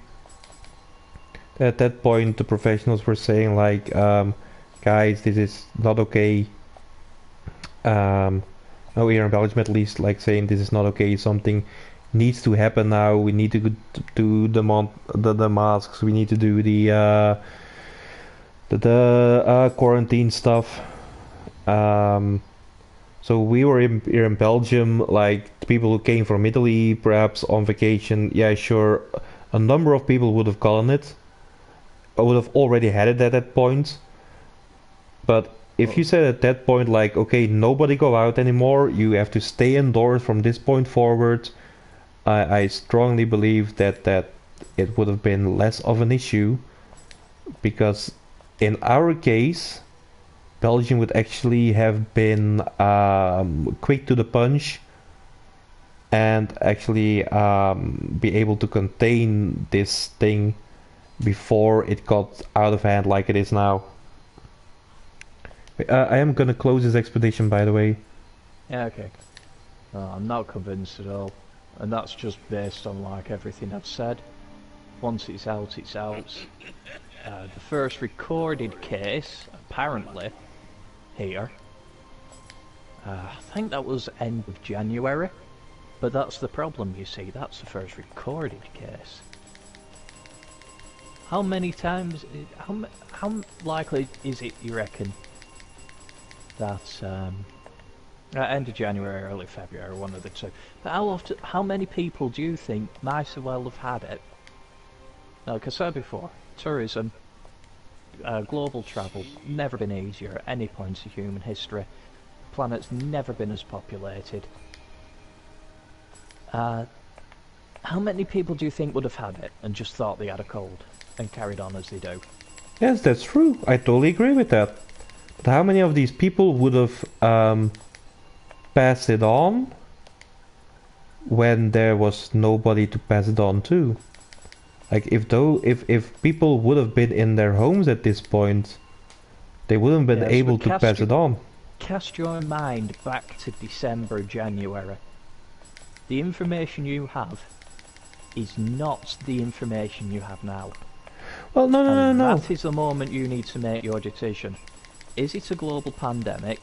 At that point, the professionals were saying like, guys, this is not okay. Um, oh, here in Belgium at least, like saying this is not okay. Something needs to happen now. We need to do the masks. We need to do the quarantine stuff. Um, so we were here in Belgium, like the people who came from Italy, perhaps on vacation. Yeah, sure, a number of people would have gotten it. I would have already had it at that point. But if Well, you said at that point, like, okay, nobody go out anymore, you have to stay indoors from this point forward, I strongly believe that it would have been less of an issue, because in our case, Belgium would actually have been quick to the punch and actually be able to contain this thing before it got out of hand like it is now. I am gonna close this expedition, by the way. yeah, okay. No, I'm not convinced at all, and that's just based on like everything I've said. Once it's out, it's out. The first recorded case, apparently, here, I think that was end of January. But that's the problem, you see. That's the first recorded case. How many times... How likely is it, you reckon, that... end of January, early February, one of the two. But how many people do you think might as well have had it? Now, like I said before, tourism, global travel, never been easier at any point in human history. The planet's never been as populated. How many people do you think would have had it and just thought they had a cold and carried on as they do? Yes, that's true. I totally agree with that. But how many of these people would have passed it on when there was nobody to pass it on to? Like if people would have been in their homes at this point, they wouldn't have been able to pass it on. Cast your mind back to December, January. The information you have is not the information you have now. Well, no. That is the moment you need to make your decision. Is it a global pandemic?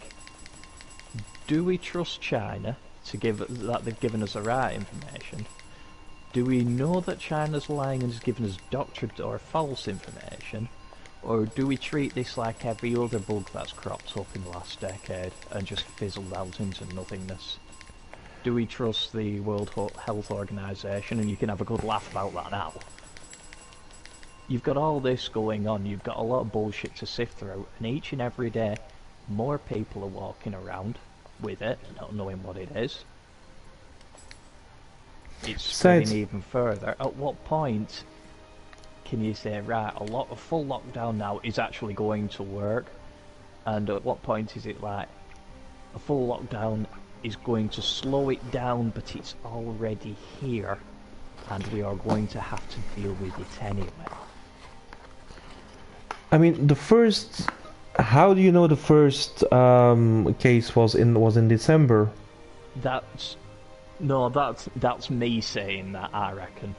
Do we trust China to that they've given us the right information? Do we know that China's lying and has given us doctored or false information? Or do we treat this like every other bug that's cropped up in the last decade and just fizzled out into nothingness? Do we trust the World Health Organization? And you can have a good laugh about that now. You've got all this going on, you've got a lot of bullshit to sift through, and each and every day, more people are walking around with it, not knowing what it is. It's spreading even further. At what point can you say, right, a full lockdown now is actually going to work? And at what point is it like, a full lockdown is going to slow it down, but it's already here, and we are going to have to deal with it anyway? I mean, how do you know the first case was in December? That's me saying that, I reckon.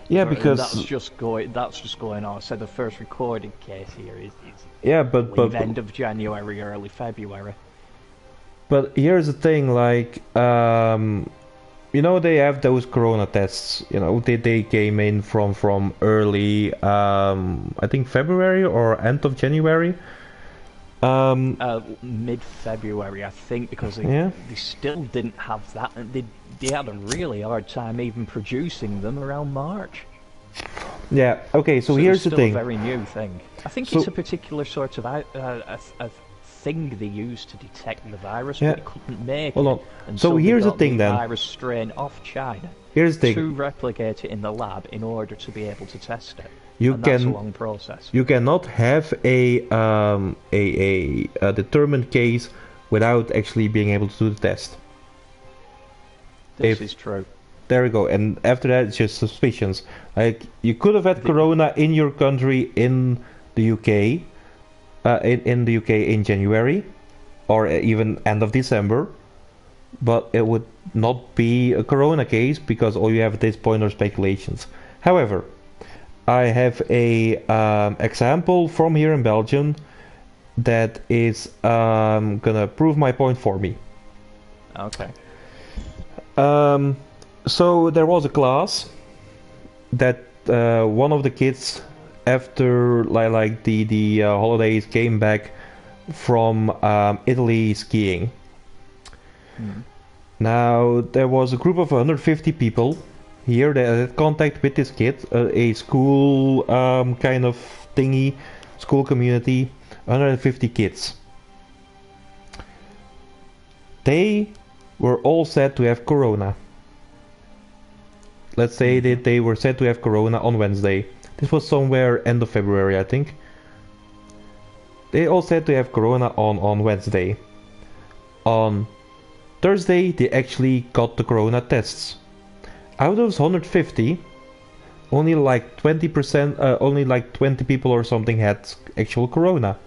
Yeah, because that's just going on. I said the first recorded case here is but end of January, early February. But here's the thing, like, they have those corona tests. They came in from early, I think February or end of January. Mid-February, I think, because they still didn't have that. They had a really hard time even producing them around March. Yeah. Okay. So here's the thing. It's still a very new thing. I think it's a particular sort of a thing they used to detect the virus, but it couldn't make it. So here's the thing then. Virus strain off China. Here's the thing. To replicate it in the lab in order to be able to test it. That's a long process. You cannot have a determined case without actually being able to do the test. This is true. There we go. And after that, it's just suspicions. Like, you could have had corona in your country in the UK, in the UK in January, or even end of December, but it would not be a corona case because all you have at this point are speculations. However, I have a example from here in Belgium that is gonna prove my point for me. Okay. So there was a class that one of the kids, after like the holidays, came back from Italy skiing. Now there was a group of 150 people here that had contact with this kid, a school kind of thingy, school community, 150 kids. They were all said to have corona. Let's say that they were said to have corona on Wednesday. This was somewhere end of February, I think. They all said to have corona on Wednesday. On Thursday, they actually got the corona tests. Out of those 150, only like 20%, only like 20 people or something had actual corona.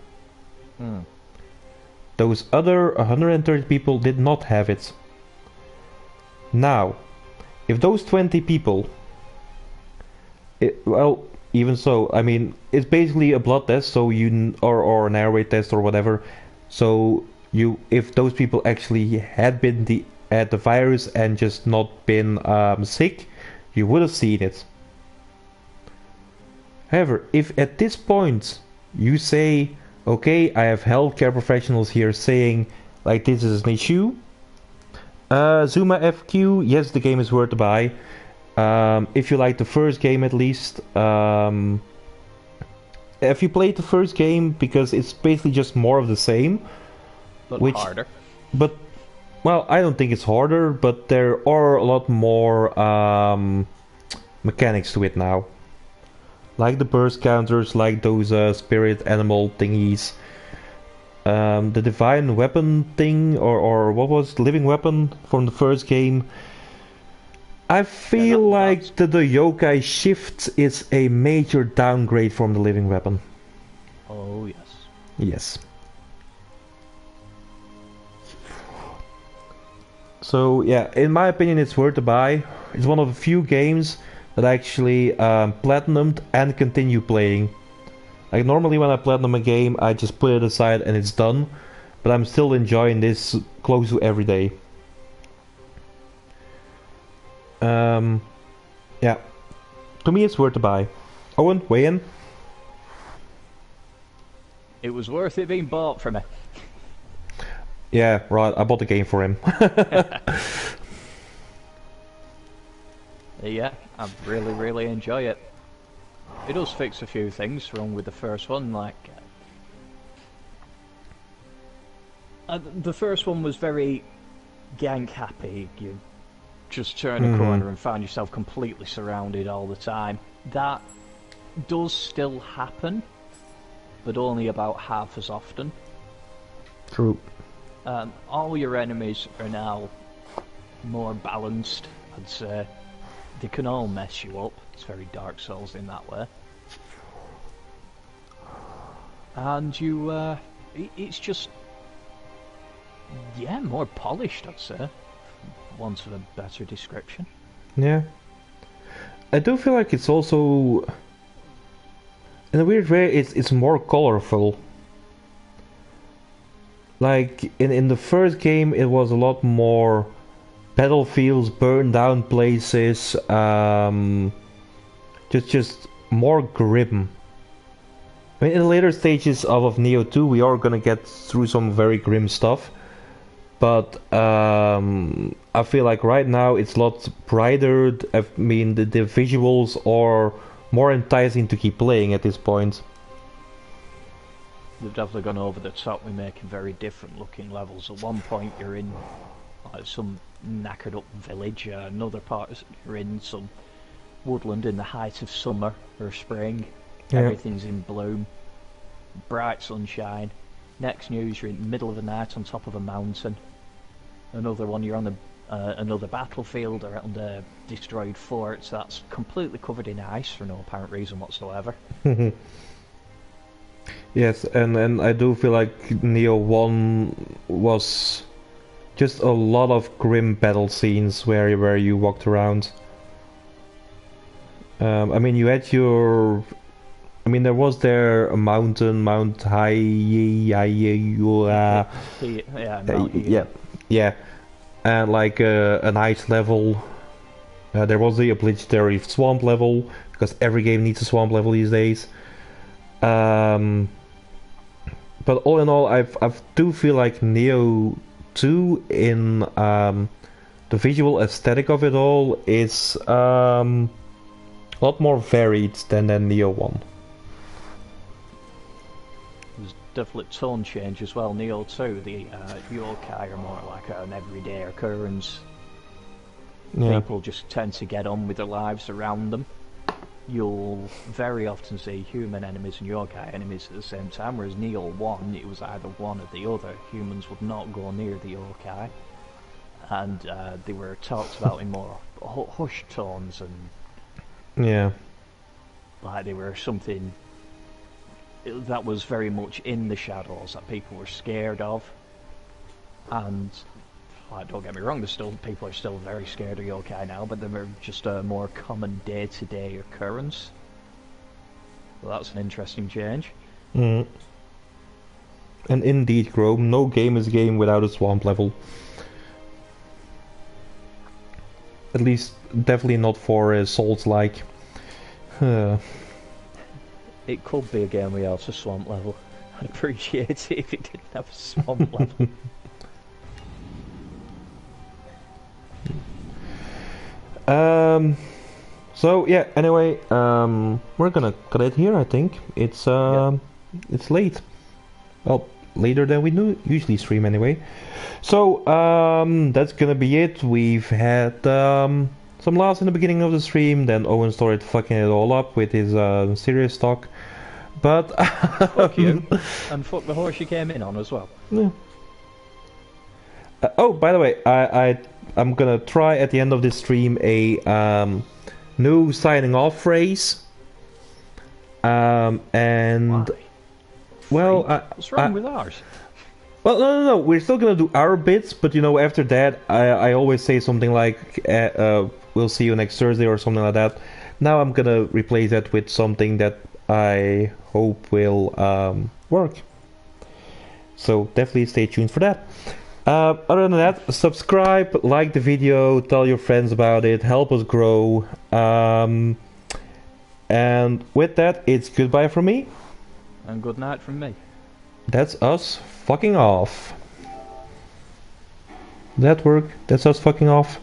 Those other 130 people did not have it. Now, if those 20 people, even so, I mean, it's basically a blood test, so or an airway test or whatever. So if those people actually had the virus and just not been sick, you would have seen it. However, if at this point you say, okay, I have healthcare professionals here saying like this is an issue, Zuma FQ, yes, the game is worth to buy. If you like the first game at least, if you played the first game, because it's basically just more of the same, But which, harder. but well, I don't think it's harder, but there are a lot more mechanics to it now, like the burst counters, like those spirit animal thingies. The divine weapon thing, or what was living weapon from the first game. I Yeah, feel like the yokai shift is a major downgrade from the living weapon. Oh yes. Yes. So yeah, in my opinion, it's worth to buy. It's one of the few games that I actually platinumed and continue playing. Like normally when I platinum a game, I just put it aside and it's done. But I'm still enjoying this close to every day. Yeah. To me, it's worth to buy. Owen, weigh in. It was worth it being bought from me. Yeah, right. I bought the game for him. Yeah, I really, really enjoy it. It does fix a few things wrong with the first one, like... the first one was very gank happy. You just turn a corner and find yourself completely surrounded all the time. That does still happen, but only about half as often. True. All your enemies are now more balanced, I'd say. They can all mess you up. It's very Dark Souls in that way. And you, it's just, yeah, more polished, I'd say. Want of a better description. Yeah. I do feel like it's also, in a weird way, it's more colorful. Like in the first game, it was a lot more battlefields, burned down places, just more grim. I mean, in the later stages of Neo 2, we are gonna get through some very grim stuff, but I feel like right now it's a lot brighter. I mean, the visuals are more enticing to keep playing at this point. They've definitely gone over the top with making very different looking levels. At one point you're in some knackered up village, another part you're in some woodland in the height of summer or spring. Yeah. Everything's in bloom, bright sunshine. Next news, you're in the middle of the night on top of a mountain. Another one, you're on another battlefield around a destroyed fort that's completely covered in ice for no apparent reason whatsoever. Yes, and I do feel like Neo 1 was just a lot of grim battle scenes where you walked around. I mean, you had your... I mean, there was a mountain, Mount High... Yeah, Mount Hiei. Yeah. And like an ice level. There was the obligatory swamp level, because every game needs a swamp level these days. But all in all, I do feel like Neo 2 in the visual aesthetic of it all is a lot more varied than Neo 1. There's definitely tone change as well. Neo 2, the yokai are more like an everyday occurrence. Yeah. People just tend to get on with their lives around them. You'll very often see human enemies and yokai enemies at the same time, whereas Neo 1, it was either one or the other. Humans would not go near the yokai, and they were talked about in more hushed tones, and Yeah. like they were something that was very much in the shadows that people were scared of. And like, don't get me wrong, people are still very scared of yokai now, but they're just a more common day-to-day occurrence. Well, that's an interesting change. Mm. And indeed, Chrome, no game is a game without a swamp level. At least, definitely not for Souls-like. It could be a game without a swamp level. I'd appreciate it if it didn't have a swamp level. So yeah. Anyway, we're gonna cut it here. I think it's late. Well, later than we usually stream anyway. So that's gonna be it. We've had some laughs in the beginning of the stream. Then Owen started fucking it all up with his serious talk. But fuck you, and fuck the horse you came in on as well. Yeah. Oh, by the way, I'm gonna try at the end of this stream a new signing off phrase. And Why? well, What's wrong with ours? well, no. We're still gonna do our bits, but you know, after that, I always say something like, "We'll see you next Thursday" or something like that. Now I'm gonna replace that with something that I hope will work. So definitely stay tuned for that. Other than that, subscribe, like the video, tell your friends about it, help us grow. And with that, it's goodbye from me. And good night from me. That's us fucking off. Does that work? That's us fucking off.